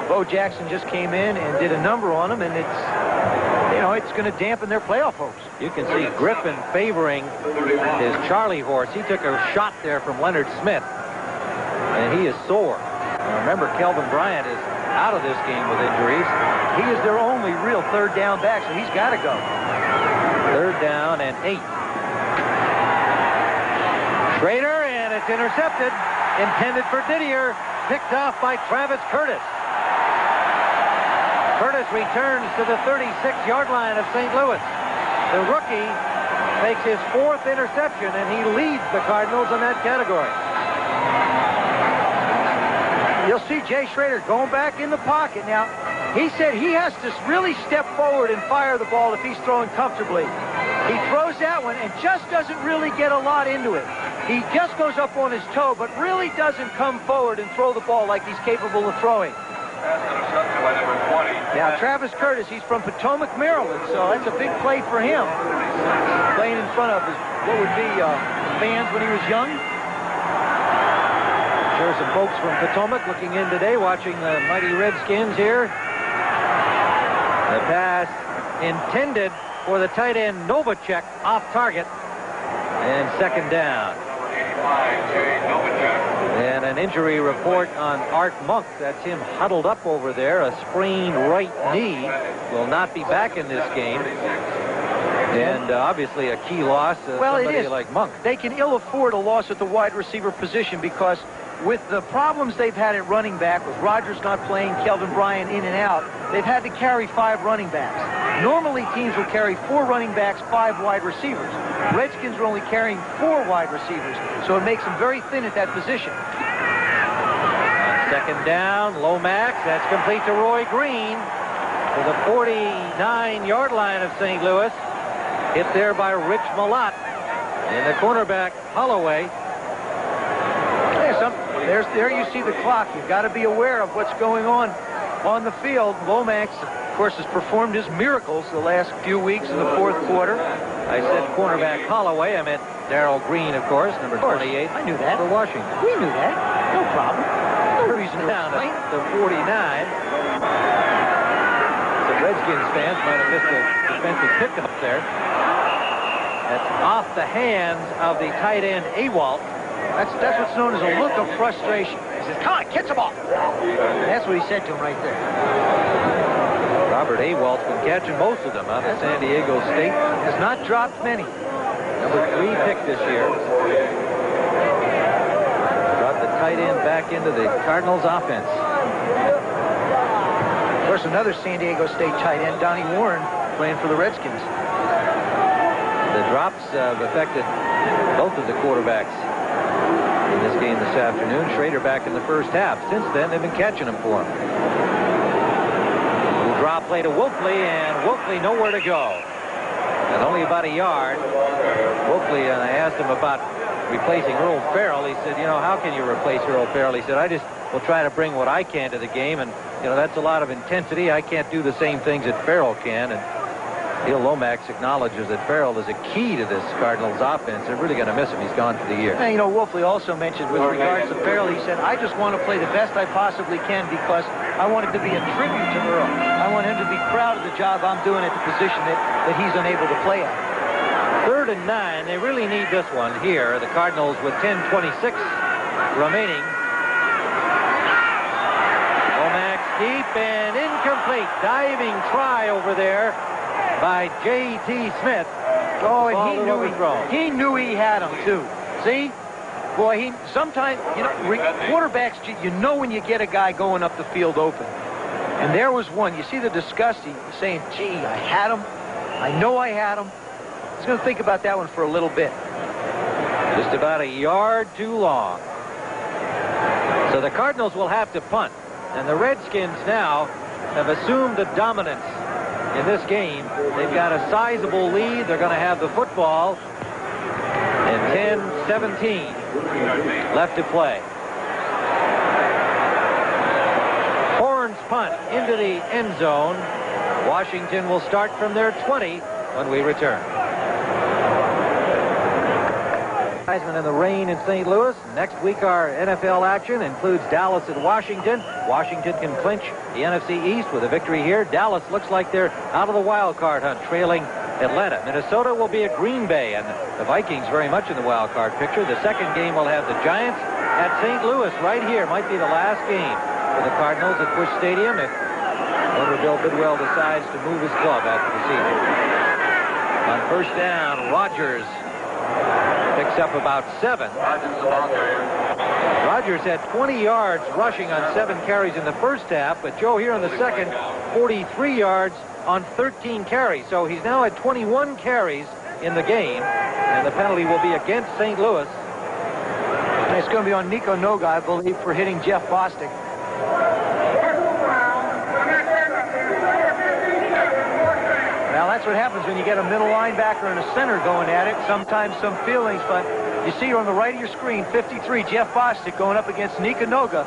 Bo Jackson just came in and did a number on them, and it's going to dampen their playoff hopes. You can see Griffin favoring his Charlie horse. He took a shot there from Leonard Smith, and he is sore. Now remember, Kelvin Bryant is out of this game with injuries. He is their only real third down back, so he's got to go. 3rd down and 8. Schrader, and it's intercepted. Intended for Didier. Picked off by Travis Curtis. Curtis returns to the 36-yard line of St. Louis. The rookie makes his 4th interception, and he leads the Cardinals in that category. You'll see Jay Schrader going back in the pocket. Now, he said he has to really step forward and fire the ball if he's throwing comfortably. He throws that one and just doesn't really get a lot into it. He just goes up on his toe, but really doesn't come forward and throw the ball like he's capable of throwing. Now, Travis Curtis, he's from Potomac, Maryland, so that's a big play for him. Playing in front of what would be fans when he was young. There's some folks from Potomac looking in today, watching the mighty Redskins here. The pass intended for the tight end Novacek, off target, and second down. And an injury report on Art Monk. That's him huddled up over there. A sprained right knee. Will not be back in this game. And obviously a key loss. Well, somebody it is. like Monk. They can ill afford a loss at the wide receiver position because with the problems they've had at running back, with Rodgers not playing, Kelvin Bryant in and out, they've had to carry 5 running backs. Normally teams will carry 4 running backs, 5 wide receivers. Redskins are only carrying 4 wide receivers, so it makes them very thin at that position. On second down, Lomax. That's complete to Roy Green to the 49-yard line of St. Louis. Hit there by Rich Malott. And the cornerback, Holloway. There you see the clock. You've got to be aware of what's going on the field. Lomax, of course, has performed his miracles the last few weeks in the fourth quarter. I said cornerback Holloway. I meant Darrell Green, of course, number 28. I knew that. For Washington. We knew that. No problem. No reason to Down explain. to 49. Some Redskins fans might have missed a defensive pickup there. That's off the hands of the tight end Ewald. That's what's known as a look of frustration. He says, "Come on, catch the ball." That's what he said to him right there. Robert Ewald's been catching most of them out of San Diego State. Has not dropped many. Number 3 pick this year. Brought the tight end back into the Cardinals offense. Of course, another San Diego State tight end, Donnie Warren, playing for the Redskins. The drops have affected both of the quarterbacks in this game this afternoon. Schrader back in the first half. Since then, they've been catching them for him. Little drop play to Wolfley, and Wolfley nowhere to go. And only about a yard. Wolfley, and I asked him about replacing Earl Farrell. He said, you know, how can you replace Earl Farrell? He said, I just will try to bring what I can to the game, and, you know, that's a lot of intensity. I can't do the same things that Farrell can, and Bill Lomax acknowledges that Farrell is a key to this Cardinals offense. They're really going to miss him. He's gone for the year. And, you know, Wolfley also mentioned with regards to Farrell, he said, I just want to play the best I possibly can because I want it to be a tribute to Earl. I want him to be proud of the job I'm doing at the position that he's unable to play at. 3rd and 9. They really need this one here. The Cardinals with 10:26 remaining. Lomax deep and incomplete. Diving try over there by J.T. Smith. Oh, and he knew overthrown. he knew he had him too. See, boy, sometimes, you know, quarterbacks, you know when you get a guy going up the field open. And there was one. You see the disgust. He's saying, "Gee, I had him. I know I had him." He's going to think about that one for a little bit. Just about a yard too long. So the Cardinals will have to punt. And the Redskins now have assumed the dominance in this game. They've got a sizable lead. They're going to have the football. And 10-17 left to play. Horns punt into the end zone. Washington will start from their 20 when we return. Heisman in the rain in St. Louis. Next week, our NFL action includes Dallas and Washington. Washington can clinch the NFC East with a victory here. Dallas looks like they're out of the wild card hunt, trailing Atlanta. Minnesota will be at Green Bay, and the Vikings very much in the wild card picture. The second game will have the Giants at St. Owner right here. Might be the last game for the Cardinals at Busch Stadium if owner Bill Bidwell decides to move his club after the season. On first down, Rodgers picks up about 7. Rodgers had 20 yards rushing on 7 carries in the first half, but Joe here in the second, 43 yards on 13 carries. So he's now at 21 carries in the game, and the penalty will be against St. Louis. And it's going to be on Nico Noga, I believe, for hitting Jeff Bostic. Well, that's what happens when you get a middle linebacker and a center going at it. Sometimes some feelings, but you see on the right of your screen, 53, Jeff Bostic going up against Nico Noga.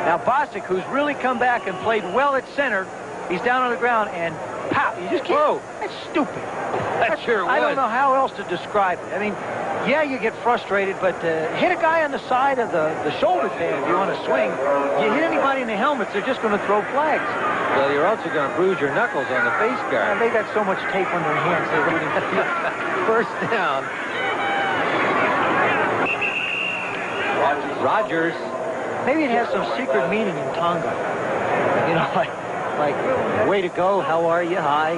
Now, Bostic, who's really come back and played well at center, he's down on the ground, and pow, you just can't. Whoa. That's stupid. That sure was. I don't know how else to describe it. I mean, yeah, you get frustrated, but hit a guy on the side of the shoulder pad if you want to swing. You hit anybody in the helmets, they're just going to throw flags. Well, you're also going to bruise your knuckles on the face guard. They got so much tape on their hands, they don't even feel it. First down. Rogers. Maybe it has some secret meaning in Tonga. You know, like way to go, how are you, hi.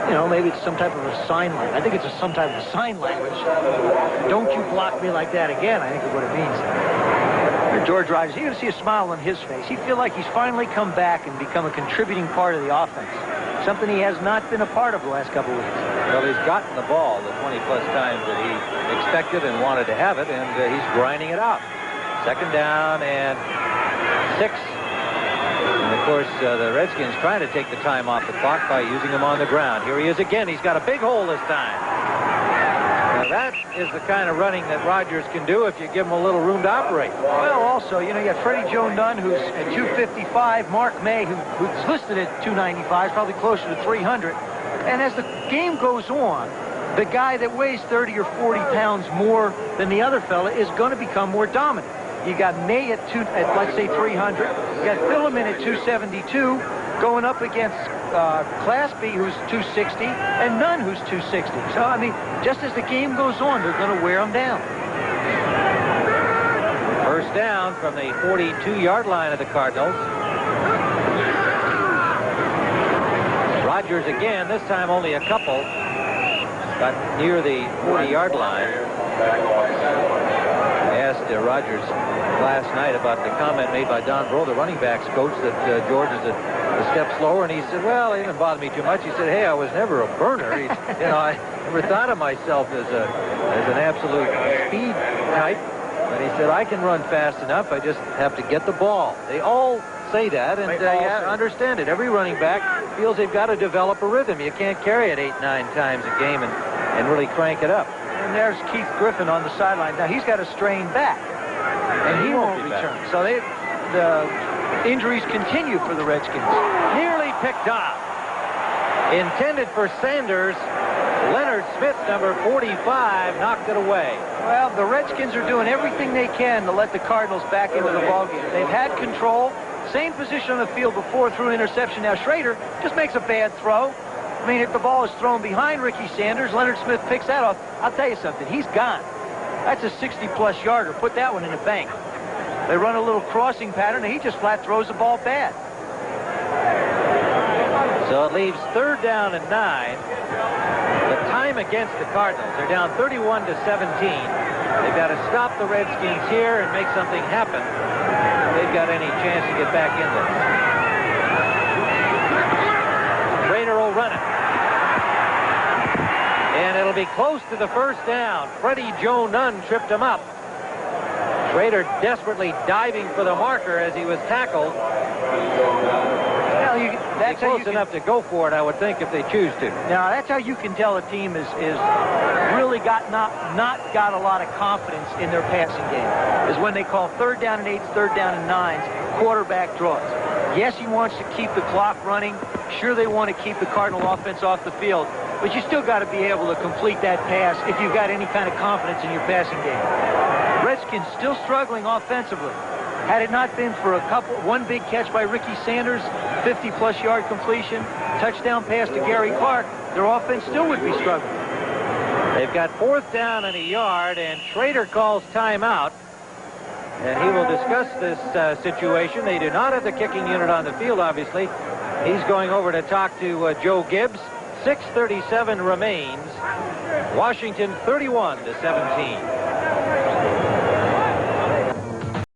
You know, maybe it's some type of a sign language. I think it's some type of sign language. Don't you block me like that again, I think is what it means. George Rogers, you're going to see a smile on his face. He feels like he's finally come back and become a contributing part of the offense. Something he has not been a part of the last couple of weeks. Well, he's gotten the ball the 20-plus times that he expected and wanted to have it, and he's grinding it out. Second down and 6. And, of course, the Redskins trying to take the time off the clock by using him on the ground. Here he is again. He's got a big hole this time. Now, that is the kind of running that Rogers can do if you give him a little room to operate. Well, also, you know, you got Freddie Joe Nunn, who's at 255. Mark May, who's listed at 295, is probably closer to 300. And as the game goes on, the guy that weighs 30 or 40 pounds more than the other fella is going to become more dominant. You got May at let's say 300. You got Philliman at 272 going up against Claspy, who's 260, and Nunn, who's 260. So, I mean, just as the game goes on, they're going to wear them down. First down from the 42-yard line of the Cardinals. Rogers again, this time only a couple. Got near the 40-yard line. I asked Rogers last night about the comment made by Don Bro, the running backs coach, that George is a step slower, and he said, well, it didn't bother me too much. He said, hey, I was never a burner. You know, I never thought of myself as an absolute speed type. But he said, I can run fast enough. I just have to get the ball. They all say that, and yeah, understand it. Every running back feels they've got to develop a rhythm. You can't carry it 8-9 times a game and really crank it up. And there's Keith Griffin on the sideline. Now, he's got a strained back, and he won't return. So the injuries continue for the Redskins. Nearly picked off. Intended for Sanders. Leonard Smith, number 45, knocked it away. Well, the Redskins are doing everything they can to let the Cardinals back into the ballgame. They've had control. Same position on the field before, threw an interception. Now Schrader just makes a bad throw. I mean, if the ball is thrown behind Ricky Sanders, Leonard Smith picks that off. I'll tell you something. He's gone. That's a 60-plus yarder. Put that one in the bank. They run a little crossing pattern, and he just flat throws the ball bad. So it leaves third down and 9. The time against the Cardinals. They're down 31-17. They've got to stop the Redskins here and make something happen if they've got any chance to get back in there. Schrader will run it. And it'll be close to the first down. Freddie Joe Nunn tripped him up. Schrader desperately diving for the marker as he was tackled. Well, that's close enough to go for it, I would think, if they choose to. Now, that's how you can tell a team is really not got a lot of confidence in their passing game, is when they call third down and 8s, third down and 9s, quarterback draws. Yes, he wants to keep the clock running. Sure, they want to keep the Cardinal offense off the field, but you still got to be able to complete that pass if you've got any kind of confidence in your passing game. Redskins still struggling offensively. Had it not been for one big catch by Ricky Sanders, 50-plus yard completion, touchdown pass to Gary Clark, their offense still would be struggling. They've got fourth down and a yard, and Schrader calls timeout. And he will discuss this situation. They do not have the kicking unit on the field, obviously. He's going over to talk to Joe Gibbs. 6:37 remains. Washington 31-17.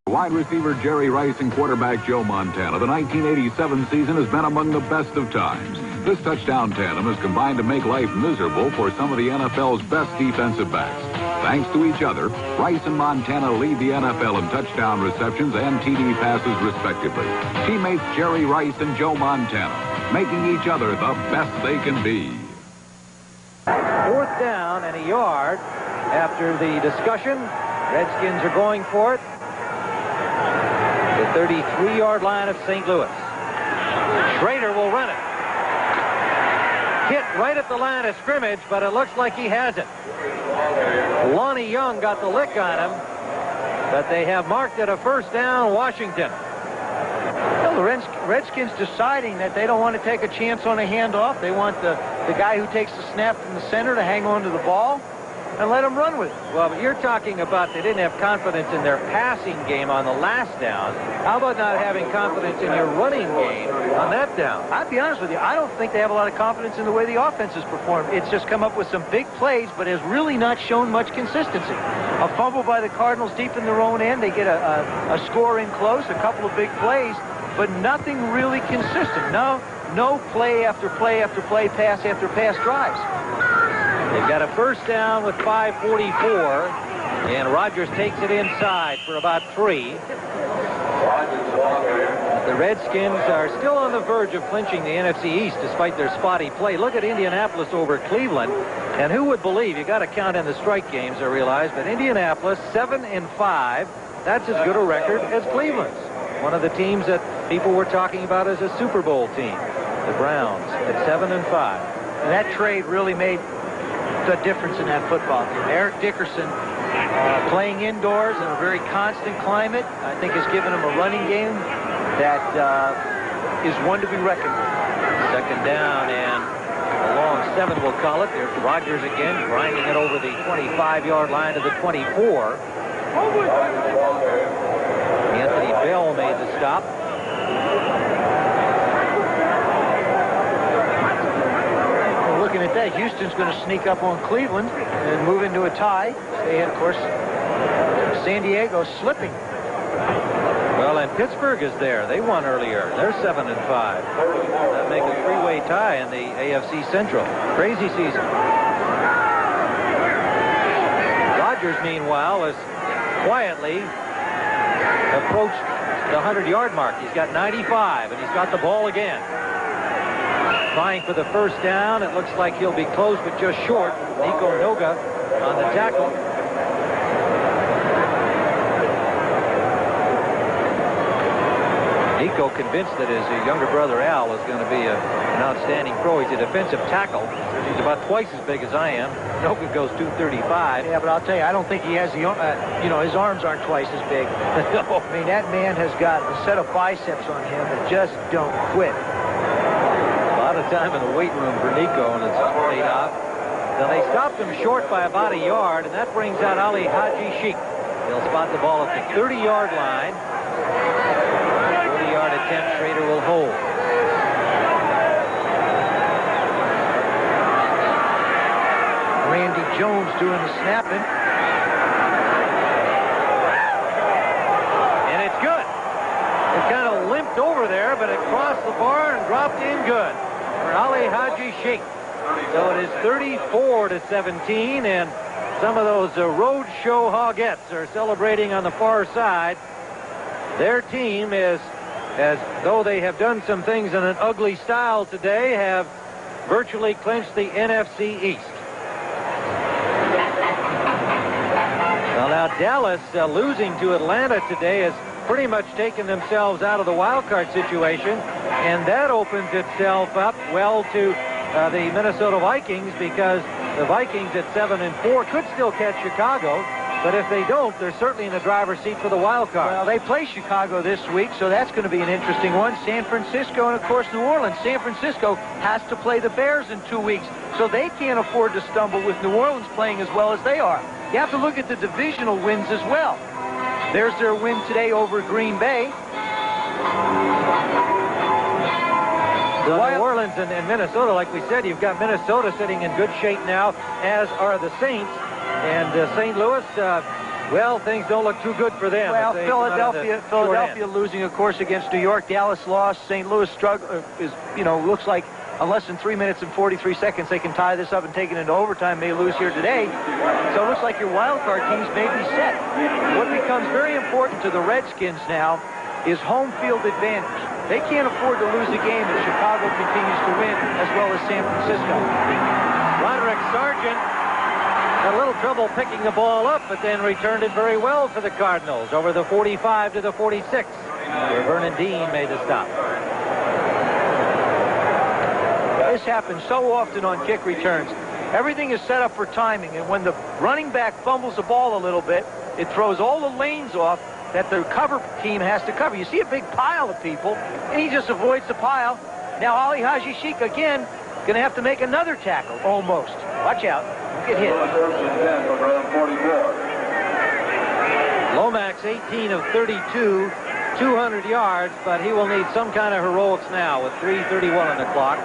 Wide receiver Jerry Rice and quarterback Joe Montana. The 1987 season has been among the best of times. This touchdown tandem has combined to make life miserable for some of the NFL's best defensive backs. Thanks to each other, Rice and Montana lead the NFL in touchdown receptions and TD passes, respectively. Teammates Jerry Rice and Joe Montana, making each other the best they can be. Fourth down and a yard after the discussion. Redskins are going for it. The 33-yard line of St. Louis. Schrader will run it. Hit right at the line of scrimmage, but it looks like he has it. Lonnie Young got the lick on him, but they have marked it a first down, Washington. Well, the Redskins deciding that they don't want to take a chance on a handoff. They want the guy who takes the snap from the center to hang on to the ball and let him run with it. Well, but you're talking about they didn't have confidence in their passing game on the last down. How about not having confidence in your running game on that down? I'll be honest with you, I don't think they have a lot of confidence in the way the offense has performed. It's just come up with some big plays, but has really not shown much consistency. A fumble by the Cardinals deep in their own end. They get a score in close, a couple of big plays, but nothing really consistent. No play after play after play, pass after pass drives. They've got a first down with 5:44, and Rodgers takes it inside for about 3. The Redskins are still on the verge of clinching the NFC East despite their spotty play. Look at Indianapolis over Cleveland, and who would believe, you got to count in the strike games, I realize, but Indianapolis 7-5, that's as good a record as Cleveland's. One of the teams that people were talking about as a Super Bowl team, the Browns, at 7-5. And that trade really made the difference in that football team. Eric Dickerson playing indoors in a very constant climate, I think has given him a running game that is one to be reckoned with. Second down and a long 7, we'll call it. There's Rodgers again, grinding it over the 25-yard line to the 24. Anthony Bell made the stop. Looking at that, Houston's going to sneak up on Cleveland and move into a tie. They had, of course, San Diego slipping. Well, and Pittsburgh is there. They won earlier. They're 7-5. That makes a 3-way tie in the AFC Central. Crazy season. Rodgers, meanwhile, has quietly approached the 100-yard mark. He's got 95, and he's got the ball again. Trying for the first down. It looks like he'll be close, but just short. Nico Noga on the tackle. Nico convinced that his younger brother Al is going to be an outstanding pro. He's a defensive tackle. He's about twice as big as I am. Noga goes 235. Yeah, but I'll tell you, I don't think he has the, his arms aren't twice as big. No. I mean, that man has got a set of biceps on him that just don't quit. Time in the weight room for Nico, and it's paid off. Now they stopped him short by about a yard, and that brings out Ali Haji Sheikh. He'll spot the ball at the 30-yard line. 40-yard attempt, Schrader will hold. Randy Jones doing the snapping. And it's good. It kind of limped over there, but it crossed the bar and dropped in good for Ali Haji Sheikh. So it is 34-17, and some of those road show hogettes are celebrating on the far side. Their team is, as though they have done some things in an ugly style today, have virtually clinched the NFC East. Well, now Dallas losing to Atlanta today has pretty much taken themselves out of the wild card situation, and that opens itself up well to the Minnesota Vikings, because the Vikings at 7-4 could still catch Chicago, but if they don't, they're certainly in the driver's seat for the wild card. Well, they play Chicago this week, so that's going to be an interesting one. San Francisco and, of course, New Orleans. San Francisco has to play the Bears in 2 weeks, so they can't afford to stumble with New Orleans playing as well as they are. You have to look at the divisional wins as well. There's their win today over Green Bay. So New Orleans and Minnesota, like we said, you've got Minnesota sitting in good shape now, as are the Saints. And St. Louis, well, things don't look too good for them. Well, Philadelphia losing, of course, against New York. Dallas lost. St. Louis looks like in less than 3 minutes and 43 seconds they can tie this up and take it into overtime. May lose here today. So it looks like your wild card teams may be set. What becomes very important to the Redskins now is home field advantage. They can't afford to lose a game if Chicago continues to win, as well as San Francisco. Roderick Sargent had a little trouble picking the ball up, but then returned it very well for the Cardinals over the 45 to the 46, where Vernon Dean made the stop. this happens so often on kick returns. Everything is set up for timing, and when the running back fumbles the ball a little bit, it throws all the lanes off that the cover team has to cover. You see a big pile of people, and he just avoids the pile. Now Ali Haji Sheik again going to have to make another tackle, almost. Watch out. Don't get hit. Lomax, 18 of 32, 200 yards, but he will need some kind of heroics now with 3:31 on the clock.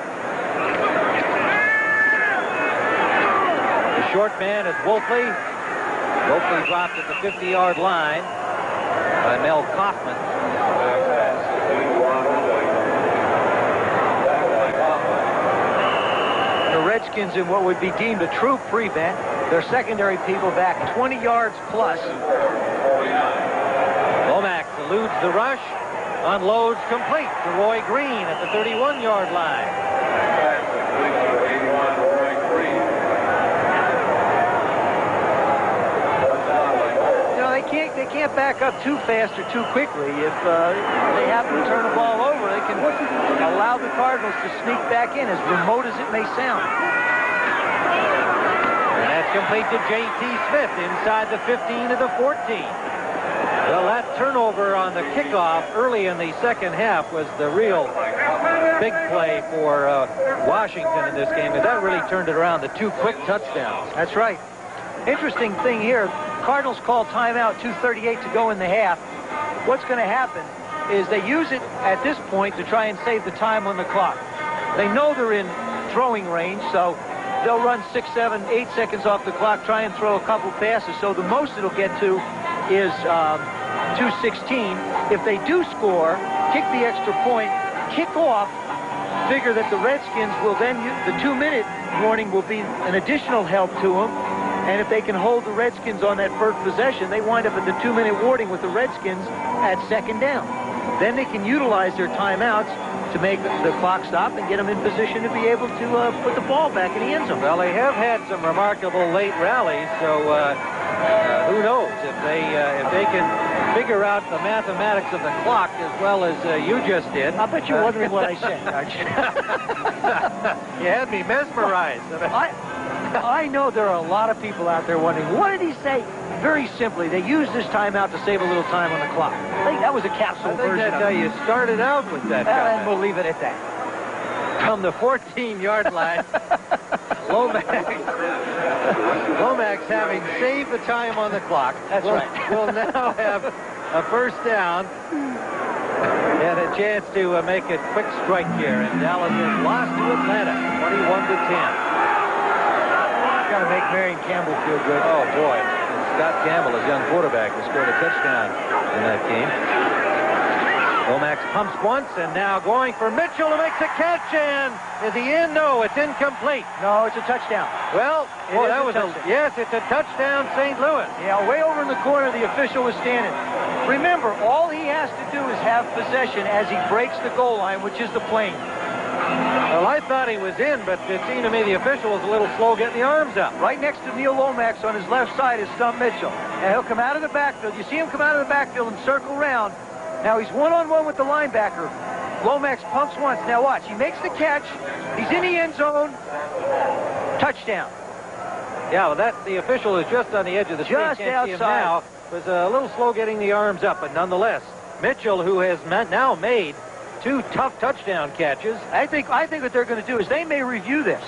The short man is Wolfley. Wolfley dropped at the 50-yard line by Mel Kaufman. The Redskins in what would be deemed a true prevent. Their secondary people back 20 yards plus. Lomax eludes the rush, unloads complete to Roy Green at the 31-yard line. They can't back up too fast or too quickly. If they happen to turn the ball over, they can allow the Cardinals to sneak back in, as remote as it may sound. And that's complete to J.T. Smith inside the 15 to the 14. Well, that turnover on the kickoff early in the second half was the real big play for Washington in this game, and that really turned it around, the two quick touchdowns. That's right. Interesting thing here, Cardinals call timeout, 2:38 to go in the half. What's going to happen is they use it at this point to try and save the time on the clock. They know they're in throwing range, so they'll run 6, 7, 8 seconds off the clock, try and throw a couple passes. So the most it'll get to is 2:16. If they do score, kick the extra point, kick off, figure that the Redskins will then use the 2-minute warning will be an additional help to them. And if they can hold the Redskins on that first possession, they wind up at the 2-minute warning with the Redskins at second down. Then they can utilize their timeouts to make the clock stop and get them in position to be able to put the ball back in the end zone. Well, they have had some remarkable late rallies, so who knows if they can figure out the mathematics of the clock as well as you just did. I bet you're wondering what I said, aren't you? You had me mesmerized. I know there are a lot of people out there wondering, what did he say? Very simply, they used this timeout to save a little time on the clock. I think that was a capsule version. I think that's how you started out with that. And we'll leave it at that. From the 14-yard line, Lomax having saved the time on the clock. That's right. We'll now have a first down and a chance to make a quick strike here. And Dallas has lost to Atlanta, 21-10. Got to make Marion Campbell feel good. Oh, boy. Scott Campbell, his young quarterback, has scored a touchdown in that game. Lomax pumps once, and now going for Mitchell who makes a catch, and is he in? No, it's incomplete. No, it's a touchdown. Well, yes, it's a touchdown, St. Louis. Yeah, way over in the corner, the official was standing. Remember, all he has to do is have possession as he breaks the goal line, which is the plane. Well, I thought he was in, but it seemed to me the official was a little slow getting the arms up. Right next to Neil Lomax on his left side is Stump Mitchell. And he'll come out of the backfield. You see him come out of the backfield and circle around. Now he's one-on-one with the linebacker. Lomax pumps once. Now watch. He makes the catch. He's in the end zone. Touchdown. Yeah, well, the official is just on the edge of the screen. Just Can't see him outside. now. Was a little slow getting the arms up, but nonetheless, Mitchell, who has now made 2 tough touchdown catches. I think what they're going to do is they may review this.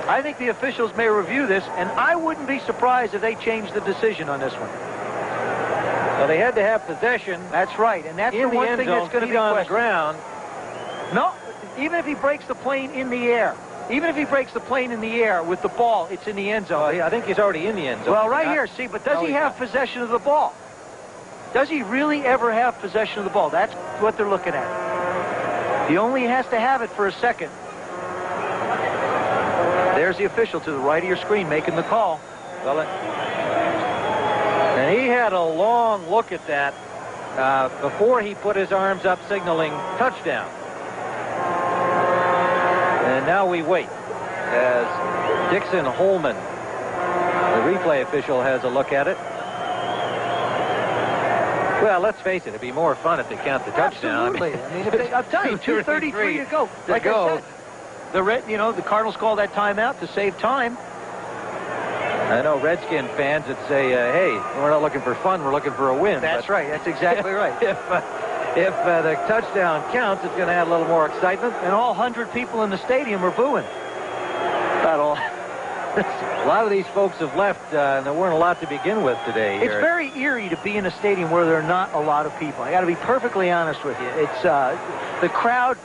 I think the officials may review this, and I wouldn't be surprised if they change the decision on this one. So they had to have possession. That's right, and that's the one thing that's going to be on the questioned. ground. No, even if he breaks the plane in the air, with the ball, it's in the end zone. I think he's already in the end zone. Well, right here, see, but does he have possession of the ball? Does he really ever have possession of the ball? That's what they're looking at. He only has to have it for a second. There's the official to the right of your screen making the call. Well, and he had a long look at that before he put his arms up signaling touchdown. And now we wait as Dixon Holman, the replay official, has a look at it. Well, let's face it, it'd be more fun if they count the touchdown. Absolutely. I mean, I'm telling you, 2:33 to go. I said, The Cardinals call that timeout to save time. I know Redskin fans that say, hey, we're not looking for fun, we're looking for a win. That's right. That's exactly right. If the touchdown counts, it's going to add a little more excitement. And all 100 people in the stadium are booing. Not all. A lot of these folks have left, and there weren't a lot to begin with today. It's very eerie to be in a stadium where there are not a lot of people. I got to be perfectly honest with you. It's the crowd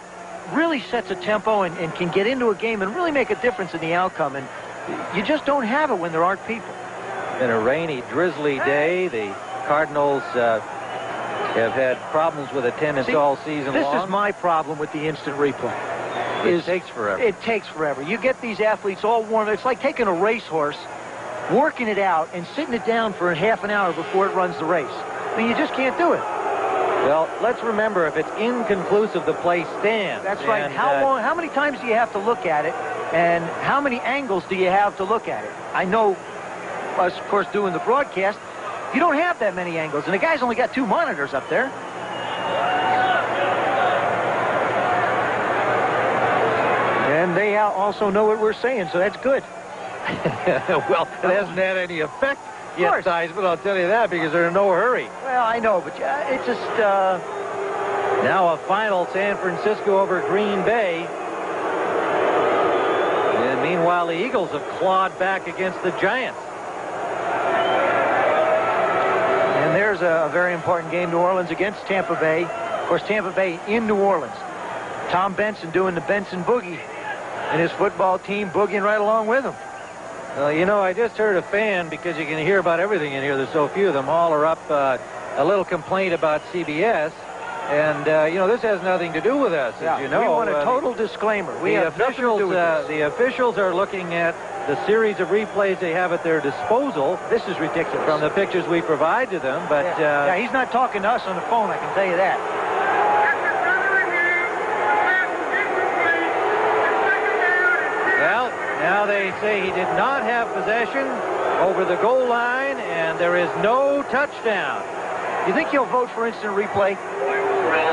really sets a tempo and can get into a game and really make a difference in the outcome. And you just don't have it when there aren't people. In a rainy, drizzly day, the Cardinals have had problems with attendance all season long. This is my problem with the instant replay. It takes forever. It takes forever. You get these athletes all warm. It's like taking a racehorse, working it out, and sitting it down for half an hour before it runs the race. I mean, you just can't do it. Well, let's remember, if it's inconclusive, the play stands. That's right. And, how many times do you have to look at it, and how many angles do you have to look at it? I know, us, of course, doing the broadcast, you don't have that many angles, and the guy's only got 2 monitors up there. And they also know what we're saying, so that's good. Well, it hasn't had any effect yet, but I'll tell you that, because they're in no hurry. Well, I know, but it's just... Now a final, San Francisco over Green Bay. And meanwhile, the Eagles have clawed back against the Giants. And there's a very important game, New Orleans against Tampa Bay. Of course, Tampa Bay in New Orleans. Tom Benson doing the Benson Boogie. And his football team boogieing right along with him. Well, you know, I just heard a fan, because you can hear about everything in here, there's so few of them, holler up a little complaint about CBS. And, this has nothing to do with us, as you know. We want a total disclaimer. We have nothing to do with this. The officials are looking at the series of replays they have at their disposal. This is ridiculous. From the pictures we provide to them, but... he's not talking to us on the phone, I can tell you that. Well, now they say he did not have possession over the goal line, and there is no touchdown. You think he'll vote for instant replay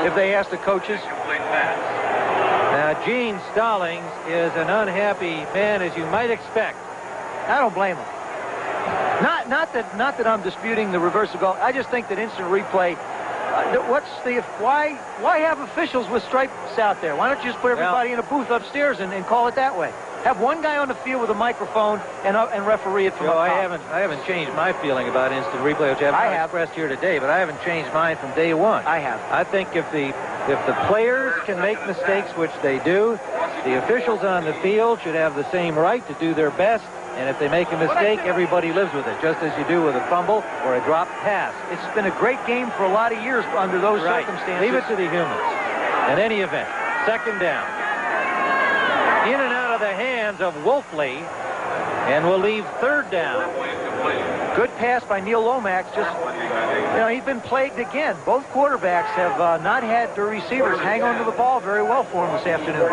if they ask the coaches? Now, Gene Stallings is an unhappy man, as you might expect. I don't blame him. Not that I'm disputing the reverse of goal. I just think that instant replay. Why have officials with stripes out there? Why don't you just put everybody in a booth upstairs and call it that way? Have one guy on the field with a microphone and referee it from up top. I haven't changed my feeling about instant replay, which I haven't expressed here today, but I haven't changed mine from day one. I have. I think if the players can make mistakes, which they do, the officials on the field should have the same right to do their best. And if they make a mistake, everybody lives with it, just as you do with a fumble or a dropped pass. It's been a great game for a lot of years under those circumstances. Leave it to the humans. In any event, second down. In and out of the hands of Wolfley, and will leave third down. Good pass by Neil Lomax. He's been plagued again. Both quarterbacks have not had their receivers hang on to the ball very well for him this afternoon.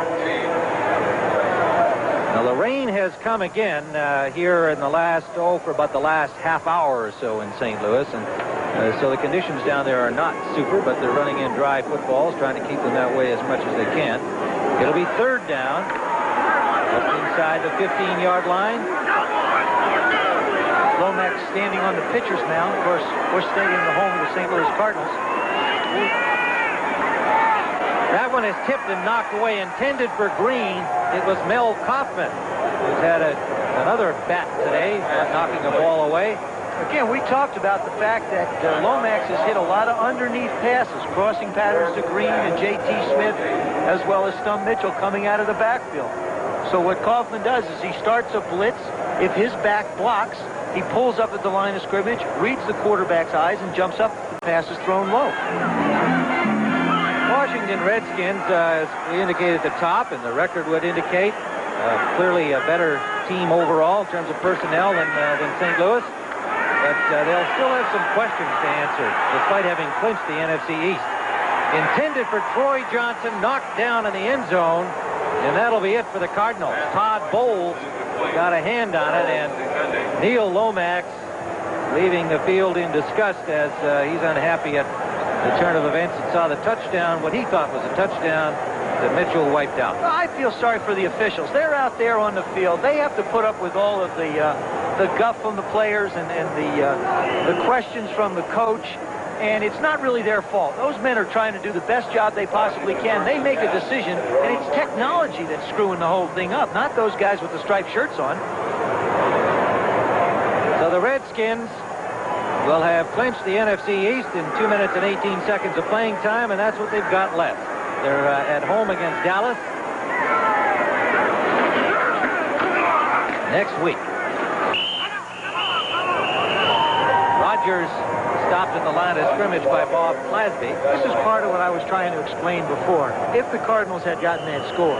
Now, the rain has come again here in the last, for about the last half hour or so in St. Louis. And so the conditions down there are not super, but they're running in dry footballs, trying to keep them that way as much as they can. It'll be third down, up inside the 15-yard line. Lomax standing on the pitcher's mound. Of course, Busch Stadium, the home of the St. Louis Cardinals. That one is tipped and knocked away, intended for Green. It was Mel Kaufman, who's had another bat today, knocking a ball away. Again, we talked about the fact that Lomax has hit a lot of underneath passes, crossing patterns to Green and J.T. Smith, as well as Stum Mitchell coming out of the backfield. So what Kaufman does is he starts a blitz. If his back blocks, he pulls up at the line of scrimmage, reads the quarterback's eyes, and jumps up. The pass is thrown low. Washington Redskins, as we indicated at the top, and the record would indicate, clearly a better team overall in terms of personnel than St. Louis. But they'll still have some questions to answer, despite having clinched the NFC East. Intended for Troy Johnson, knocked down in the end zone, and that'll be it for the Cardinals. Todd Bowles got a hand on it, and Neil Lomax leaving the field in disgust as he's unhappy at the turn of events and saw the touchdown, what he thought was a touchdown, Mitchell wiped out. Well, I feel sorry for the officials. They're out there on the field. They have to put up with all of the guff from the players and the questions from the coach. And it's not really their fault. Those men are trying to do the best job they possibly can. They make a decision, and it's technology that's screwing the whole thing up, not those guys with the striped shirts on. So the Redskins will have clinched the NFC East in 2 minutes and 18 seconds of playing time, and that's what they've got left. They're at home against Dallas next week. Rodgers stopped at the line of scrimmage by Bob Clasby. This is part of what I was trying to explain before. If the Cardinals had gotten that score,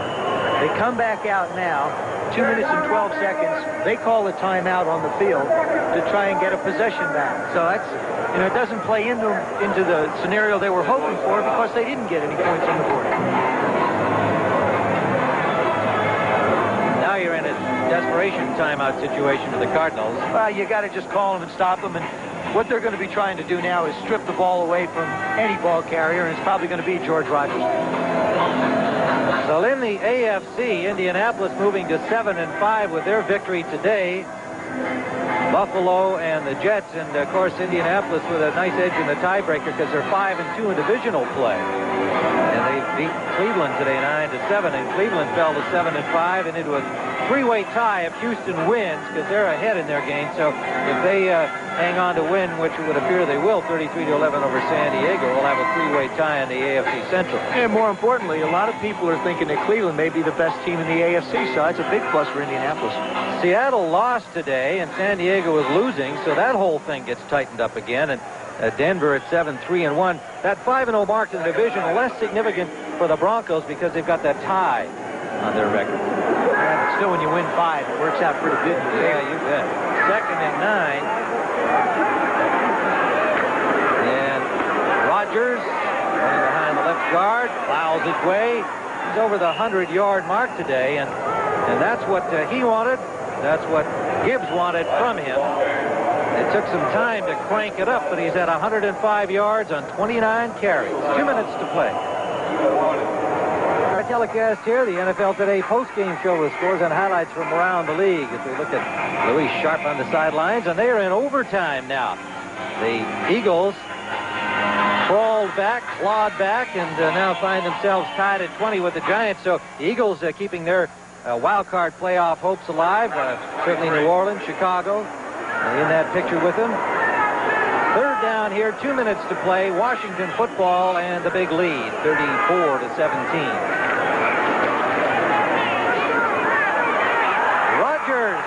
they come back out now, 2 minutes and 12 seconds. They call a timeout on the field to try and get a possession back. So that's, it doesn't play into the scenario they were hoping for because they didn't get any points on the board. Now you're in a desperation timeout situation for the Cardinals. Well, you got to just call them and stop them. And what they're going to be trying to do now is strip the ball away from any ball carrier, and it's probably going to be George Rodgers. So in the AFC, Indianapolis moving to 7-5 with their victory today. Buffalo and the Jets, and of course Indianapolis with a nice edge in the tiebreaker because they're 5-2 in divisional play. And they beat Cleveland today 9-7, and Cleveland fell to 7-5 and into a three-way tie if Houston wins because they're ahead in their game. So if they hang on to win, which it would appear they will, 33-11 over San Diego, we'll have a three-way tie in the AFC Central. And more importantly, a lot of people are thinking that Cleveland may be the best team in the AFC, so that's a big plus for Indianapolis. Seattle lost today, and San Diego was losing, so that whole thing gets tightened up again. And Denver at 7-3-1. That 5-0 mark in the division less significant for the Broncos because they've got that tie on their record. Yeah, but still, when you win 5, it works out pretty good. Yeah, you bet. 2nd and 9. And Rodgers running behind the left guard, plows his way. He's over the 100-yard mark today, and that's what he wanted. That's what Gibbs wanted from him. It took some time to crank it up, but he's at 105 yards on 29 carries. 2 minutes to play. Our telecast here, the NFL Today postgame show with scores and highlights from around the league. As we look at Louis Sharp on the sidelines, and they are in overtime now. The Eagles crawled back, clawed back, and now find themselves tied at 20 with the Giants. So the Eagles keeping their wild card playoff hopes alive. Certainly New Orleans, Chicago in that picture with them. 3rd down here, 2 minutes to play. Washington football and the big lead, 34-17. Rodgers.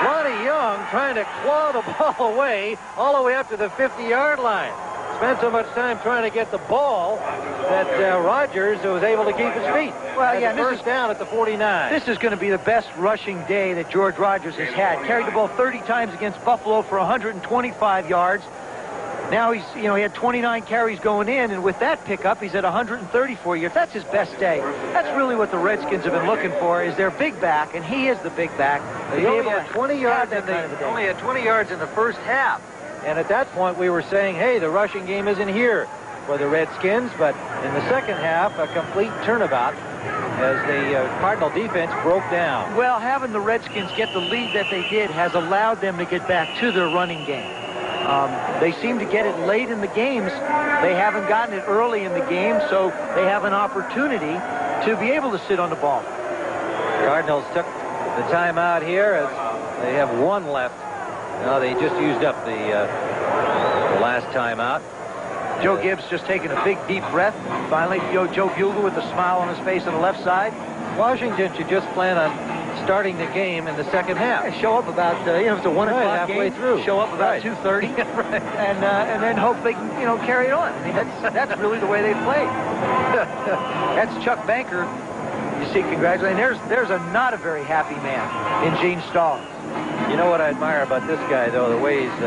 Lonnie Young trying to claw the ball away all the way up to the 50-yard line. Spent so much time trying to get the ball that Rodgers was able to keep his feet. Well, yeah, this is down at the 49. This is going to be the best rushing day that George Rodgers has had. Carried the ball 30 times against Buffalo for 125 yards. Now he had 29 carries going in, and with that pickup, he's at 134 yards. That's his best day. That's really what the Redskins have been looking for, is their big back, and he is the big back. He only had 20 yards in the first half. And at that point, we were saying, hey, the rushing game isn't here for the Redskins. But in the second half, a complete turnabout as the Cardinal defense broke down. Well, having the Redskins get the lead that they did has allowed them to get back to their running game. They seem to get it late in the games. They haven't gotten it early in the game, so they have an opportunity to be able to sit on the ball. Cardinals took the timeout here as they have one left. No, they just used up the last timeout. Joe Gibbs just taking a big, deep breath. Finally, Joe Bugle with a smile on his face on the left side. Washington should just plan on starting the game in the second half. Yeah, show up about, it's a 1 o'clock halfway game. Through. Show up about 2:30, right. and then hope they can, carry it on. I mean, that's really the way they play. That's Chuck Banker. You see, congratulating. There's not a very happy man in Gene Stallings. You know what I admire about this guy, though, the way he's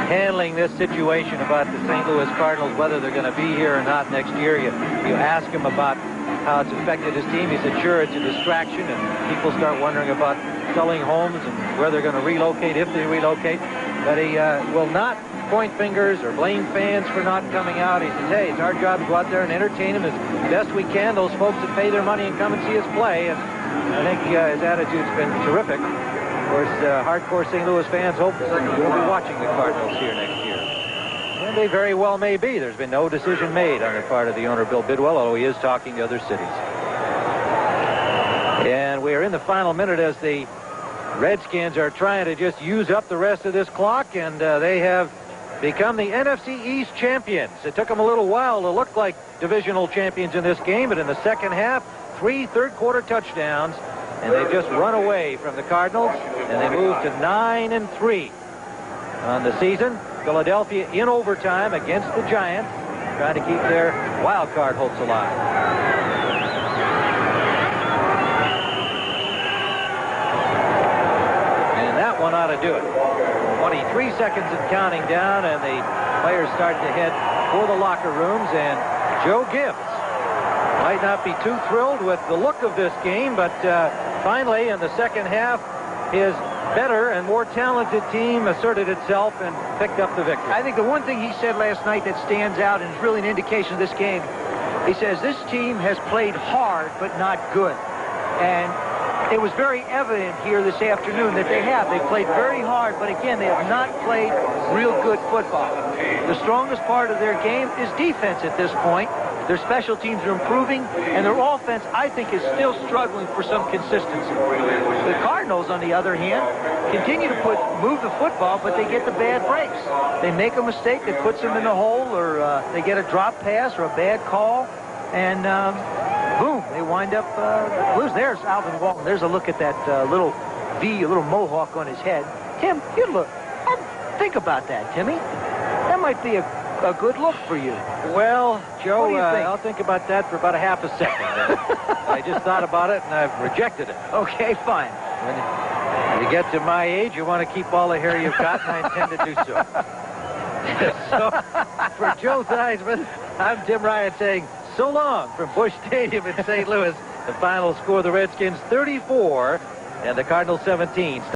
handling this situation about the St. Louis Cardinals, whether they're going to be here or not next year. You ask him about how it's affected his team. He said, sure, it's a distraction, and people start wondering about selling homes and where they're going to relocate, if they relocate. But he will not point fingers or blame fans for not coming out. He says, hey, it's our job to go out there and entertain them as best we can, those folks that pay their money and come and see us play. And I think his attitude's been terrific. Of course, hardcore St. Louis fans hope we'll be watching the Cardinals here next year. And they very well may be. There's been no decision made on the part of the owner, Bill Bidwell, although he is talking to other cities. And we are in the final minute as the Redskins are trying to just use up the rest of this clock, and they have become the NFC East champions. It took them a little while to look like divisional champions in this game, but in the second half, 3 third-quarter touchdowns, and they've just run away from the Cardinals, and they moved to 9-3 on the season. Philadelphia in overtime against the Giants, trying to keep their wild card hopes alive. And that one ought to do it. 23 seconds and counting down, and the players start to head for the locker rooms, and Joe Gibbs might not be too thrilled with the look of this game, but finally in the second half, his better and more talented team asserted itself and picked up the victory. I think the one thing he said last night that stands out and is really an indication of this game, he says this team has played hard but not good. And it was very evident here this afternoon that they have. They played very hard, but again, they have not played real good football. The strongest part of their game is defense at this point. Their special teams are improving, and their offense, I think, is still struggling for some consistency. The Cardinals, on the other hand, continue to move the football, but they get the bad breaks. They make a mistake that puts them in the hole, or they get a drop pass or a bad call, and boom, they wind up lose. There's Alvin Walton. There's a look at that little V, a little mohawk on his head. Tim, you look. Think about that, Timmy. That might be a good look for you. Well, Joe, What do you think? I'll think about that for about a half a second. I just thought about it, and I've rejected it. Okay, fine. When you get to my age, you want to keep all the hair you've got, and I intend to do so. So, for Joe Theismann, I'm Tim Ryan saying so long from Busch Stadium in St. Louis. The final score, the Redskins 34 and the Cardinals 17.